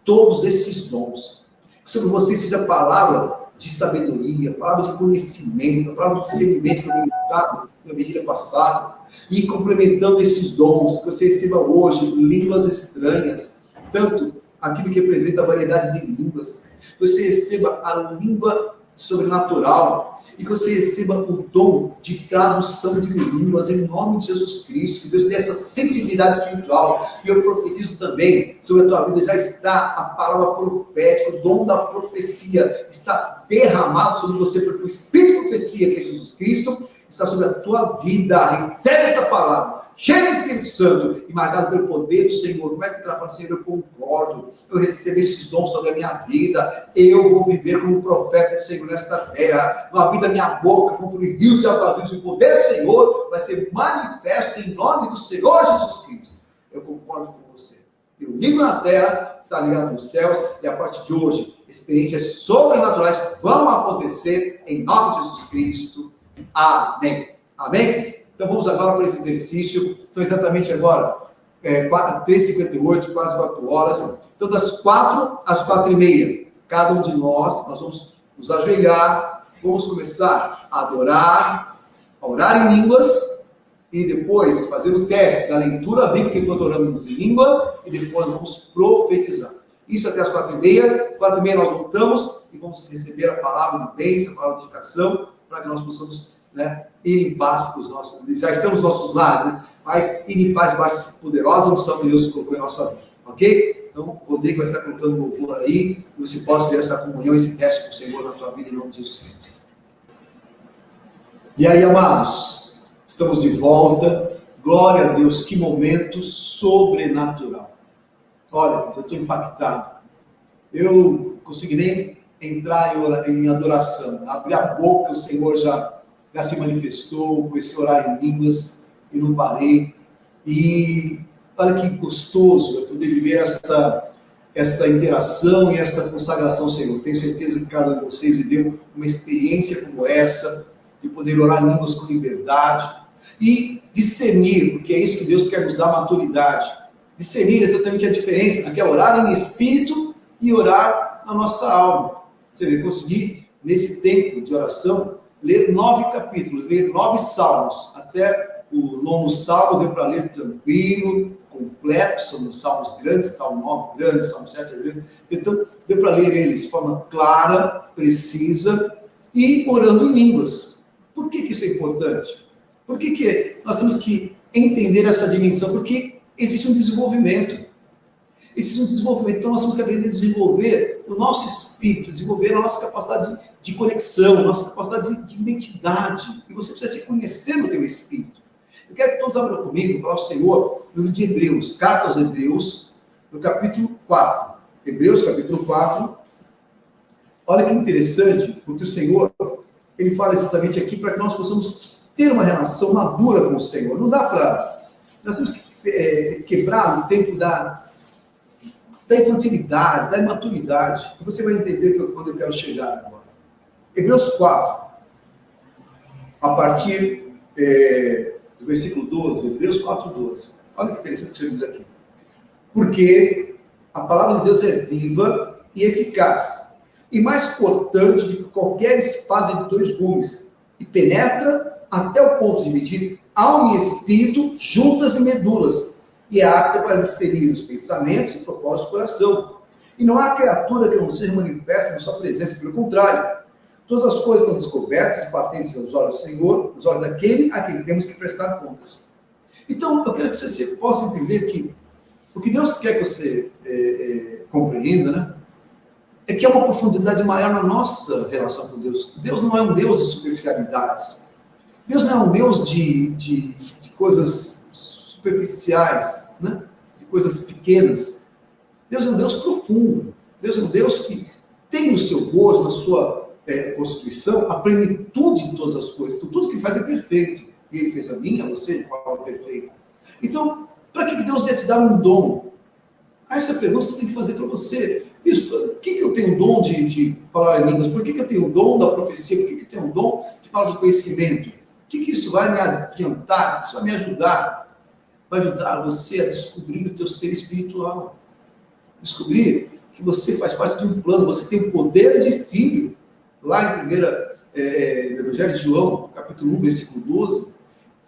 A: todos esses dons. Que sobre você seja a palavra de sabedoria, palavra de conhecimento, palavra de discernimento que foi ministrado na vigília passada, e complementando esses dons, que você receba hoje línguas estranhas, tanto aquilo que representa a variedade de línguas, que você receba a língua sobrenatural, e que você receba o dom de tradução de línguas em nome de Jesus Cristo, que Deus dê essa sensibilidade espiritual. E eu profetizo também, sobre a tua vida já está a palavra profética, o dom da profecia está derramado sobre você, porque o Espírito de profecia, que é Jesus Cristo, está sobre a tua vida. Recebe esta palavra, cheio do Espírito Santo e marcado pelo poder do Senhor. Comece a falar, Senhor, eu concordo, eu recebo esses dons sobre a minha vida, eu vou viver como profeta do Senhor nesta terra, não abrir da minha boca, como fluir rios de água viva, o poder do Senhor vai ser manifesto em nome do Senhor Jesus Cristo. Eu concordo com você. Eu ligo na terra, está ligado nos céus, e a partir de hoje, experiências sobrenaturais vão acontecer em nome de Jesus Cristo. Amém. Amém? Então vamos agora para esse exercício. São exatamente agora 3h58, quase 4 horas. Então das 4 às 4h30, cada um de nós vamos nos ajoelhar, vamos começar a adorar, a orar em línguas, e depois fazer o teste da leitura bíblica enquanto oramos em língua, e depois vamos profetizar. Isso até as 4h30. 4h30 nós voltamos e vamos receber a palavra de bênção, a palavra de edificação, para que nós possamos, ir em paz para os nossos... Já estamos nos nossos lares, mas ir em paz mais poderosa unção que Deus colocou em nossa vida, ok? Então, o Rodrigo vai estar colocando louvor aí, e você possa ver essa comunhão, esse teste com o Senhor na tua vida, em nome de Jesus Cristo. E aí, amados, estamos de volta. Glória a Deus, que momento sobrenatural. Olha, eu estou impactado. Eu não consegui nem entrar em adoração. Abrir a boca, o Senhor já se manifestou, comecei a orar em línguas e não parei. E olha que gostoso eu poder viver esta interação e esta consagração ao Senhor. Tenho certeza que cada um de vocês viveu uma experiência como essa, de poder orar em línguas com liberdade e discernir, porque é isso que Deus quer nos dar, maturidade. Discernir exatamente a diferença entre orar em espírito e orar na nossa alma. Você vê, consegui, nesse tempo de oração, ler 9 capítulos, ler 9 salmos. Até o 9º salmo deu para ler tranquilo, completo, são os salmos grandes, salmo 9 grande, salmo 7 é grande. Então, deu para ler eles de forma clara, precisa, e orando em línguas. Por que isso é importante? Por que nós temos que entender essa dimensão? Porque existe um desenvolvimento. Existe um desenvolvimento. Então, nós temos que aprender a desenvolver o nosso espírito, desenvolver a nossa capacidade de conexão, a nossa capacidade de identidade. E você precisa se conhecer no teu espírito. Eu quero que todos abram comigo, para o Senhor, no livro de Hebreus, carta aos Hebreus, no capítulo 4. Hebreus, capítulo 4. Olha que interessante, porque o Senhor, ele fala exatamente aqui para que nós possamos ter uma relação madura com o Senhor. Não dá para... Nós temos que quebrar o tempo da infantilidade, da imaturidade. E você vai entender quando eu quero chegar agora. Hebreus 4, a partir do versículo 12, Hebreus 4, 12. Olha que interessante o que ele diz aqui. Porque a palavra de Deus é viva e eficaz, e mais cortante do que qualquer espada de 2 gumes, e penetra até o ponto de dividir alma e espírito, juntas e medulas, e é apta para discernir os pensamentos e propósitos do coração. E não há criatura que não seja manifesta na sua presença, pelo contrário. Todas as coisas estão descobertas e patentes aos olhos do Senhor, aos olhos daquele a quem temos que prestar contas. Então, eu quero que você possa entender que o que Deus quer que você compreenda, é que há uma profundidade maior na nossa relação com Deus. Deus não é um Deus de superficialidades. Deus não é um Deus de coisas superficiais, de coisas pequenas. Deus é um Deus profundo. Deus é um Deus que tem no seu gozo, na sua constituição, a plenitude de todas as coisas. Então, tudo que ele faz é perfeito. E ele fez a mim, a você, de forma perfeita. Então, para que Deus ia te dar um dom? Essa pergunta você tem que fazer para você. Por que eu tenho o dom de falar em línguas? Por que eu tenho o dom da profecia? Por que eu tenho o dom de palavra de conhecimento? O que isso vai me adiantar? O que isso vai me ajudar? Vai ajudar você a descobrir o teu ser espiritual. Descobrir que você faz parte de um plano, você tem o poder de filho. lá em Evangelho de João, capítulo 1, versículo 12,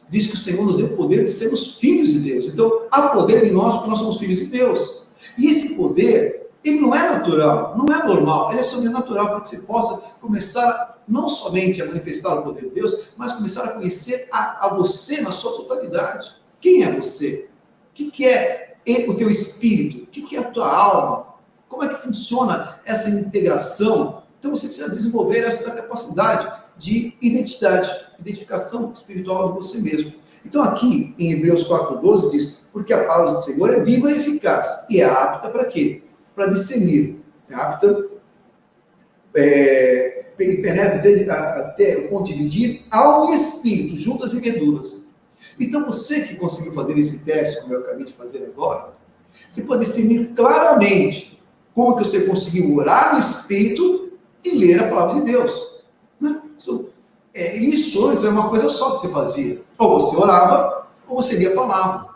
A: diz que o Senhor nos deu o poder de sermos filhos de Deus. Então, há poder em nós porque nós somos filhos de Deus. E esse poder, ele não é natural, não é normal, ele é sobrenatural para que você possa começar não somente a manifestar o poder de Deus, mas começar a conhecer a você na sua totalidade. Quem é você? O que é o teu espírito? O que é a tua alma? Como é que funciona essa integração? Então você precisa desenvolver essa capacidade de identificação espiritual de você mesmo. Então aqui em Hebreus 4:12 diz, porque a palavra do Senhor é viva e eficaz, e é apta para quê? Para discernir, é apta, penetra até o ponto de dividir alma e espírito, juntas e medulas. Então você que conseguiu fazer esse teste, como eu acabei de fazer agora, você pode discernir claramente como que você conseguiu orar no espírito e ler a palavra de Deus. Isso antes era uma coisa só que você fazia. Ou você orava, ou você lia a palavra.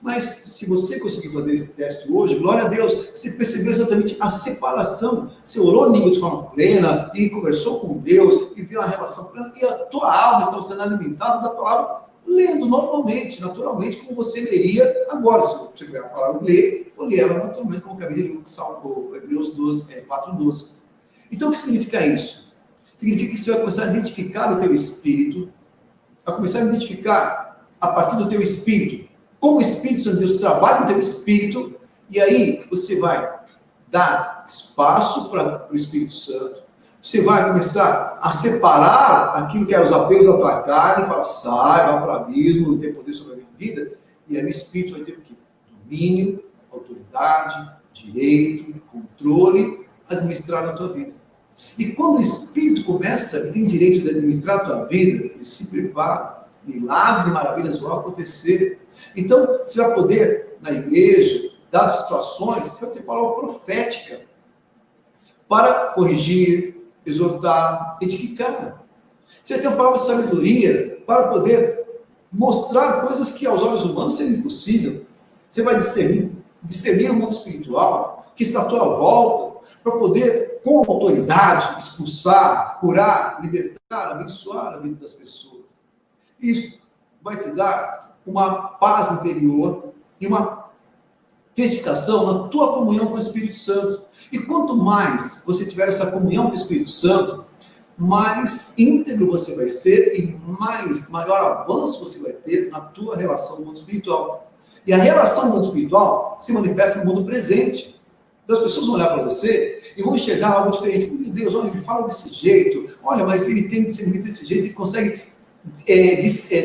A: Mas se você conseguir fazer esse teste hoje, glória a Deus, você percebeu exatamente a separação. Você orou em língua de forma plena, e conversou com Deus, e viu a relação plena, e a tua alma estava sendo alimentada da palavra, lendo normalmente, naturalmente, como você leria agora. Se você tiver a palavra ler, eu ler ela naturalmente, como acabei de ler o Hebreus 4:12. Então, o que significa isso? Significa que você vai começar a identificar o teu espírito, vai começar a identificar, a partir do teu espírito, como o Espírito Santo de Deus trabalha no teu espírito, e aí você vai dar espaço para o Espírito Santo, você vai começar a separar aquilo que é os apelos da tua carne, e falar, sai, vai para o abismo, não tem poder sobre a minha vida, e aí o Espírito vai ter o quê? Domínio, autoridade, direito, controle, administrar na tua vida. E quando o Espírito começa e tem direito de administrar a tua vida, ele se prepara, milagres e maravilhas vão acontecer. Então, você vai poder, na igreja, dadas situações, você vai ter palavra profética para corrigir, exortar, edificar. Você vai ter uma palavra de sabedoria para poder mostrar coisas que aos olhos humanos seriam impossíveis. Você vai discernir o mundo espiritual que está à tua volta, para poder, com autoridade, expulsar, curar, libertar, abençoar a vida das pessoas. Isso vai te dar uma paz interior e uma testificação na tua comunhão com o Espírito Santo. E quanto mais você tiver essa comunhão com o Espírito Santo, mais íntegro você vai ser e maior avanço você vai ter na tua relação no mundo espiritual. E a relação no mundo espiritual se manifesta no mundo presente. Então, as pessoas vão olhar para você e vão enxergar algo diferente. Meu Deus, olha, ele fala desse jeito, olha, mas ele tem discernimento desse jeito, ele consegue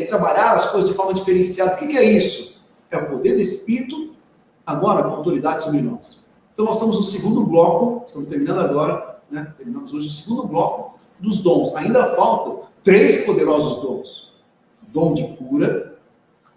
A: trabalhar as coisas de forma diferenciada. O que é isso? É o poder do Espírito, agora com autoridade sobre nós. Então, nós estamos no segundo bloco, estamos terminando agora, né? Terminamos hoje o segundo bloco dos dons. Ainda faltam 3 poderosos dons: o dom de cura,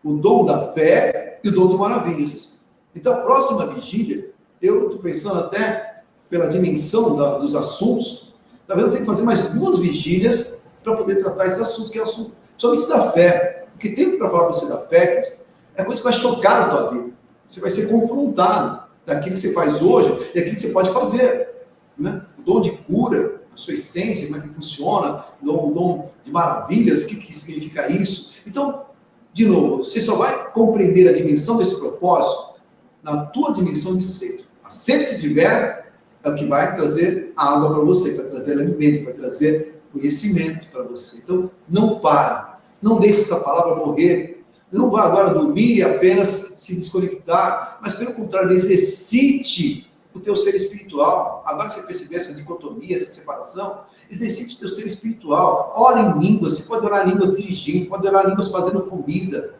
A: o dom da fé e o dom de maravilhas. Então, a próxima vigília, eu estou pensando até pela dimensão dos assuntos, talvez eu tenha que fazer mais 2 vigílias para poder tratar esse assunto, que é o assunto, somente da fé. O que tem para falar para você da fé é coisa que vai chocar na tua vida. Você vai ser confrontado daquilo que você faz hoje e daquilo que você pode fazer. Né? O dom de cura, a sua essência, como é que funciona, o dom de maravilhas, o que significa isso. Então, de novo, você só vai compreender a dimensão desse propósito na tua dimensão de ser. A sede que tiver é o que vai trazer água para você, vai trazer alimento, vai trazer conhecimento para você. Então, não pare, não deixe essa palavra morrer. Não vá agora dormir e apenas se desconectar, mas pelo contrário, exercite o teu ser espiritual. Agora que você perceber essa dicotomia, essa separação, exercite o teu ser espiritual. Ore em línguas, você pode orar em línguas dirigindo, pode orar em línguas fazendo comida.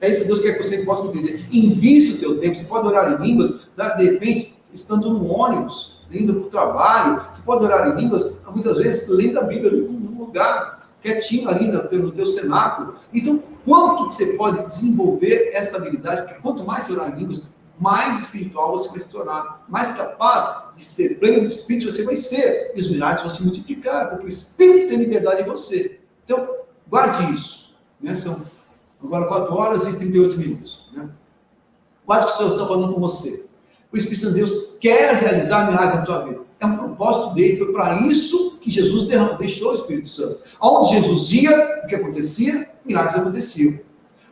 A: É isso que Deus quer que você possa entender. Invista o teu tempo, você pode orar em línguas, de repente, estando no ônibus, indo para o trabalho, você pode orar em línguas, muitas vezes, lendo a Bíblia num lugar, quietinho ali no teu cenáculo. Então, quanto que você pode desenvolver esta habilidade? Porque quanto mais você orar em línguas, mais espiritual você vai se tornar, mais capaz de ser pleno do Espírito você vai ser, e os milagres vão se multiplicar, porque o Espírito tem liberdade em você. Então, guarde isso. Né? São agora 4 horas e 38 minutos. Né? Guarde o que o Senhor está falando com você. O Espírito Santo de Deus quer realizar milagre na tua vida. É um propósito dele, foi para isso que Jesus deixou o Espírito Santo. Aonde Jesus ia, o que acontecia? Milagres aconteciam.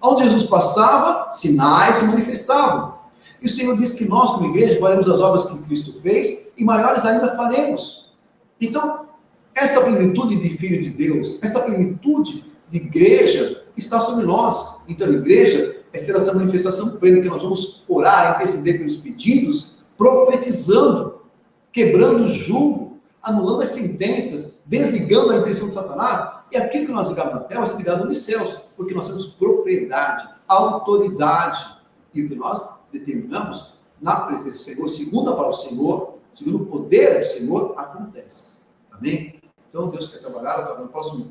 A: Aonde Jesus passava, sinais se manifestavam. E o Senhor disse que nós, como igreja, faremos as obras que Cristo fez e maiores ainda faremos. Então, essa plenitude de Filho de Deus, essa plenitude de igreja está sobre nós. Então, a igreja é ter essa manifestação plena que nós vamos orar, interceder pelos pedidos, profetizando, quebrando o jugo, anulando as sentenças, desligando a intenção de Satanás, e aquilo que nós ligamos na terra vai ser ligado nos céus, porque nós temos propriedade, autoridade, e o que nós determinamos na presença do Senhor, segundo a palavra do Senhor, segundo o poder do Senhor, acontece. Amém? Então, Deus quer trabalhar. Na próxima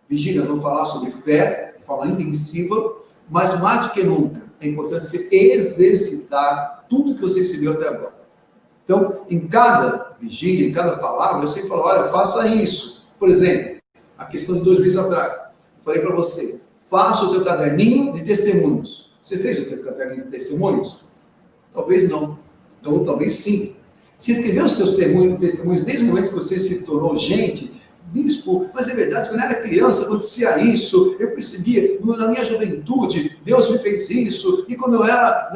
A: vigília, vamos falar sobre fé, de forma intensiva, mas mais do que nunca, é importante você exercitar tudo que você recebeu até agora. Então, em cada vigília, em cada palavra, eu sempre falo, olha, faça isso. Por exemplo, a questão de 2 meses atrás, eu falei para você, faça o teu caderninho de testemunhos. Você fez o teu caderninho de testemunhos? Talvez não. Então, talvez sim. Se escreveu os seus testemunhos desde o momento que você se tornou gente, bispo, mas é verdade, quando eu era criança acontecia isso, eu percebia, na minha juventude, Deus me fez isso, e quando eu era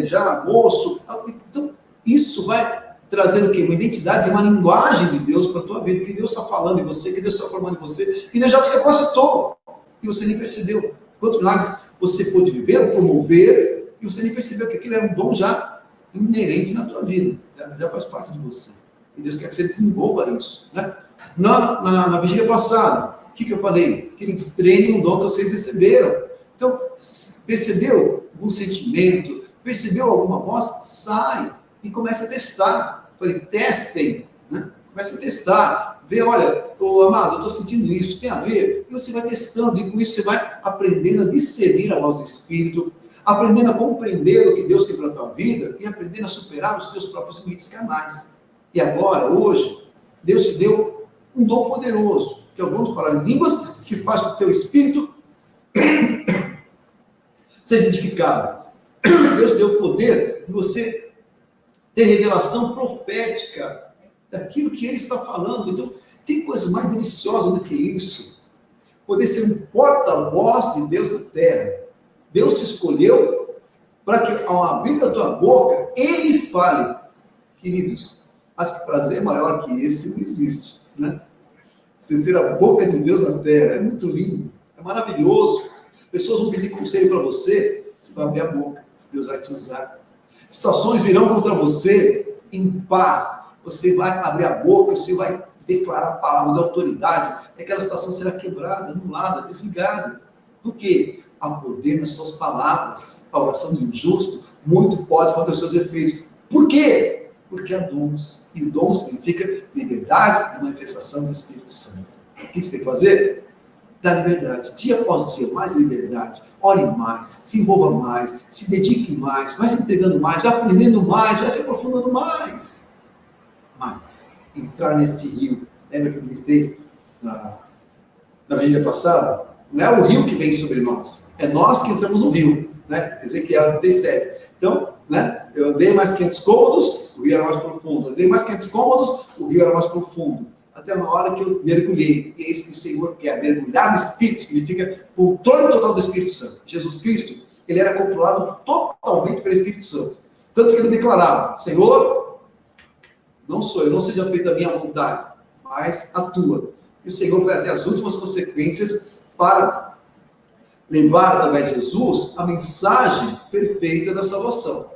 A: já moço, então isso vai trazer o quê? Uma identidade, uma linguagem de Deus para a tua vida, que Deus está falando em você, que Deus está formando em você, que Deus já te capacitou, e você nem percebeu. Quantos milagres você pôde viver ou promover, e você nem percebeu que aquilo era um dom já inerente na tua vida, já faz parte de você. E Deus quer que você desenvolva isso, né? Na vigília passada, o que eu falei? Que eles treinem um dom que vocês receberam. Então, percebeu algum sentimento, percebeu alguma voz? Sai e comece a testar. Falei, testem, né? Comece a testar. Vê, olha, amado, eu estou sentindo isso, tem a ver? E você vai testando, e com isso você vai aprendendo a discernir a voz do Espírito, aprendendo a compreender o que Deus tem para a tua vida e aprendendo a superar os teus próprios limites carnais. E agora, hoje, Deus te deu um dom poderoso, que é o dom de falar em línguas, que faz com que o teu espírito seja edificado. Deus deu o poder de você ter revelação profética daquilo que Ele está falando. Então, tem coisa mais deliciosa do que isso. Poder ser um porta-voz de Deus na terra. Deus te escolheu para que, ao abrir a tua boca, Ele fale. Queridos, acho que prazer maior que esse não existe, né? Você ser a boca de Deus na terra, é muito lindo, é maravilhoso. Pessoas vão pedir conselho para você, você vai abrir a boca, Deus vai te usar. Situações virão contra você em paz, você vai abrir a boca, você vai declarar a palavra da autoridade, e aquela situação será quebrada, anulada, desligada. Do quê? Há poder nas suas palavras. A oração do injusto muito pode contra os seus efeitos. Por quê? Porque há dons, e dom significa liberdade e manifestação do Espírito Santo. O que você tem que fazer? Dar liberdade, dia após dia, mais liberdade. Ore mais, se envolva mais, se dedique mais, vai se entregando mais, vai aprendendo mais, vai se aprofundando mais. Mas, entrar neste rio, lembra que eu ministrei na vigília passada? Não é o rio que vem sobre nós, é nós que entramos no rio, né? Ezequiel 37. Então, né? Eu andei mais 500 cômodos, o rio era mais profundo. Eu andei mais 500 cômodos, o rio era mais profundo. Até na hora que eu mergulhei. E é isso que o Senhor quer. Mergulhar no Espírito significa controle total do Espírito Santo. Jesus Cristo, ele era controlado totalmente pelo Espírito Santo. Tanto que ele declarava, Senhor, não sou eu, não seja feita a minha vontade, mas a tua. E o Senhor foi até as últimas consequências para levar através de Jesus a mensagem perfeita da salvação.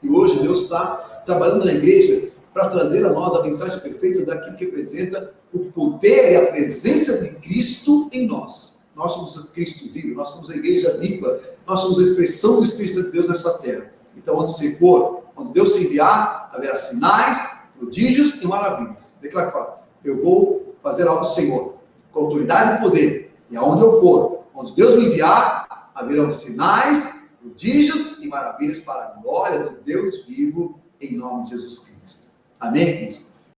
A: E hoje Deus está trabalhando na igreja para trazer a nós a mensagem perfeita daquilo que representa o poder e a presença de Cristo em nós. Nós somos o Cristo vivo, nós somos a igreja viva, nós somos a expressão do Espírito Santo de Deus nessa terra. Então, onde você for, onde Deus te enviar, haverá sinais, prodígios e maravilhas. Declara que fala, eu vou fazer algo do Senhor, com autoridade e poder. E aonde eu for, onde Deus me enviar, haverão sinais, prodígios e maravilhas para a glória do Deus vivo, em nome de Jesus Cristo. Amém, queridos?